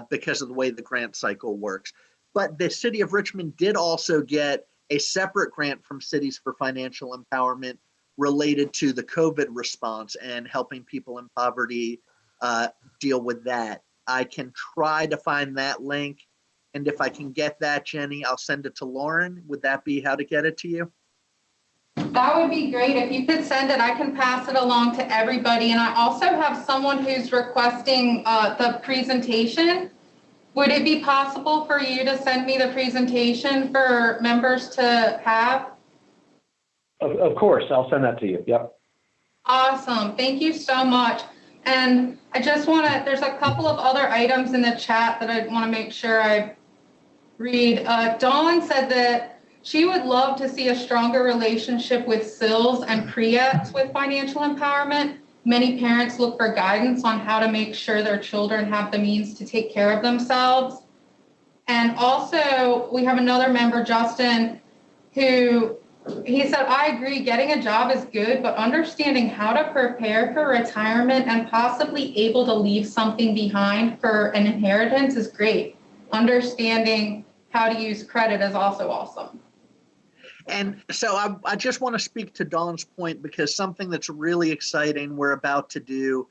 because of the way the grant cycle works. But the city of Richmond did also get a separate grant from Cities for Financial Empowerment related to the COVID response and helping people in poverty deal with that. I can try to find that link. And if I can get that, Jenny, I'll send it to Lauren. Would that be how to get it to you? That would be great. If you could send it, I can pass it along to everybody. And I also have someone who's requesting the presentation. Would it be possible for you to send me the presentation for members to have? Of course, I'll send that to you. Yep. Awesome. Thank you so much. And I just want to, there's a couple of other items in the chat that I want to make sure I read. Dawn said that she would love to see a stronger relationship with SILs and PREETs with financial empowerment. Many parents look for guidance on how to make sure their children have the means to take care of themselves. And also, we have another member, Justin, who he said, I agree, getting a job is good, but understanding how to prepare for retirement and possibly able to leave something behind for an inheritance is great. Understanding how to use credit is also awesome. And so I just want to speak to Dawn's point, because something that's really exciting we're about to do.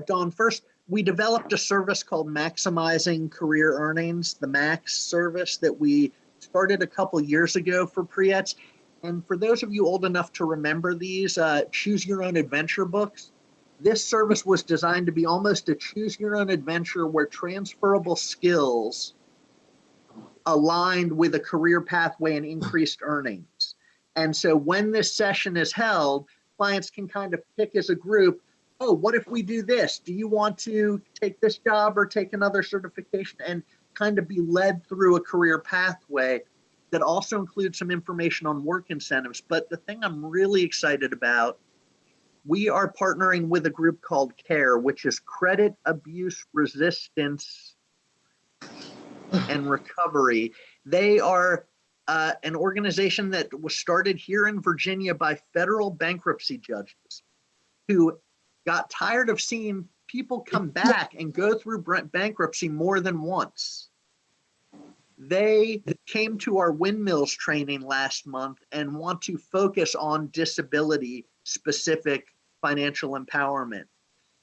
Dawn, first, we developed a service called Maximizing Career Earnings, the MAX service that we started a couple years ago for PREETs. And for those of you old enough to remember these Choose Your Own Adventure books, this service was designed to be almost a choose your own adventure where transferable skills aligned with a career pathway and increased earnings. And so when this session is held, clients can kind of pick as a group, oh, what if we do this? Do you want to take this job or take another certification? And kind of be led through a career pathway that also includes some information on work incentives. But the thing I'm really excited about, we are partnering with a group called CARE, which is Credit Abuse Resistance and Recovery. They are an organization that was started here in Virginia by federal bankruptcy judges who got tired of seeing people come back and go through bankruptcy more than once. They came to our windmills training last month and want to focus on disability specific financial empowerment.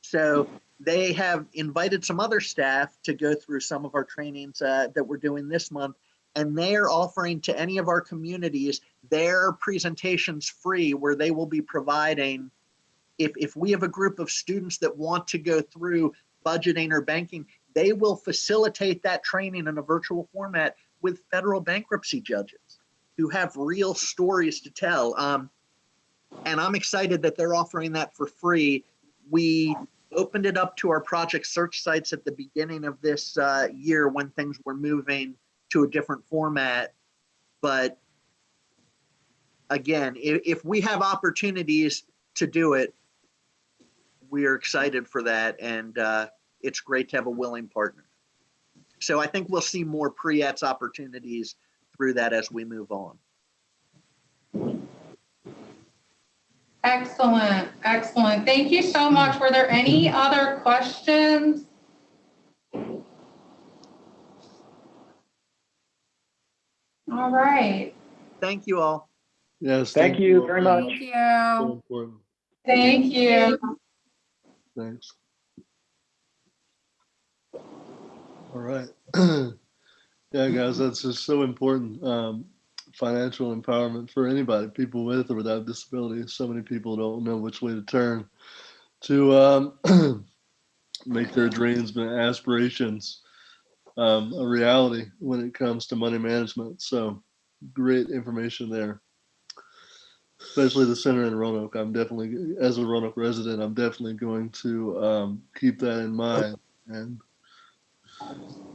So they have invited some other staff to go through some of our trainings that we're doing this month, and they are offering to any of our communities their presentations free, where they will be providing, if we have a group of students that want to go through budgeting or banking, they will facilitate that training in a virtual format with federal bankruptcy judges who have real stories to tell. And I'm excited that they're offering that for free. We opened it up to our project search sites at the beginning of this year when things were moving to a different format. But again, if we have opportunities to do it, we are excited for that. And it's great to have a willing partner. So I think we'll see more PREETs opportunities through that as we move on. Excellent, excellent. Thank you so much. Were there any other questions? All right. Thank you all. Yes. Thank you all very much. Thank you. So important. Thank you. Thanks. All right. Yeah, guys, that's just so important. Financial empowerment for anybody, people with or without disabilities. So many people don't know which way to turn to make their dreams and aspirations a reality when it comes to money management. So great information there, especially the center in Roanoke. I'm definitely, as a Roanoke resident, I'm definitely going to keep that in mind and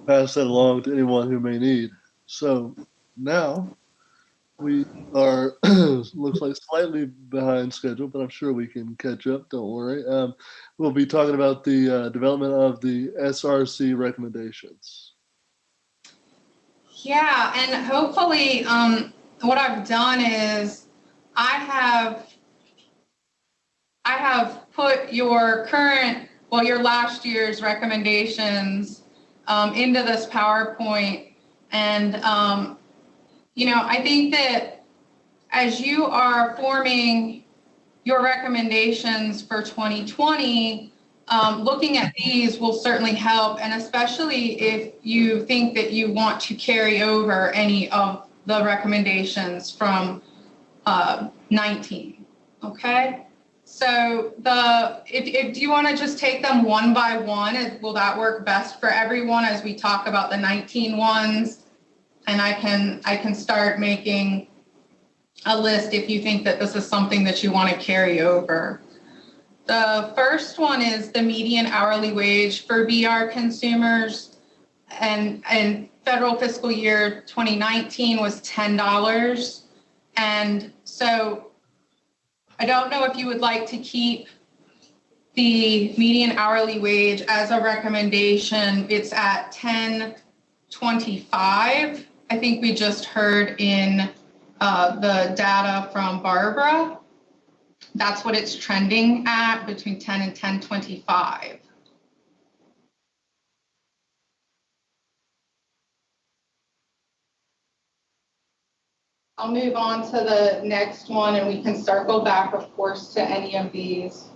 pass that along to anyone who may need. So now we are, looks like slightly behind schedule, but I'm sure we can catch up. Don't worry. We'll be talking about the development of the SRC recommendations. Yeah, and hopefully what I've done is I have put your current, well, your last year's recommendations into this PowerPoint. And, you know, I think that as you are forming your recommendations for 2020, looking at these will certainly help. And especially if you think that you want to carry over any of the recommendations from 19, okay? So if you want to just take them one by one, will that work best for everyone as we talk about the 19 ones? And I can start making a list if you think that this is something that you want to carry over. The first one is the median hourly wage for VR consumers, and federal fiscal year 2019 was $10. And so I don't know if you would like to keep the median hourly wage as a recommendation. It's at $10.25. I think we just heard in the data from Barbara. That's what it's trending at, between 10 and 10.25. I'll move on to the next one and we can circle back, of course, to any of these.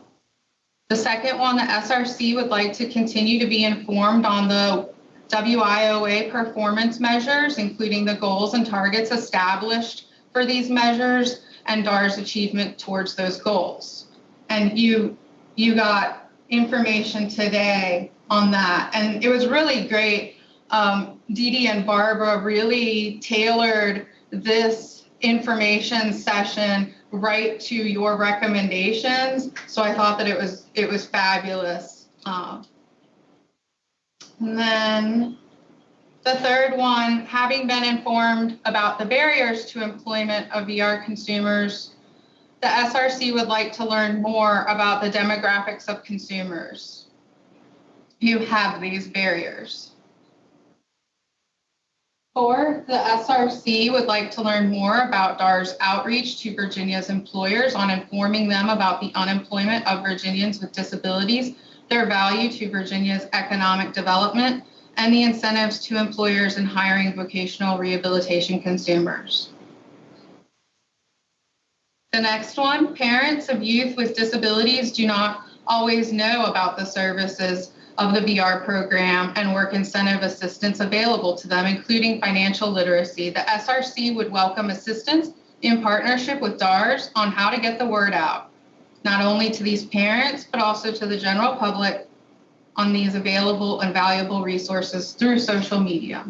The second one, the SRC would like to continue to be informed on the WIOA performance measures, including the goals and targets established for these measures and DAR's achievement towards those goals. And you got information today on that. And it was really great. Dee Dee and Barbara really tailored this information session right to your recommendations. So I thought that it was fabulous. And then the third one, having been informed about the barriers to employment of VR consumers, the SRC would like to learn more about the demographics of consumers who have these barriers. 4, the SRC would like to learn more about DAR's outreach to Virginia's employers on informing them about the unemployment of Virginians with disabilities, their value to Virginia's economic development, and the incentives to employers in hiring vocational rehabilitation consumers. The next one, parents of youth with disabilities do not always know about the services of the VR program and work incentive assistance available to them, including financial literacy. The SRC would welcome assistance in partnership with DARS on how to get the word out, not only to these parents, but also to the general public on these available and valuable resources through social media.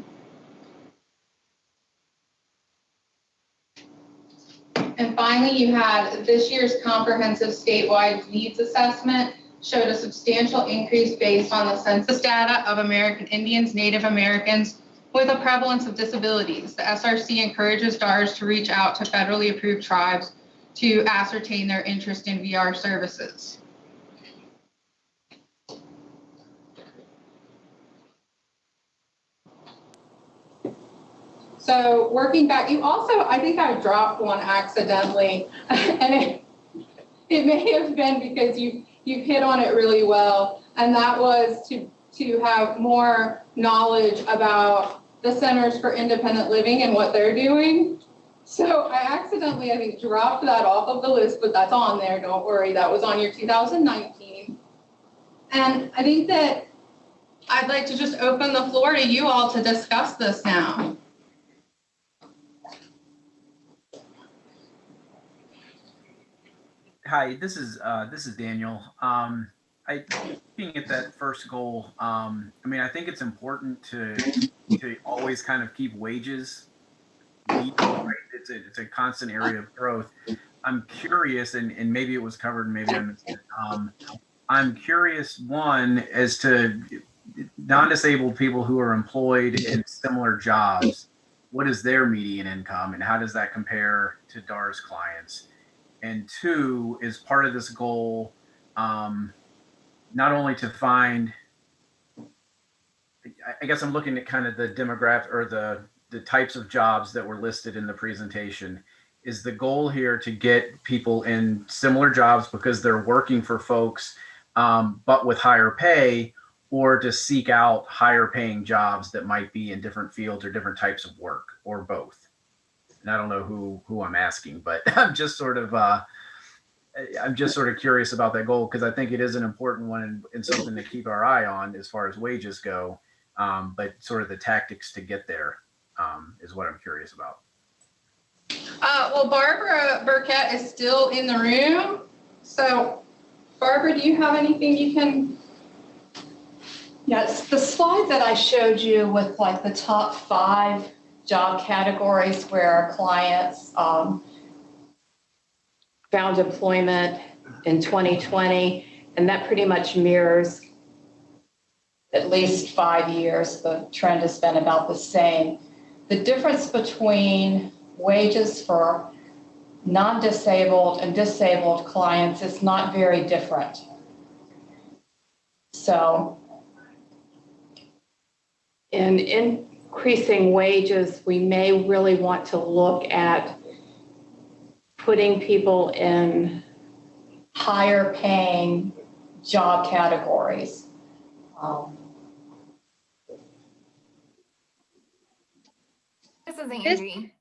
And finally, you had this year's comprehensive statewide needs assessment showed a substantial increase based on the census data of American Indians, Native Americans with a prevalence of disabilities. The SRC encourages DARS to reach out to federally approved tribes to ascertain their interest in VR services. So working back, you also, I think I dropped one accidentally, and it may have been because you've hit on it really well, and that was to have more knowledge about the Centers for Independent Living and what they're doing. So I accidentally, I think, dropped that off of the list, but that's on there, don't worry, that was on your 2019. And I think that I'd like to just open the floor to you all to discuss this now. Hi, this is Daniel. Looking at that first goal, I mean, I think it's important to always kind of keep wages lead, right? It's a constant area of growth. I'm curious, and maybe it was covered, and maybe I missed it. I'm curious, one, as to non-disabled people who are employed in similar jobs, what is their median income, and how does that compare to DAR's clients? And two, is part of this goal not only to find, I guess I'm looking at kind of the demographic or the types of jobs that were listed in the presentation. Is the goal here to get people in similar jobs because they're working for folks, but with higher pay, or to seek out higher paying jobs that might be in different fields or different types of work, or both? And I don't know who I'm asking, but I'm just sort of curious about that goal, because I think it is an important one and something to keep our eye on as far as wages go. But sort of the tactics to get there is what I'm curious about. Well, Barbara Burkett is still in the room. So Barbara, do you have anything you can? Yes, the slide that I showed you with like the top 5 job categories where our clients found employment in 2020, and that pretty much mirrors at least 5 years. The trend has been about the same. The difference between wages for non-disabled and disabled clients is not very different. So in increasing wages, we may really want to look at putting people in higher paying job categories. This is Angie.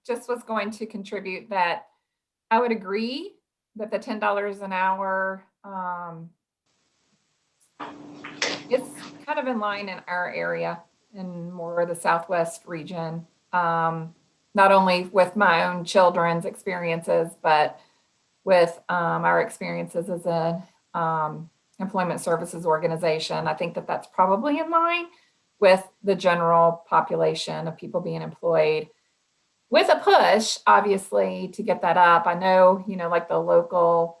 Just was going to contribute that I would agree that the $10 an hour it's kind of in line in our area, in more of the Southwest region. Not only with my own children's experiences, but with our experiences as an employment services organization. I think that that's probably in line with the general population of people being employed, with a push, obviously, to get that up. I know, like the local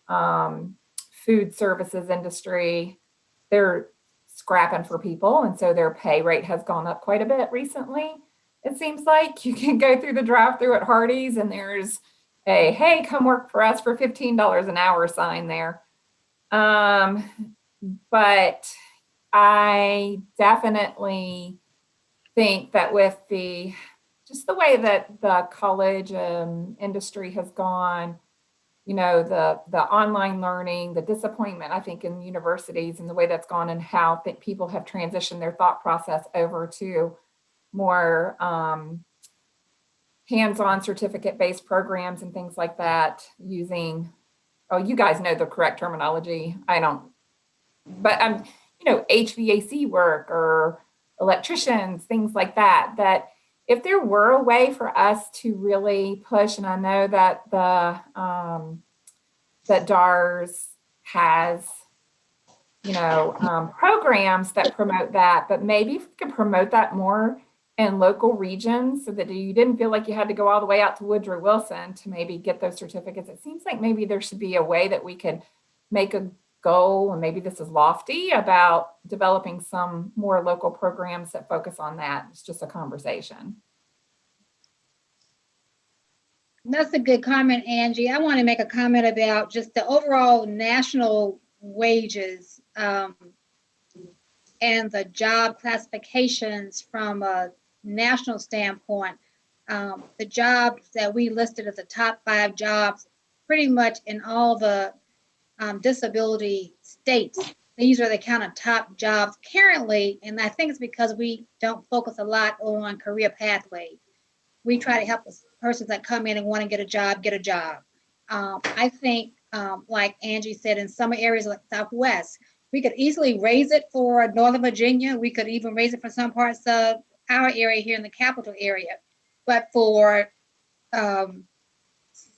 food services industry, they're scrapping for people. And so their pay rate has gone up quite a bit recently. It seems like you can go through the drive-through at Hardee's and there's a, hey, come work for us for $15 an hour sign there. But I definitely think that with just the way that the college industry has gone, the online learning, the disappointment, I think, in universities and the way that's gone, and how people have transitioned their thought process over to more hands-on certificate-based programs and things like that, using, you guys know the correct terminology. I don't, but HVAC work or electricians, things like that, that if there were a way for us to really push, and I know that that DARS has, programs that promote that, but maybe if we could promote that more in local regions so that you didn't feel like you had to go all the way out to Woodrow Wilson to maybe get those certificates. It seems like maybe there should be a way that we could make a goal, and maybe this is lofty, about developing some more local programs that focus on that. It's just a conversation. That's a good comment, Angie. I want to make a comment about just the overall national wages and the job classifications from a national standpoint. The jobs that we listed as the top 5 jobs pretty much in all the disability states. These are the kind of top jobs currently, and I think it's because we don't focus a lot on career pathways. We try to help persons that come in and want to get a job, get a job. I think, like Angie said, in some areas like Southwest, we could easily raise it for Northern Virginia. We could even raise it for some parts of our area here in the capital area. But for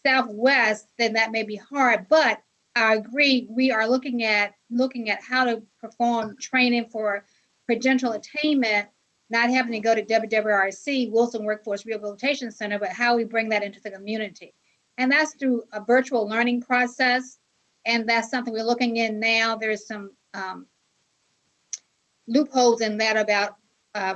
Southwest, then that may be hard. But I agree, we are looking at how to perform training for credential attainment, not having to go to WWRC, Wilson Workforce Rehabilitation Center, but how we bring that into the community. And that's through a virtual learning process. And that's something we're looking in now. There's some loopholes in that about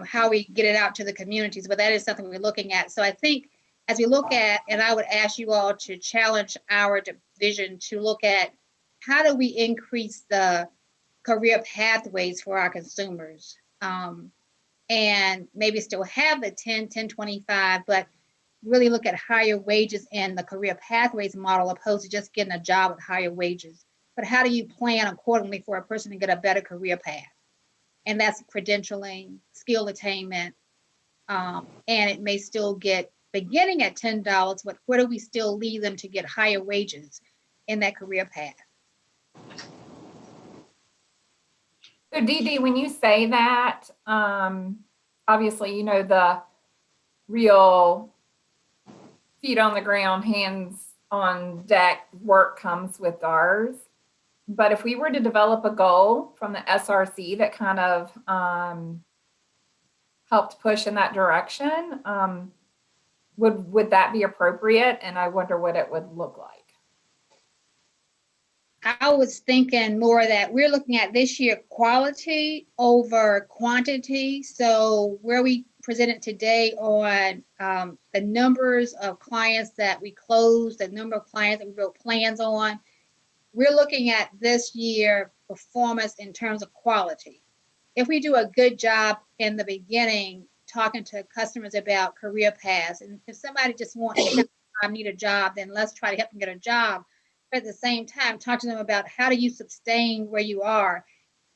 how we get it out to the communities, but that is something we're looking at. So I think as we look at, and I would ask you all to challenge our division to look at how do we increase the career pathways for our consumers, and maybe still have the 10-25, but really look at higher wages and the career pathways model opposed to just getting a job with higher wages. But how do you plan accordingly for a person to get a better career path? And that's credentialing, skill attainment, and it may still get beginning at $10, but where do we still lead them to get higher wages in that career path? So Dee Dee, when you say that, obviously, you know, the real feet on the ground, hands on deck work comes with DARS. But if we were to develop a goal from the SRC that kind of helped push in that direction, would that be appropriate? And I wonder what it would look like. I was thinking more that we're looking at this year quality over quantity. So where we presented today on the numbers of clients that we closed, the number of clients that we wrote plans on, we're looking at this year performance in terms of quality. If we do a good job in the beginning, talking to customers about career paths, and if somebody just wants to need a job, then let's try to help them get a job. But at the same time, talk to them about how do you sustain where you are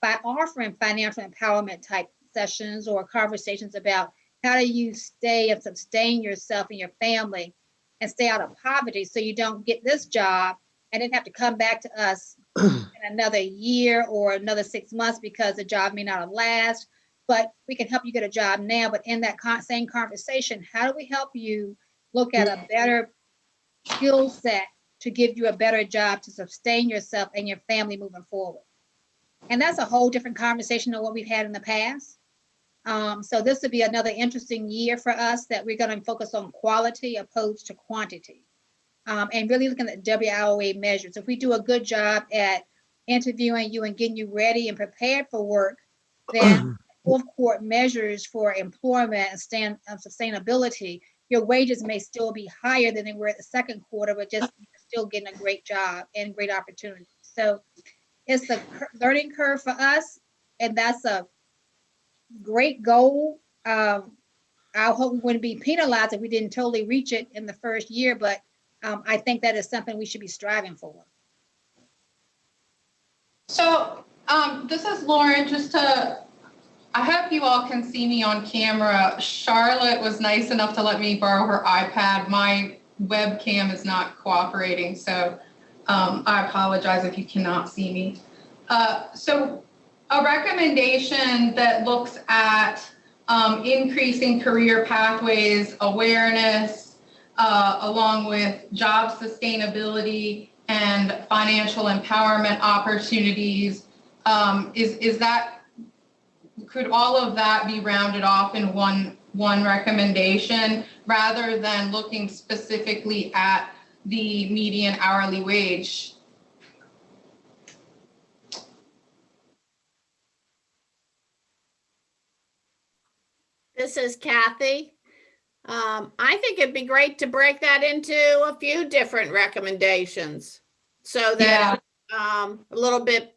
by offering financial empowerment type sessions or conversations about how do you stay and sustain yourself and your family and stay out of poverty so you don't get this job and then have to come back to us in another year or another 6 months because the job may not last. But we can help you get a job now. But in that same conversation, how do we help you look at a better skill set to give you a better job to sustain yourself and your family moving forward? And that's a whole different conversation than what we've had in the past. So this would be another interesting year for us that we're going to focus on quality opposed to quantity, and really looking at WIOA measures. If we do a good job at interviewing you and getting you ready and prepared for work, then fourth quarter measures for employment and sustainability, your wages may still be higher than they were at the second quarter, but just still getting a great job and great opportunities. So it's a learning curve for us, and that's a great goal. I hope we wouldn't be penalized if we didn't totally reach it in the first year, but I think that is something we should be striving for. So this is Lauren, I hope you all can see me on camera. Charlotte was nice enough to let me borrow her iPad. My webcam is not cooperating, so I apologize if you cannot see me. So a recommendation that looks at increasing career pathways awareness, along with job sustainability and financial empowerment opportunities, could all of that be rounded off in one recommendation rather than looking specifically at the median hourly wage? This is Kathy. I think it'd be great to break that into a few different recommendations so that a little bit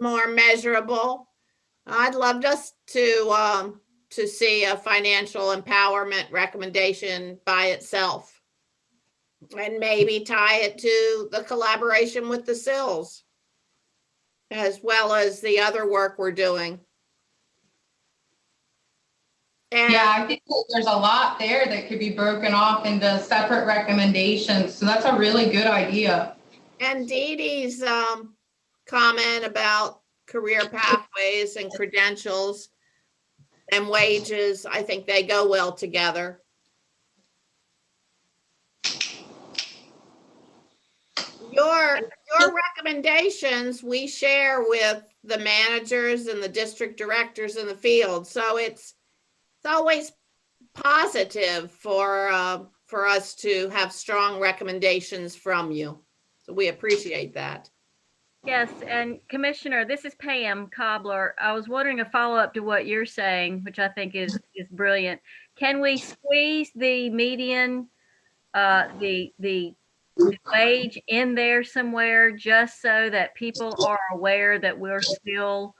more measurable. I'd love us to see a financial empowerment recommendation by itself. And maybe tie it to the collaboration with the Sills, as well as the other work we're doing. Yeah, I think that there's a lot there that could be broken off into separate recommendations. So that's a really good idea. And Dee Dee's comment about career pathways and credentials and wages, I think they go well together. Your recommendations we share with the managers and the district directors in the field. So it's always positive for us to have strong recommendations from you. So we appreciate that. Yes, and Commissioner, this is Pam Cobbler. I was wondering a follow-up to what you're saying, which I think is brilliant. Can we squeeze the median, the wage in there somewhere, just so that people are aware that we're still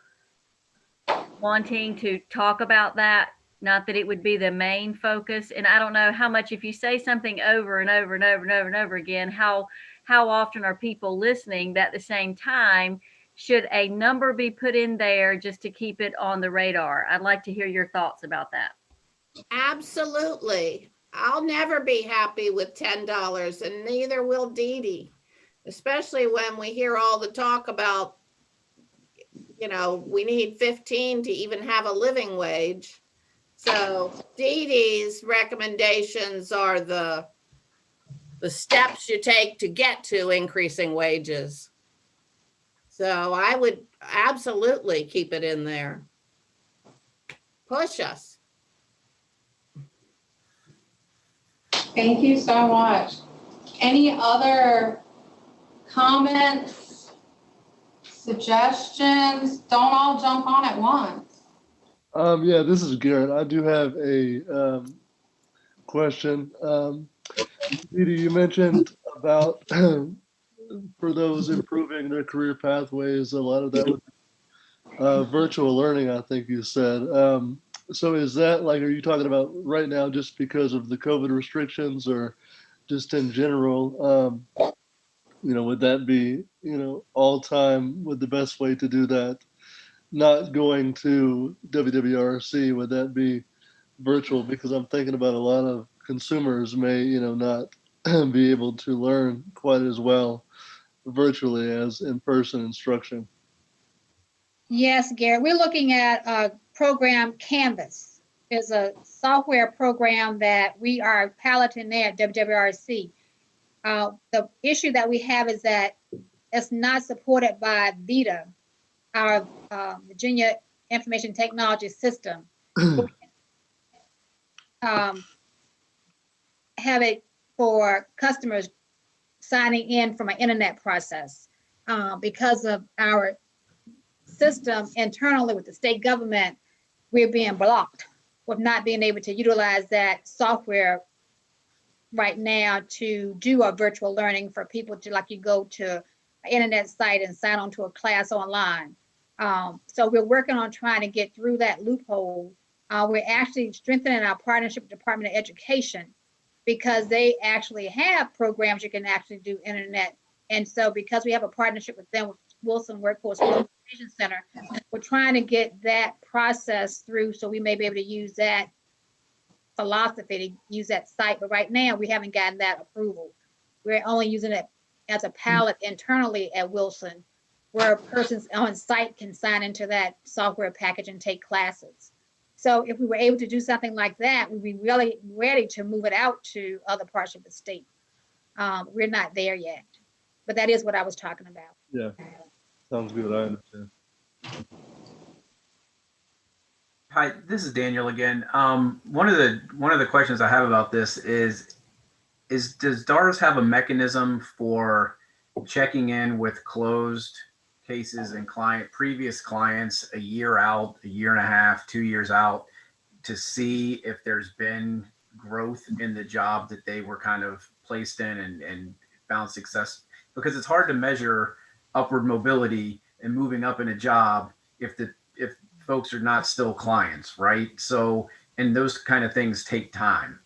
wanting to talk about that? Not that it would be the main focus. And I don't know how much, if you say something over and over and over and over and over again, how often are people listening? But at the same time, should a number be put in there just to keep it on the radar? I'd like to hear your thoughts about that. Absolutely. I'll never be happy with $10, and neither will Dee Dee, especially when we hear all the talk about, you know, we need 15 to even have a living wage. So Dee Dee's recommendations are the steps you take to get to increasing wages. So I would absolutely keep it in there. Push us. Thank you so much. Any other comments, suggestions? Don't all jump on at once. Yeah, this is Garrett. I do have a question. Dee Dee, you mentioned about for those improving their career pathways, a lot of that was virtual learning, I think you said. So is that like, are you talking about right now just because of the COVID restrictions, or just in general? You know, would that be, you know, all time, would the best way to do that, not going to WWRC, would that be virtual? Because I'm thinking about a lot of consumers may, you know, not be able to learn quite as well virtually as in-person instruction. Yes, Gary, we're looking at a program Canvas. It's a software program that we are piloting there at WWRC. The issue that we have is that it's not supported by VITA, our Virginia Information Technology System. Have it for customers signing in from an internet process. Because of our system internally with the state government, we're being blocked with not being able to utilize that software right now to do a virtual learning for people to, like, you go to an internet site and sign on to a class online. So we're working on trying to get through that loophole. We're actually strengthening our partnership with the Department of Education, because they actually have programs you can actually do internet. And so because we have a partnership with them, with Wilson Workforce Rehabilitation Center, we're trying to get that process through so we may be able to use that philosophy to use that site. But right now we haven't gotten that approval. We're only using it as a pilot internally at Wilson, where a person's on site can sign into that software package and take classes. So if we were able to do something like that, we'd be really ready to move it out to other parts of the state. We're not there yet, but that is what I was talking about. Yeah, sounds good. I understand. Hi, this is Daniel again. One of the questions I have about this is does DARS have a mechanism for checking in with closed cases and previous clients a year out, a year and a half, 2 years out, to see if there's been growth in the job that they were kind of placed in and found success? Because it's hard to measure upward mobility and moving up in a job if folks are not still clients, right? So, and those kind of things take time.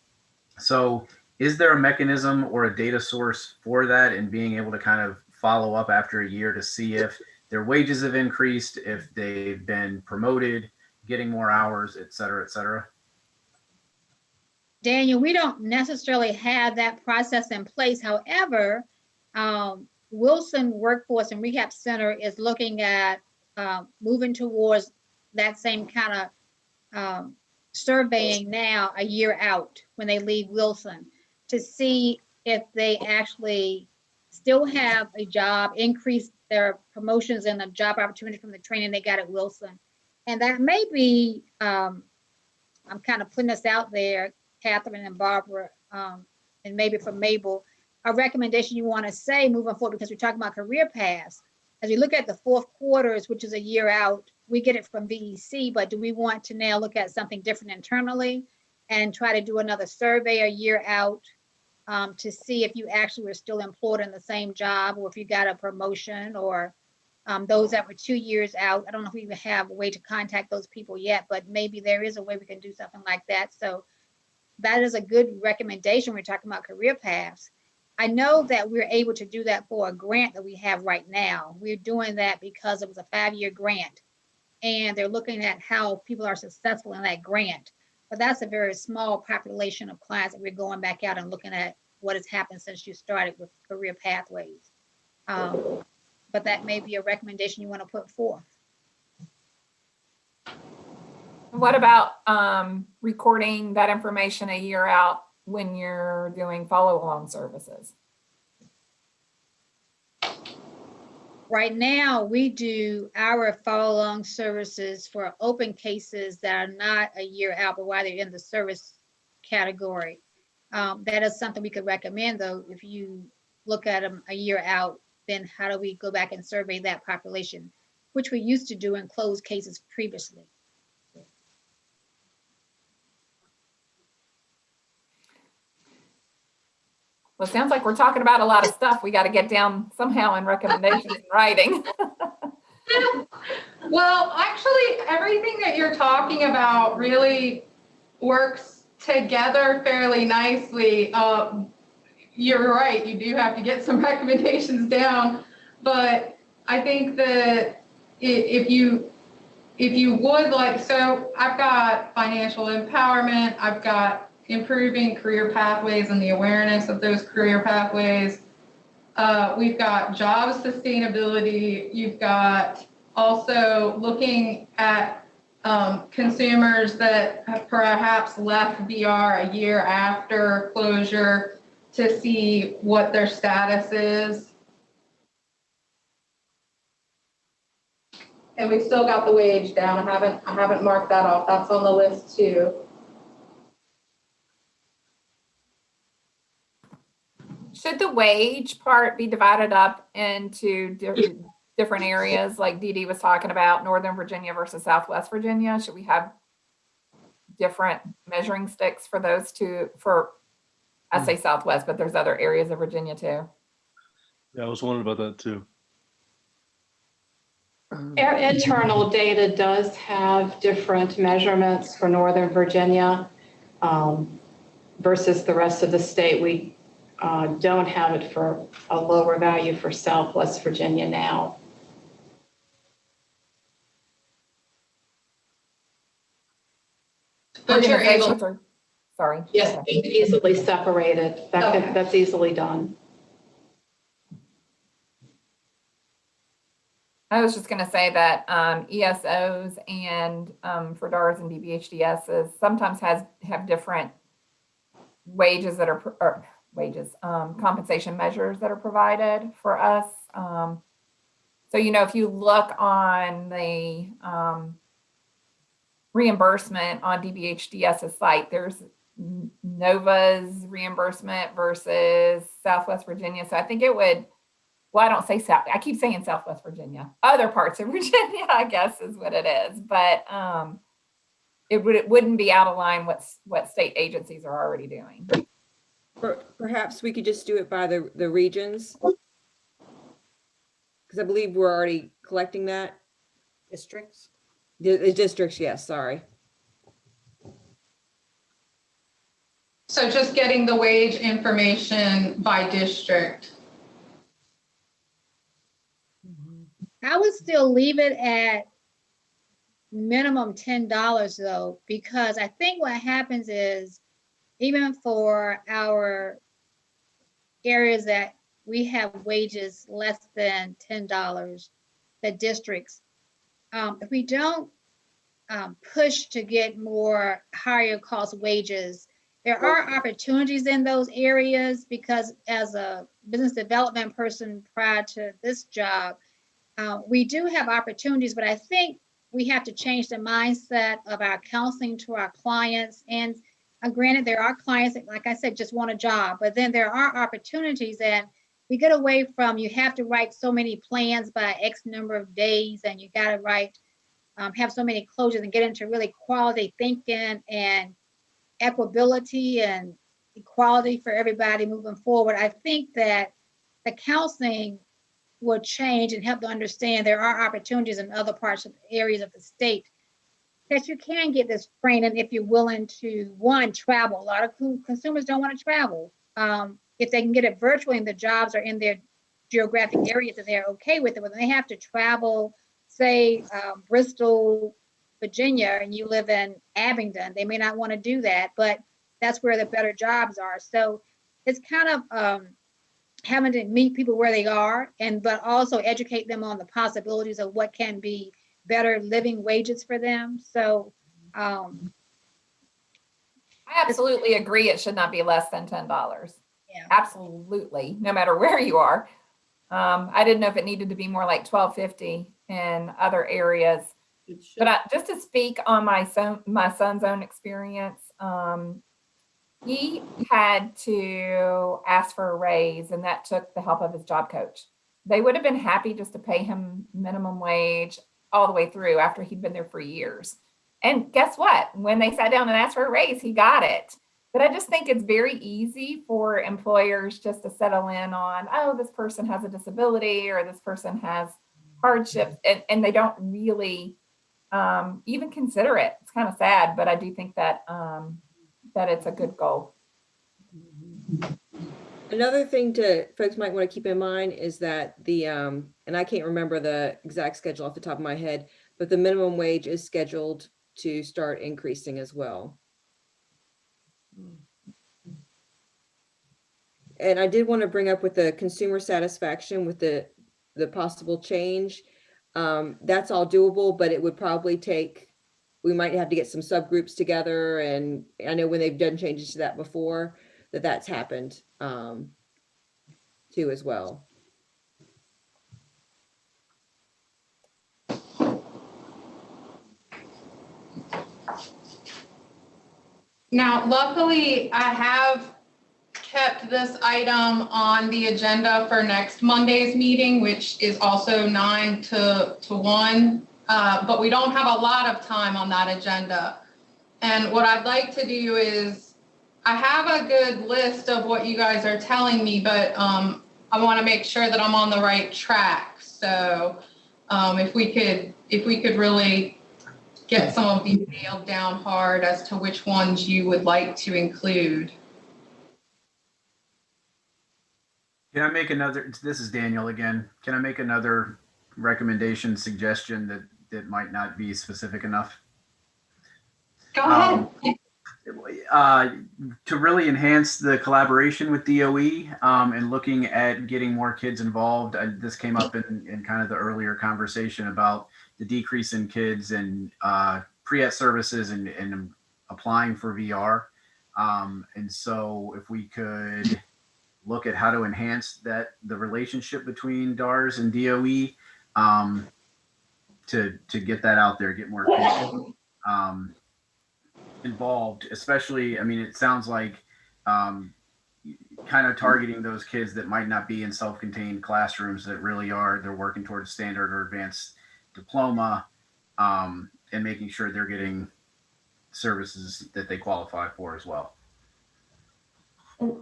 So is there a mechanism or a data source for that, and being able to kind of follow up after a year to see if their wages have increased, if they've been promoted, getting more hours, et cetera, et cetera? Daniel, we don't necessarily have that process in place. However, Wilson Workforce and Rehab Center is looking at moving towards that same kind of surveying now a year out when they leave Wilson to see if they actually still have a job, increase their promotions and the job opportunity from the training they got at Wilson. And that may be, I'm kind of putting this out there, Catherine and Barbara, and maybe for Mabel, a recommendation you want to say moving forward, because we're talking about career paths. As we look at the fourth quarters, which is a year out, we get it from VEC, but do we want to now look at something different internally and try to do another survey a year out to see if you actually were still employed in the same job, or if you got a promotion, or those that were 2 years out? I don't know if we even have a way to contact those people yet, but maybe there is a way we can do something like that. So that is a good recommendation. We're talking about career paths. I know that we're able to do that for a grant that we have right now. We're doing that because it was a 5-year grant, and they're looking at how people are successful in that grant. But that's a very small population of clients that we're going back out and looking at what has happened since you started with career pathways. But that may be a recommendation you want to put forth. What about recording that information a year out when you're doing follow-along services? Right now, we do our follow-along services for open cases that are not a year out, but while they're in the service category. That is something we could recommend, though. If you look at them a year out, then how do we go back and survey that population, which we used to do in closed cases previously. Well, it sounds like we're talking about a lot of stuff. We got to get down somehow in recommendations in writing. Well, actually, everything that you're talking about really works together fairly nicely. You're right, you do have to get some recommendations down, but I think that if you would like, so I've got financial empowerment, I've got improving career pathways and the awareness of those career pathways. We've got job sustainability. You've got also looking at consumers that have perhaps left VR a year after closure to see what their status is. And we've still got the wage down. I haven't marked that off. That's on the list too. Should the wage part be divided up into different areas, like Dee Dee was talking about, Northern Virginia versus Southwest Virginia? Should we have different measuring sticks for those two? For, I say Southwest, but there's other areas of Virginia too. Yeah, I was wondering about that too. Our internal data does have different measurements for Northern Virginia versus the rest of the state. We don't have it for a lower value for Southwest Virginia now. But you're able to, sorry. Yes, easily separated. That's easily done. I was just going to say that ESOs and for DARS and DBHDSs sometimes have different wages that are compensation measures that are provided for us. So, you know, if you look on the reimbursement on DBHDS's site, there's Nova's reimbursement versus Southwest Virginia. So I think it would, well, I don't say South, I keep saying Southwest Virginia. Other parts of Virginia, I guess, is what it is. But it wouldn't be out of line what state agencies are already doing. Perhaps we could just do it by the regions, because I believe we're already collecting that. Districts? The districts, yes, sorry. So just getting the wage information by district. I would still leave it at minimum $10 though, because I think what happens is even for our areas that we have wages less than $10, the districts, if we don't push to get more higher cost wages, there are opportunities in those areas, because as a business development person prior to this job, we do have opportunities, but I think we have to change the mindset of our counseling to our clients. And granted, there are clients that, like I said, just want a job, but then there are opportunities, and we get away from, you have to write so many plans by X number of days, and you got to write, have so many closures, and get into really quality thinking and equability and equality for everybody moving forward. I think that the counseling will change and help to understand there are opportunities in other parts of areas of the state that you can get this training if you're willing to, one, travel. A lot of consumers don't want to travel. If they can get it virtually and the jobs are in their geographic areas and they're okay with it, but they have to travel, say, Bristol, Virginia, and you live in Abingdon, they may not want to do that, but that's where the better jobs are. So it's kind of having to meet people where they are, but also educate them on the possibilities of what can be better living wages for them. So I absolutely agree. It should not be less than $10. Yeah. Absolutely, no matter where you are. I didn't know if it needed to be more like $12.50 in other areas. But just to speak on my son's own experience, he had to ask for a raise, and that took the help of his job coach. They would have been happy just to pay him minimum wage all the way through after he'd been there for years. And guess what? When they sat down and asked for a raise, he got it. But I just think it's very easy for employers just to settle in on, oh, this person has a disability or this person has hardships, and they don't really even consider it. It's kind of sad, but I do think that that it's a good goal. Another thing folks might want to keep in mind is that and I can't remember the exact schedule off the top of my head, but the minimum wage is scheduled to start increasing as well. And I did want to bring up with the consumer satisfaction with the possible change. That's all doable, but it would probably take, we might have to get some subgroups together. And I know when they've done changes to that before, that's happened too as well. Now, luckily, I have kept this item on the agenda for next Monday's meeting, which is also 9 to 1, but we don't have a lot of time on that agenda. And what I'd like to do is, I have a good list of what you guys are telling me, but I want to make sure that I'm on the right track. So if we could really get some of these nailed down hard as to which ones you would like to include. Can I make another, this is Daniel again. Can I make another recommendation, suggestion that might not be specific enough? Go ahead. To really enhance the collaboration with DOE and looking at getting more kids involved. This came up in kind of the earlier conversation about the decrease in kids and pre-ed services and applying for VR. And so if we could look at how to enhance the relationship between DARS and DOE to get that out there, get more kids involved, especially, I mean, it sounds like kind of targeting those kids that might not be in self-contained classrooms that really are, they're working towards standard or advanced diploma, and making sure they're getting services that they qualify for as well.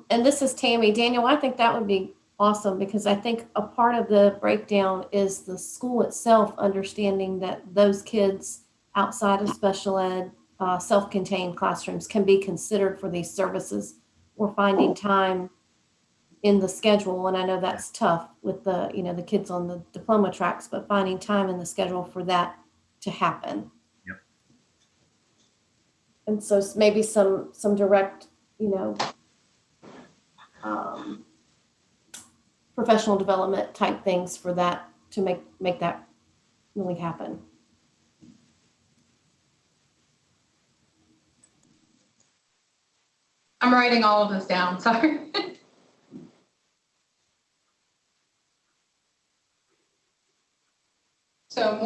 And this is Tammy. Daniel, I think that would be awesome, because I think a part of the breakdown is the school itself understanding that those kids outside of special ed self-contained classrooms can be considered for these services. We're finding time in the schedule, and I know that's tough with the, you know, the kids on the diploma tracks, but finding time in the schedule for that to happen. Yep. And so maybe some direct, you know, professional development type things for that to make that really happen. I'm writing all of this down, sorry. So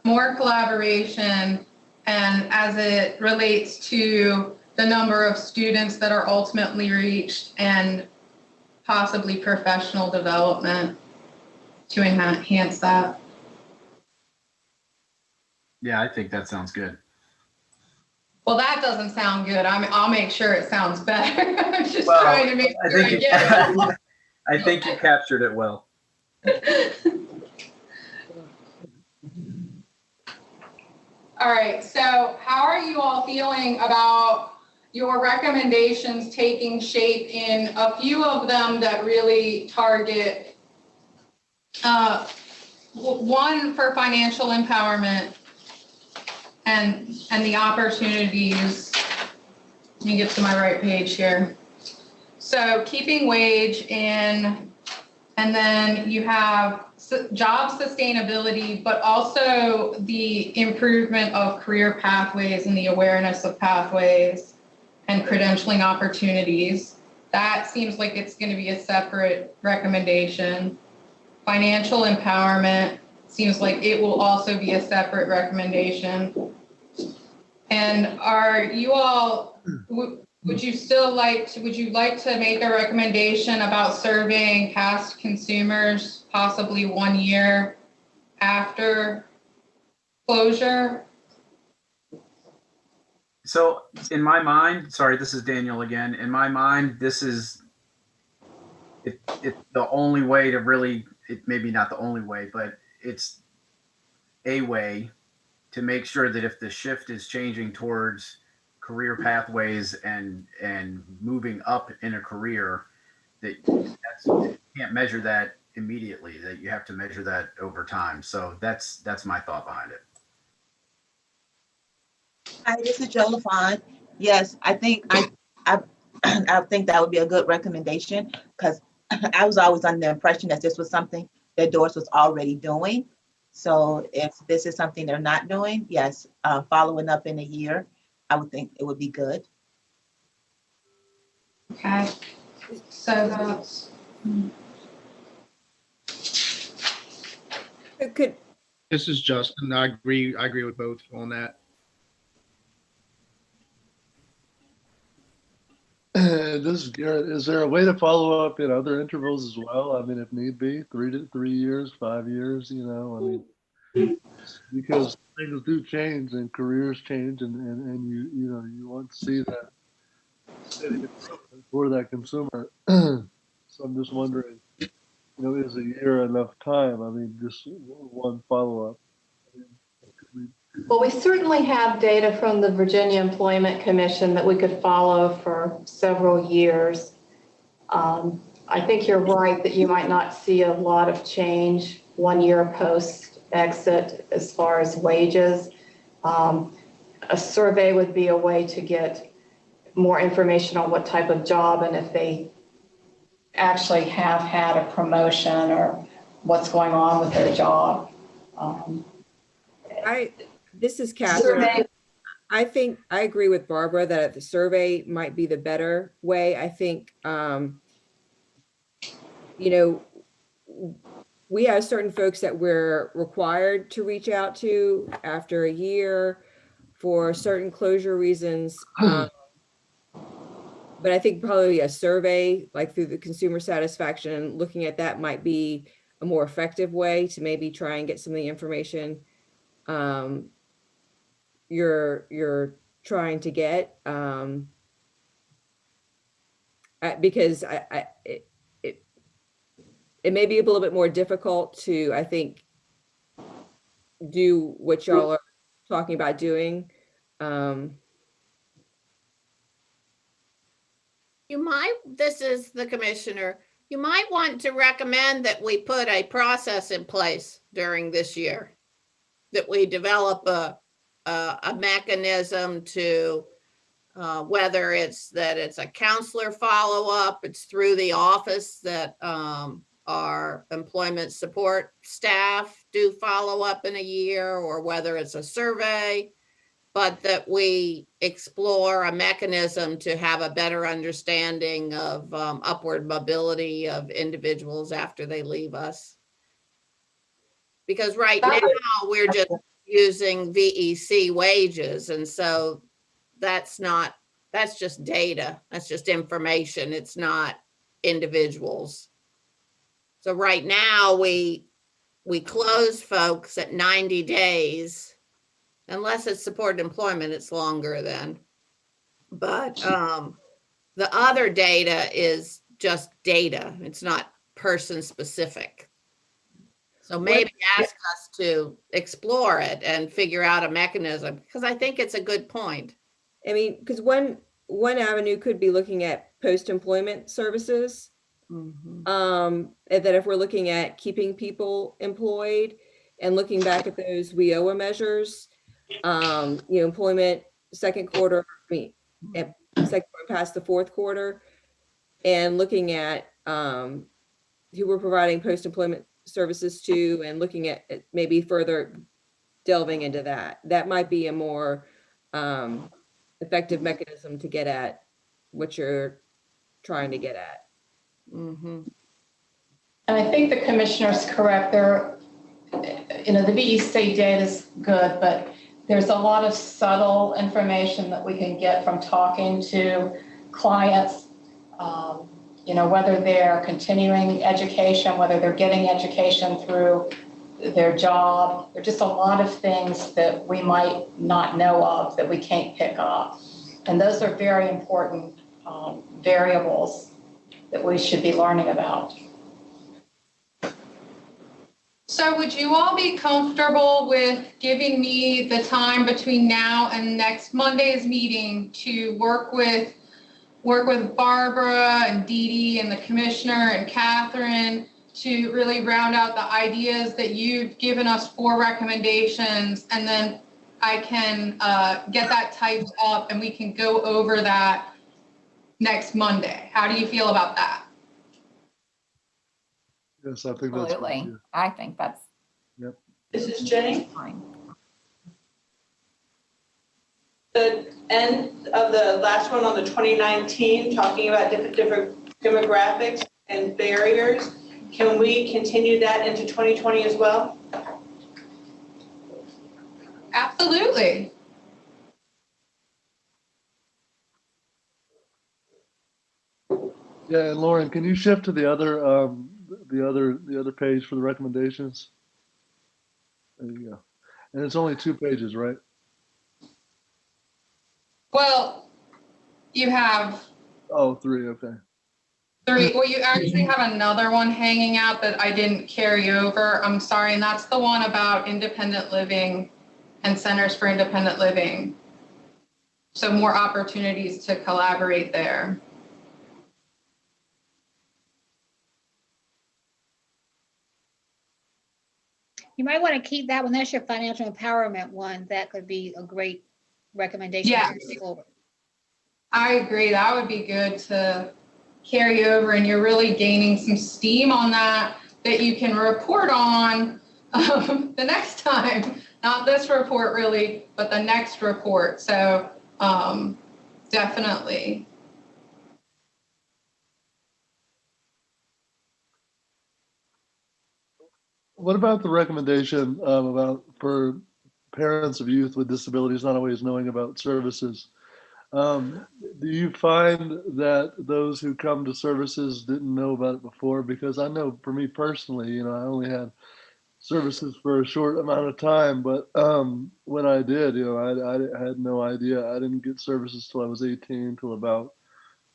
more collaboration, and as it relates to the number of students that are ultimately reached, and possibly professional development to enhance that. Yeah, I think that sounds good. Well, that doesn't sound good. I'll make sure it sounds better. I'm just Well, trying to make sure I get it. I think you captured it well. All right, so how are you all feeling about your recommendations taking shape in a few of them that really target one for financial empowerment and the opportunities? Let me get to my right page here. So keeping wage in, and then you have job sustainability, but also the improvement of career pathways and the awareness of pathways and credentialing opportunities. That seems like it's going to be a separate recommendation. Financial empowerment seems like it will also be a separate recommendation. And are you all, would you like to make a recommendation about surveying past consumers possibly 1 year after closure? So in my mind, sorry, this is Daniel again. In my mind, this is it's the only way to really, maybe not the only way, but it's a way to make sure that if the shift is changing towards career pathways and moving up in a career, that you can't measure that immediately, that you have to measure that over time. So that's my thought behind it. Hi, this is Joe LaFon. Yes, I think I think that would be a good recommendation, because I was always under the impression that this was something that Doris was already doing. So if this is something they're not doing, yes, following up in a year, I would think it would be good. Okay, so that's. This is Justin. I agree with both on that. This is Garrett. Is there a way to follow up in other intervals as well? I mean, if need be, 3 years, 5 years, you know, I mean, because things do change and careers change, and you know, you want to see that steady improvement for that consumer. So I'm just wondering, you know, is a year enough time? I mean, just one follow-up. Well, we certainly have data from the Virginia Employment Commission that we could follow for several years. I think you're right that you might not see a lot of change 1 year post-exit as far as wages. A survey would be a way to get more information on what type of job and if they actually have had a promotion or what's going on with their job. This is Catherine. I think I agree with Barbara that the survey might be the better way. I think, you know, we have certain folks that we're required to reach out to after a year for certain closure reasons. But I think probably a survey, like through the consumer satisfaction, looking at that might be a more effective way to maybe try and get some of the information you're trying to get, because it may be a little bit more difficult to, I think, do what y'all are talking about doing. This is the commissioner, you might want to recommend that we put a process in place during this year, that we develop a mechanism to, whether it's a counselor follow-up, it's through the office that our employment support staff do follow-up in a year, or whether it's a survey, but that we explore a mechanism to have a better understanding of upward mobility of individuals after they leave us. Because right now we're just using VEC wages. And so that's just data. That's just information. It's not individuals. So right now we close folks at 90 days. Unless it's supported employment, it's longer then. But the other data is just data. It's not person specific. So maybe ask us to explore it and figure out a mechanism, because I think it's a good point. I mean, because one avenue could be looking at post-employment services. And that if we're looking at keeping people employed and looking back at those WIOA measures, employment second quarter, second quarter past the fourth quarter, and looking at who we're providing post-employment services to, and looking at maybe further delving into that. That might be a more effective mechanism to get at what you're trying to get at. Mm-hmm. And I think the commissioner's correct. The VEC data is good, but there's a lot of subtle information that we can get from talking to clients, whether they're continuing education, whether they're getting education through their job. There are just a lot of things that we might not know of that we can't pick up. And those are very important variables that we should be learning about. So would you all be comfortable with giving me the time between now and next Monday's meeting to work with Barbara and Dee Dee and the commissioner and Catherine to really round out the ideas that you've given us for recommendations, and then I can get that typed up and we can go over that next Monday. How do you feel about that? Yes, I think that's Absolutely. good. I think that's Yep. This is Jenny. fine. The end of the last one on the 2019, talking about different demographics and barriers. Can we continue that into 2020 as well? Absolutely. Yeah, and Lauren, can you shift to the other page for the recommendations? There you go. And it's only 2 pages, right? Well, you have Oh, 3, okay. 3. Well, you actually have another one hanging out that I didn't carry over. I'm sorry. And that's the one about independent living and centers for independent living. So more opportunities to collaborate there. You might want to keep that one. That's your financial empowerment one. That could be a great recommendation Yeah. to move forward. I agree. That would be good to carry over, and you're really gaining some steam on that you can report on the next time. Not this report really, but the next report. So definitely. What about the recommendation about for parents of youth with disabilities not always knowing about services? Do you find that those who come to services didn't know about it before? Because I know for me personally, I only had services for a short amount of time, but when I did, I had no idea. I didn't get services till I was 18, till about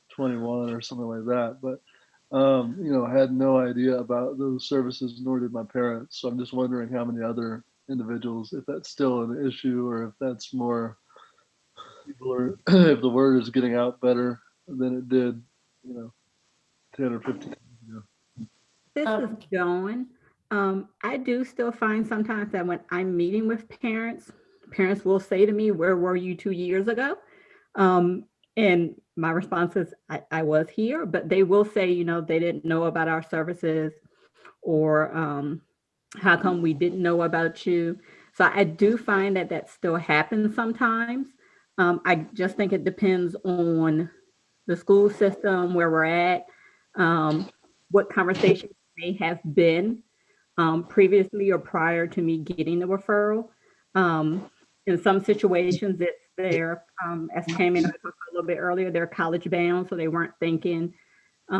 21 or something like that. But I had no idea about those services, nor did my parents. So I'm just wondering how many other individuals, if that's still an issue, or if that's more people are, if the word is getting out better than it did 10 or 15 years ago. This is Dawn. I do still find sometimes that when I'm meeting with parents, parents will say to me, "Where were you 2 years ago?" And my response is, I was here, but they will say, they didn't know about our services, or how come we didn't know about you? So I do find that that still happens sometimes. I just think it depends on the school system, where we're at, what conversations may have been previously or prior to me getting the referral. In some situations, it's as Tammy and I talked a little bit earlier, they're college bound, so they weren't thinking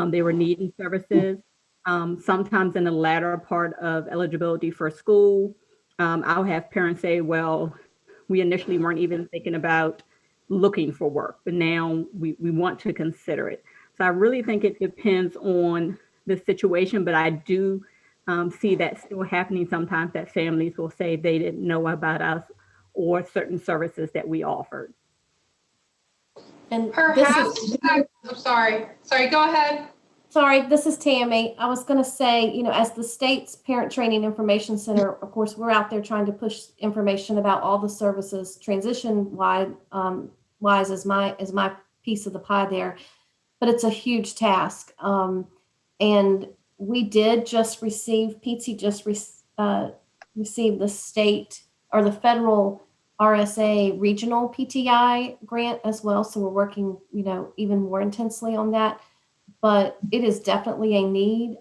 they were needing services. Sometimes in the latter part of eligibility for school, I'll have parents say, well, we initially weren't even thinking about looking for work, but now we want to consider it. So I really think it depends on the situation, but I do see that still happening sometimes, that families will say they didn't know about us or certain services that we offered. And Perhaps, sorry, go ahead. Sorry, this is Tammy. I was going to say, as the state's Parent Training Information Center, of course, we're out there trying to push information about all the services. Transition-wise is my piece of the pie there, but it's a huge task. And we did just receive, PT just received the state or the federal RSA regional PTI grant as well. So we're working, even more intensely on that. But it is definitely a need.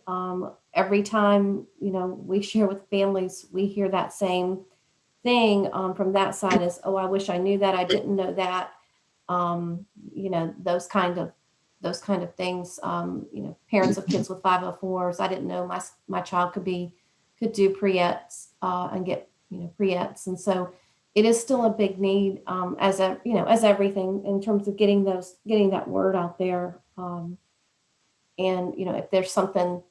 Every time, we share with families, we hear that same thing from that side is, oh, I wish I knew that. I didn't know that. Those kind of things. Parents of kids with 504s. I didn't know my child could do pre-ETs and get, pre-ETs. And so it is still a big need as everything in terms of getting that word out there. And, if there's something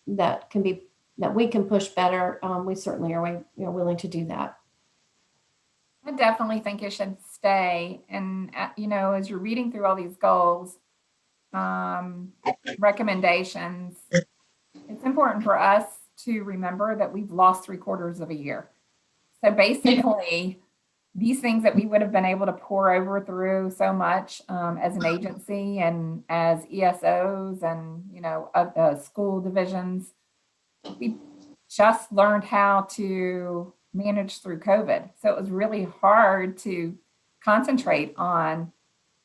that we can push better, we certainly are willing to do that. I definitely think it should stay. And, as you're reading through all these goals, recommendations, it's important for us to remember that we've lost 3/4 of a year. So basically, these things that we would have been able to pour over through so much as an agency and as ESOs and, school divisions, we just learned how to manage through COVID. So it was really hard to concentrate on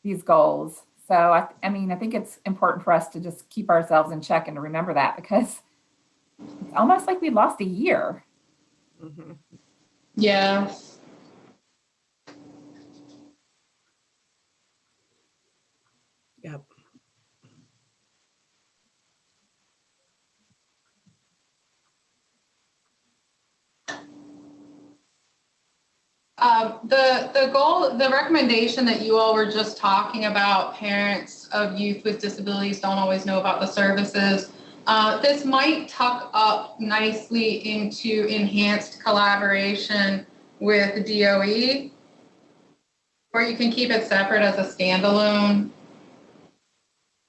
these goals. So, I think it's important for us to just keep ourselves in check and to remember that, because it's almost like we lost a year. Mm-hmm. Yeah. Yep. The goal, the recommendation that you all were just talking about, parents of youth with disabilities don't always know about the services. This might tuck up nicely into enhanced collaboration with DOE, or you can keep it separate as a standalone.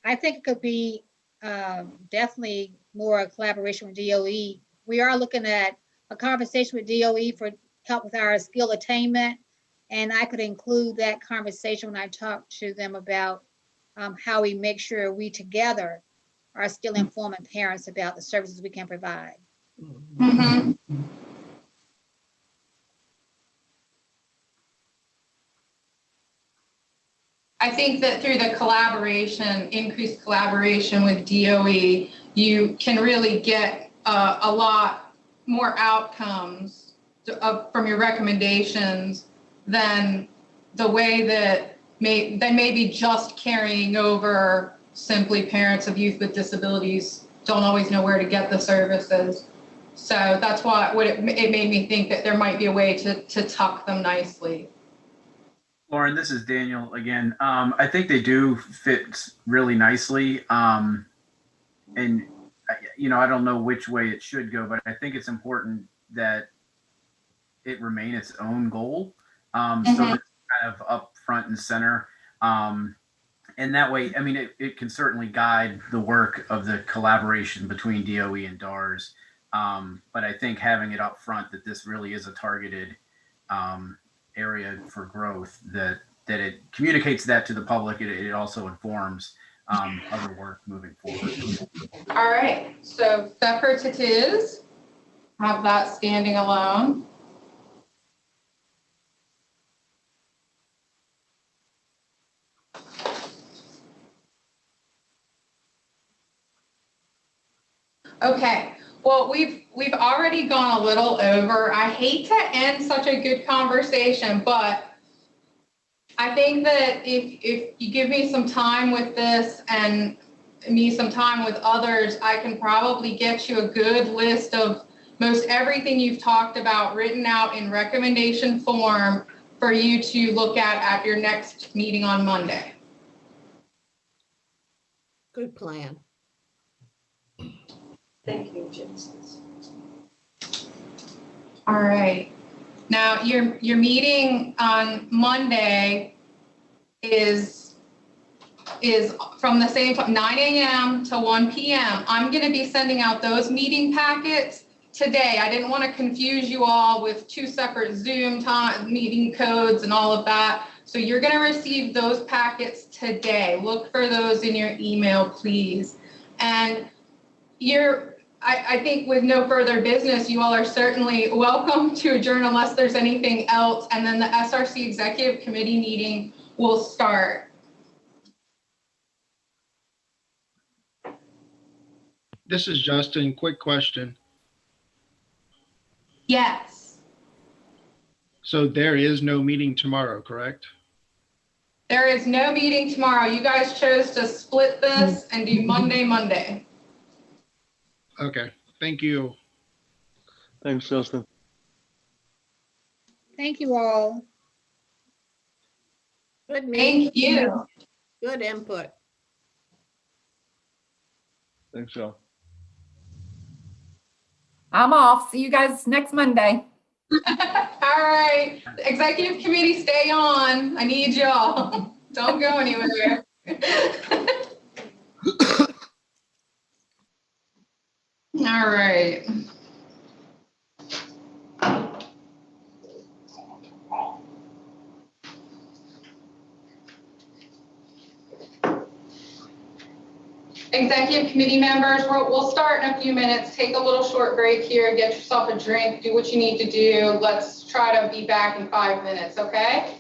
I think it could be definitely more collaboration with DOE. We are looking at a conversation with DOE for help with our skill attainment. And I could include that conversation when I talk to them about how we make sure we together are still informing parents about the services we can provide. Mm-hmm. I think that through the collaboration, increased collaboration with DOE, you can really get a lot more outcomes from your recommendations than the way that they may be just carrying over simply parents of youth with disabilities don't always know where to get the services. So that's what it made me think that there might be a way to tuck them nicely. Lauren, this is Daniel again. I think they do fit really nicely. And, I don't know which way it should go, but I think it's important that it remain its own goal. So that it's kind of up front and center. And that way, I mean, it can certainly guide the work of the collaboration between DOE and DARS. But I think having it up front that this really is a targeted area for growth, that it communicates that to the public. It also informs other work moving forward. All right, so separate it is. Have that standing alone. Okay, well, we've already gone a little over. I hate to end such a good conversation, but I think that if you give me some time with this and me some time with others, I can probably get you a good list of most everything you've talked about written out in recommendation form for you to look at your next meeting on Monday. Good plan. Thank you, Jensen. All right. Now your meeting on Monday is from the same time, 9 a.m. to 1 p.m. I'm going to be sending out those meeting packets today. I didn't want to confuse you all with two separate Zoom time meeting codes and all of that. So you're going to receive those packets today. Look for those in your email, please. And I think with no further business, you all are certainly welcome to adjourn unless there's anything else. And then the SRC Executive Committee meeting will start. This is Justin. Quick question. Yes, So there is no meeting tomorrow, correct? there is no meeting tomorrow. You guys chose to split this and do Monday. Okay, thank you. Thanks, Justin. Thank you all. Good meeting. Thank you. Good input. Thanks, y'all. I'm off. See you guys next Monday. All right, Executive Committee, stay on. I need y'all. Don't go anywhere. All right. Executive Committee members, we'll start in a few minutes. Take a little short break here, get yourself a drink, do what you need to do. Let's try to be back in 5 minutes, okay?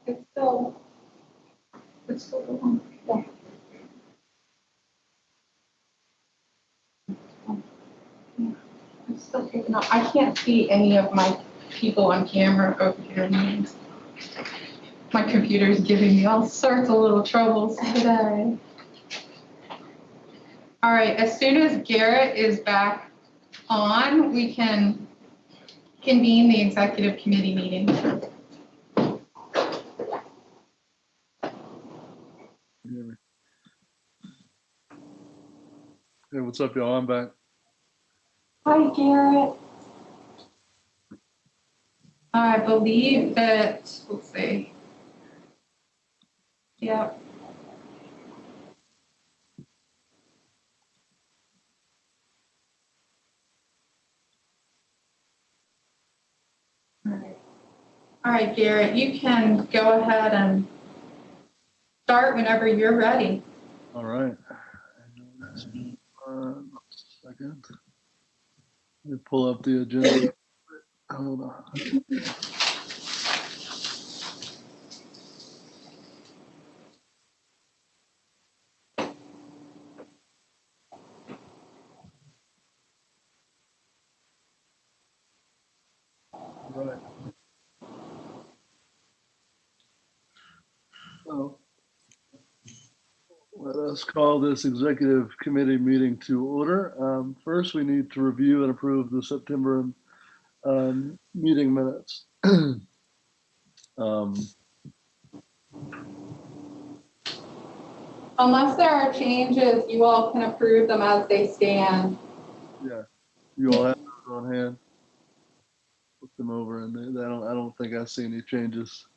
It's still yeah. It's still picking up. I can't see any of my people on camera over here. My computer's giving me all sorts of little troubles today. All right, as soon as Garrett is back on, we can convene the executive committee meeting. Hey, what's up, y'all? I'm back. Hi, Garrett. I believe that, let's see. Yep. All right, Garrett, you can go ahead and start whenever you're ready. All right. Second. Let me pull up the agenda. Hold on. Right. So let us call this executive committee meeting to order. First, we need to review and approve the September meeting minutes. Unless there are changes, you all can approve them as they stand. Yeah, you all have those on hand. Look them over, and I don't think I see any changes.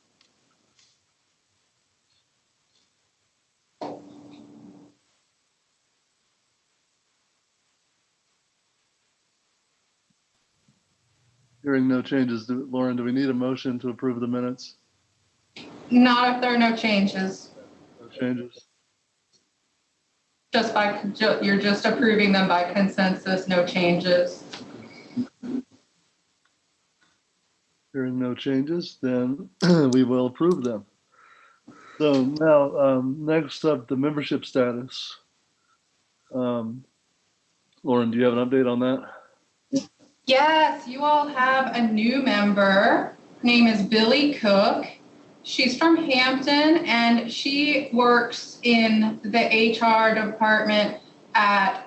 Hearing no changes, Lauren, do we need a motion to approve the minutes? Not if there are no changes. No changes. You're just approving them by consensus, no changes. Hearing no changes, then we will approve them. So now, next up, the membership status. Lauren, do you have an update on that? Yes, you all have a new member. Her name is Billy Cook. She's from Hampton and she works in the HR department at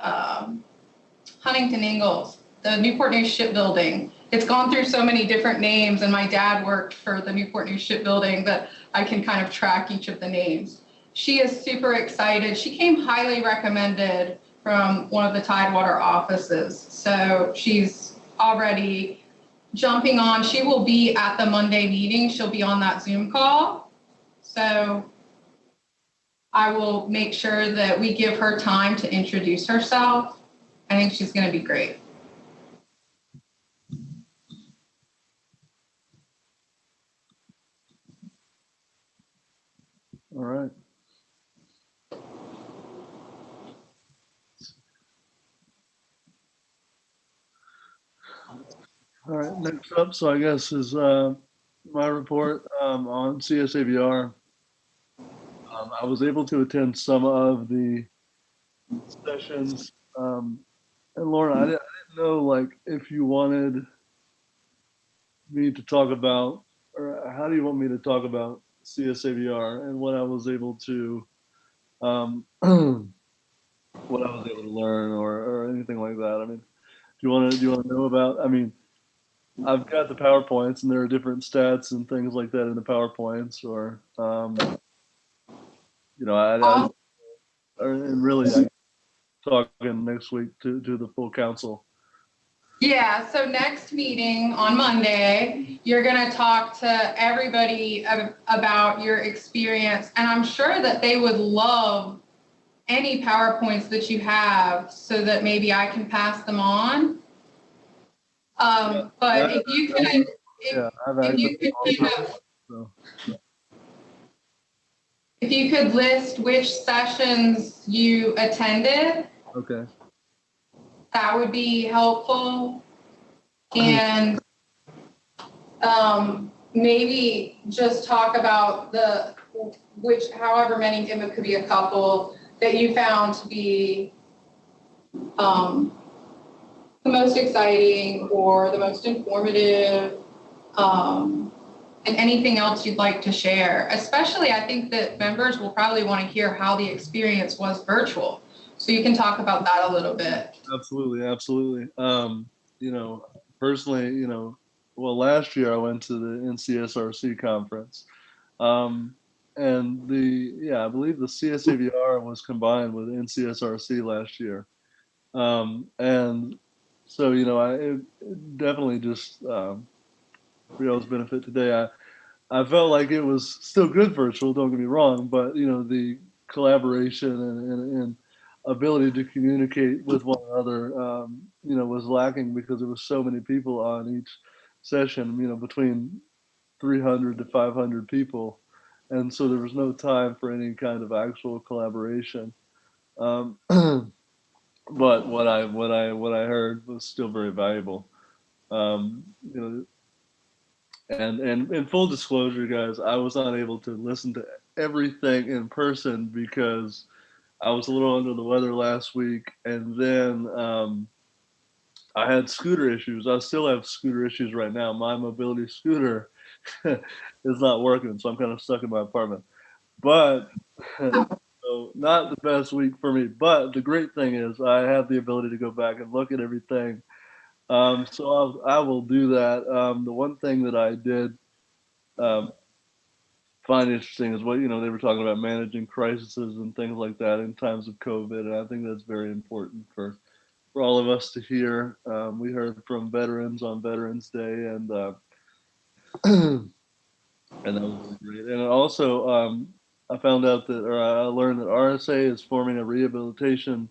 Huntington Ingalls, the Newport News Shipbuilding. It's gone through so many different names, and my dad worked for the Newport News Shipbuilding that I can kind of track each of the names. She is super excited. She came highly recommended from one of the Tidewater offices. So she's already jumping on. She will be at the Monday meeting. She'll be on that Zoom call. So I will make sure that we give her time to introduce herself. I think she's going to be great. All right. All right, next up, so I guess is my report on CSAVR. I was able to attend some of the sessions. And Lauren, I didn't know like if you wanted me to talk about, or how do you want me to talk about CSAVR and what I was able to, what I was able to learn or anything like that. I mean, do you want to know about, I mean, I've got the PowerPoints and there are different stats and things like that in the PowerPoints, or, you know, and really I'm talking next week to the full council. Yeah, so next meeting on Monday, you're going to talk to everybody about your experience. And I'm sure that they would love any PowerPoints that you have so that maybe I can pass them on. But if you could, if you could list which sessions you attended, Okay. that would be helpful. And maybe just talk about however many, it could be a couple, that you found to be the most exciting or the most informative, and anything else you'd like to share. Especially, I think that members will probably want to hear how the experience was virtual. So you can talk about that a little bit. Absolutely, absolutely. Personally, well, last year I went to the NCSRC conference, and I believe the CSAVR was combined with NCSRC last year, and so it definitely just for y'all's benefit today. I felt like it was still good virtual. Don't get me wrong, but the collaboration and ability to communicate with one another, was lacking because there was so many people on each session, between 300 to 500 people. And so there was no time for any kind of actual collaboration. But what I heard was still very valuable. And in full disclosure, guys, I was not able to listen to everything in person because I was a little under the weather last week, and then I had scooter issues. I still have scooter issues right now. My mobility scooter is not working, so I'm kind of stuck in my apartment. But so not the best week for me. But the great thing is I have the ability to go back and look at everything. So I will do that. The one thing that I did find interesting is what they were talking about managing crises and things like that in times of COVID, and I think that's very important for all of us to hear. We heard from veterans on Veterans Day, and and that was really great. And also, I found out that, or I learned that RSA is forming a rehabilitation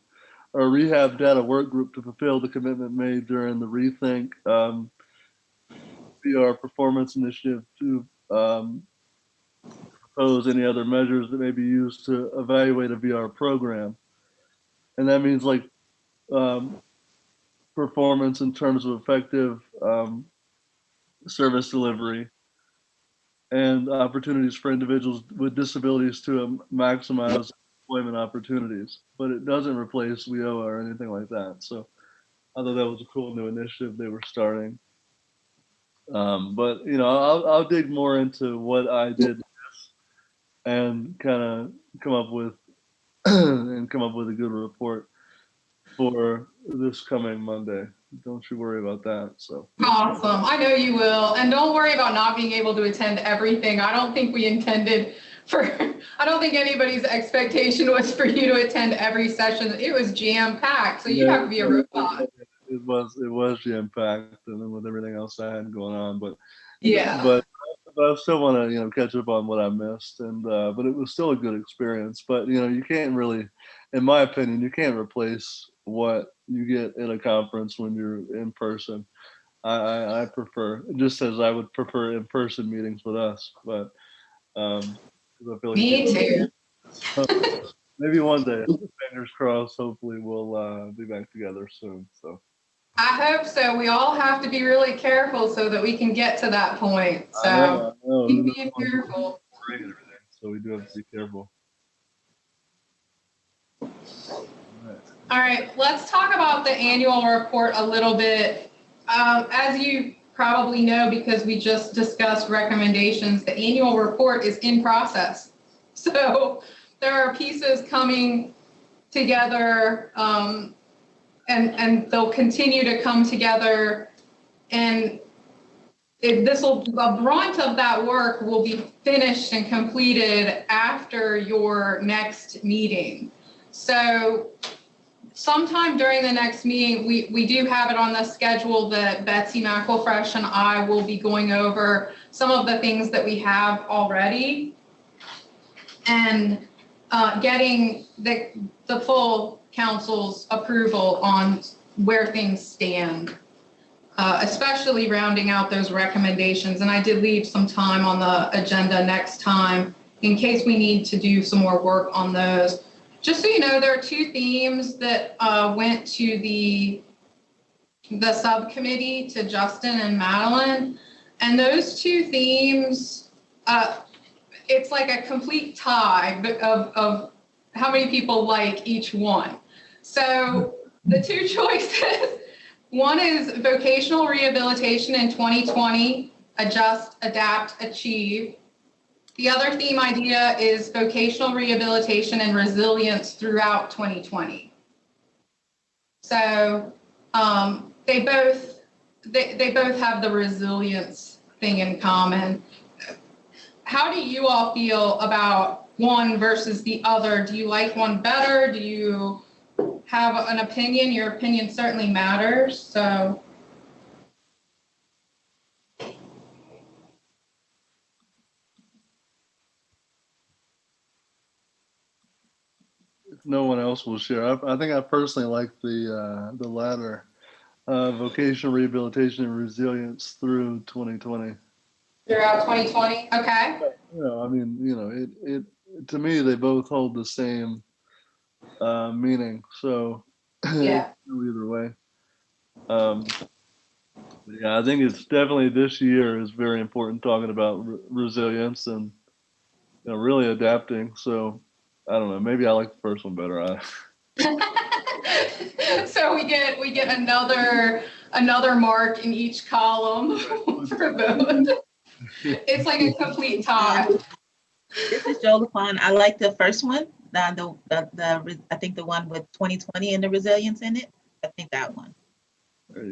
or rehab data work group to fulfill the commitment made during the Rethink VR Performance Initiative to propose any other measures that may be used to evaluate a VR program. And that means like performance in terms of effective service delivery and opportunities for individuals with disabilities to maximize employment opportunities. But it doesn't replace WIOA or anything like that. So I thought that was a cool new initiative they were starting. But I'll dig more into what I did and kind of come up with a good report for this coming Monday. Don't you worry about that. So awesome. I know you will. And don't worry about not being able to attend everything. I don't think I don't think anybody's expectation was for you to attend every session. It was jam-packed. So you have to be a robot. It was jam-packed, and then with everything else I had going on, but I still want to catch up on what I missed, and but it was still a good experience. But you can't really, in my opinion, you can't replace what you get in a conference when you're in person. I prefer, just as I would prefer in-person meetings with us, but I feel like me too. So maybe one day, fingers crossed, hopefully we'll be back together soon. So I hope so. We all have to be really careful so that we can get to that point. So be careful. So we do have to be careful. All right, let's talk about the annual report a little bit. As you probably know, because we just discussed recommendations, the annual report is in process. So there are pieces coming together, and they'll continue to come together. And the brunt of that work will be finished and completed after your next meeting. So sometime during the next meeting, we do have it on the schedule that Betsy McElfresh and I will be going over some of the things that we have already and getting the full council's approval on where things stand, especially rounding out those recommendations. And I did leave some time on the agenda next time in case we need to do some more work on those. Just so you know, there are two themes that went to the subcommittee, to Justin and Madeline. And those two themes, it's like a complete tie of how many people like each one. So the two choices, one is vocational rehabilitation in 2020, adjust, adapt, achieve. The other theme idea is vocational rehabilitation and resilience throughout 2020. So they both have the resilience thing in common. How do you all feel about one versus the other? Do you like one better? Do you have an opinion? Your opinion certainly matters. So. If no one else will share, I think I personally like the latter, vocational rehabilitation and resilience through 2020. Throughout 2020, okay. I mean, it to me, they both hold the same meaning. So yeah, either way. Yeah, I think it's definitely this year is very important talking about resilience and really adapting. So I don't know, maybe I like the first one better. So we get another mark in each column for both. It's like a complete tie. This is Joe LaFon. I like the first one. I think the one with 2020 and the resilience in it. I think that one.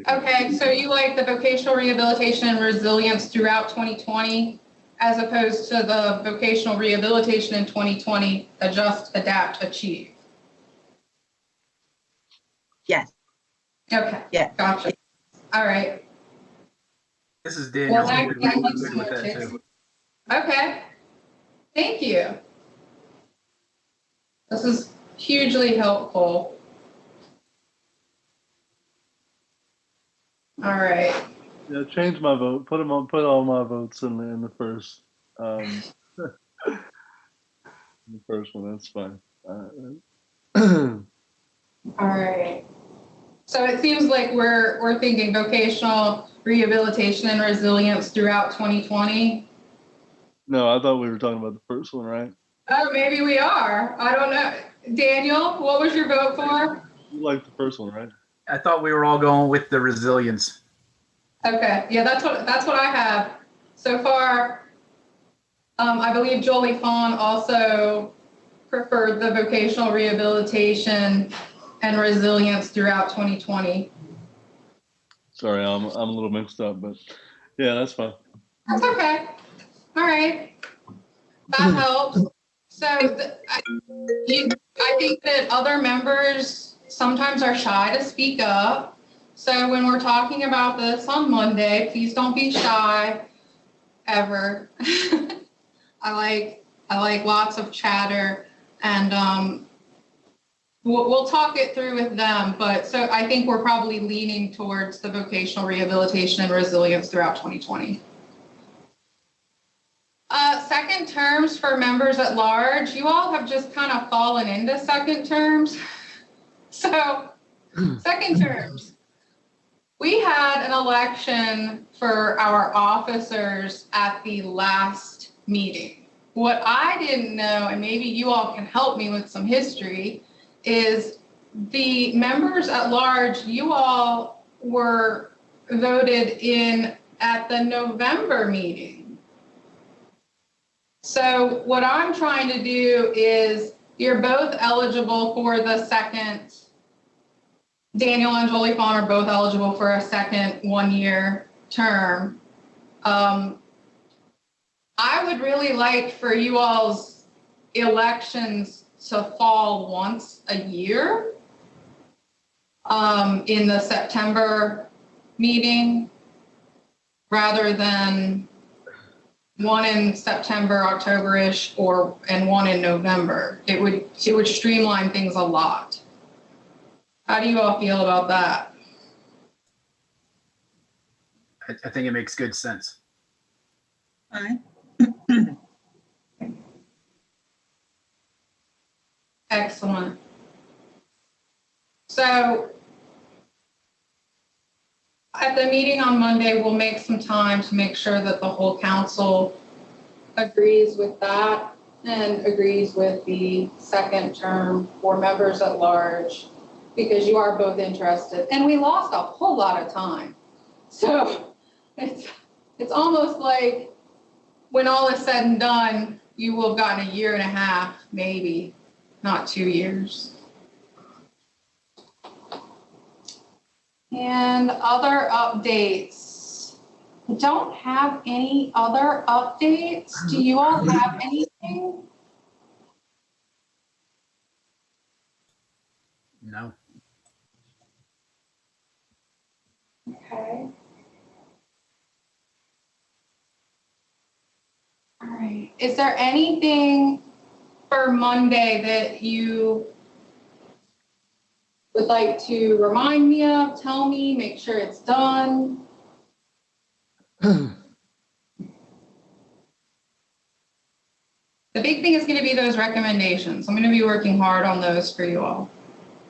Okay, so you like the vocational rehabilitation and resilience throughout 2020, as opposed to the vocational rehabilitation in 2020, adjust, adapt, achieve. Yes. Okay. Yeah. Gotcha. All right. This is Daniel. Well, I'm good with that too. Okay. Thank you. This is hugely helpful. All right. Yeah, change my vote. Put all my votes in the first. The first one. That's fine. All right. So it seems like we're thinking vocational rehabilitation and resilience throughout 2020. No, I thought we were talking about the first one, right? Oh, maybe we are. I don't know. Daniel, what was your vote for? You like the first one, right? I thought we were all going with the resilience. Okay. Yeah, that's what I have so far. I believe Jolie Fawn also preferred the vocational rehabilitation and resilience throughout 2020. Sorry, I'm a little mixed up, but yeah, that's fine. That's okay. All right. That helps. So I think that other members sometimes are shy to speak up. So when we're talking about this on Monday, please don't be shy ever. I like lots of chatter, and we'll talk it through with them. But so I think we're probably leaning towards the vocational rehabilitation and resilience throughout 2020. Second terms for members at large, you all have just kind of fallen into second terms. So second terms, we had an election for our officers at the last meeting. What I didn't know, and maybe you all can help me with some history, is the members at large, you all were voted in at the November meeting. So what I'm trying to do is, you're both eligible for the second, Daniel and Jolie Fawn are both eligible for a second 1-year term. I would really like for you all's elections to fall once a year. in the September meeting rather than one in September, October-ish, and one in November. It would streamline things a lot. How do you all feel about that? I think it makes good sense. Fine. Excellent. So at the meeting on Monday, we'll make some time to make sure that the whole council agrees with that and agrees with the second term for members at large, because you are both interested. And we lost a whole lot of time. So it's almost like when all is said and done, you will have gotten 1.5 years, maybe, not 2 years. And other updates. I don't have any other updates. Do you all have anything? No. Okay. All right. Is there anything for Monday that you would like to remind me of, tell me, make sure it's done? The big thing is going to be those recommendations. I'm going to be working hard on those for you all.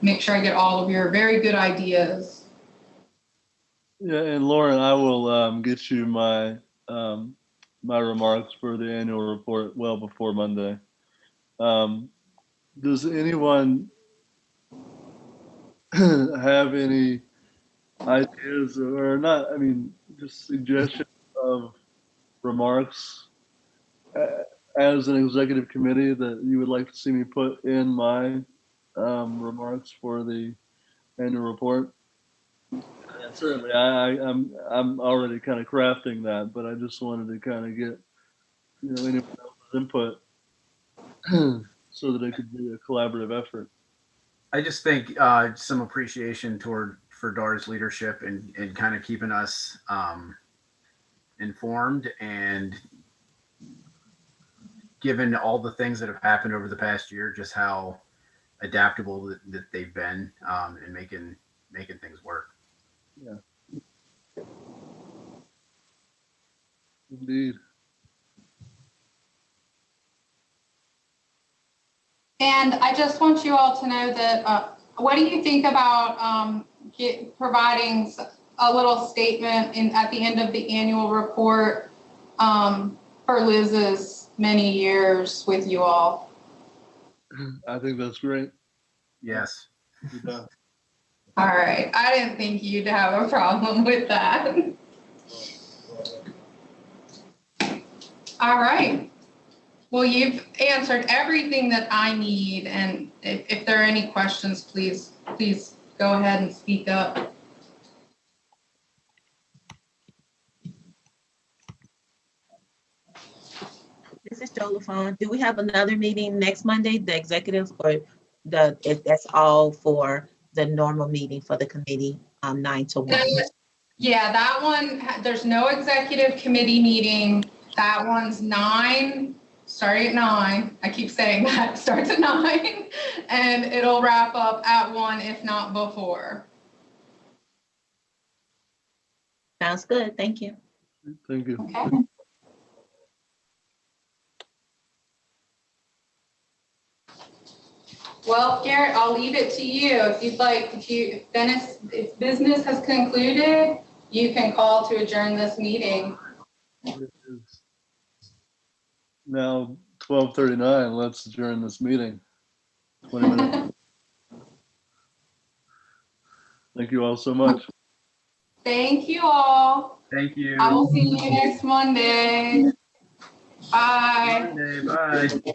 Make sure I get all of your very good ideas. Yeah, and Lauren, I will get you my my remarks for the annual report well before Monday. Does anyone have any ideas or not? I mean, just suggestions of remarks as an executive committee that you would like to see me put in my remarks for the annual report? And certainly, I'm already kind of crafting that, but I just wanted to kind of get anyone else's input so that it could be a collaborative effort. I just think some appreciation for Dar's leadership and kind of keeping us informed, and given all the things that have happened over the past year, just how adaptable that they've been in making things work. Yeah. Indeed. And I just want you all to know that, what do you think about providing a little statement at the end of the annual report for Liz's many years with you all? I think that's great. Yes. Yeah. All right. I didn't think you'd have a problem with that. All right. Well, you've answered everything that I need. And if there are any questions, please go ahead and speak up. This is Jolafon. Do we have another meeting next Monday, the executive, or if that's all for the normal meeting for the committee, 9 to 1? Yeah, that one, there's no executive committee meeting. That one's 9, starting at 9. I keep saying that, starts at 9, and it'll wrap up at 1, if not before. Sounds good. Thank you. Thank you. Okay. Well, Garrett, I'll leave it to you. If you'd like, if business has concluded, you can call to adjourn this meeting. It is now 12:39. Let's adjourn this meeting. 20 minutes. Thank you all so much. Thank you all. Thank you. I will see you next Monday. Bye. Monday, bye.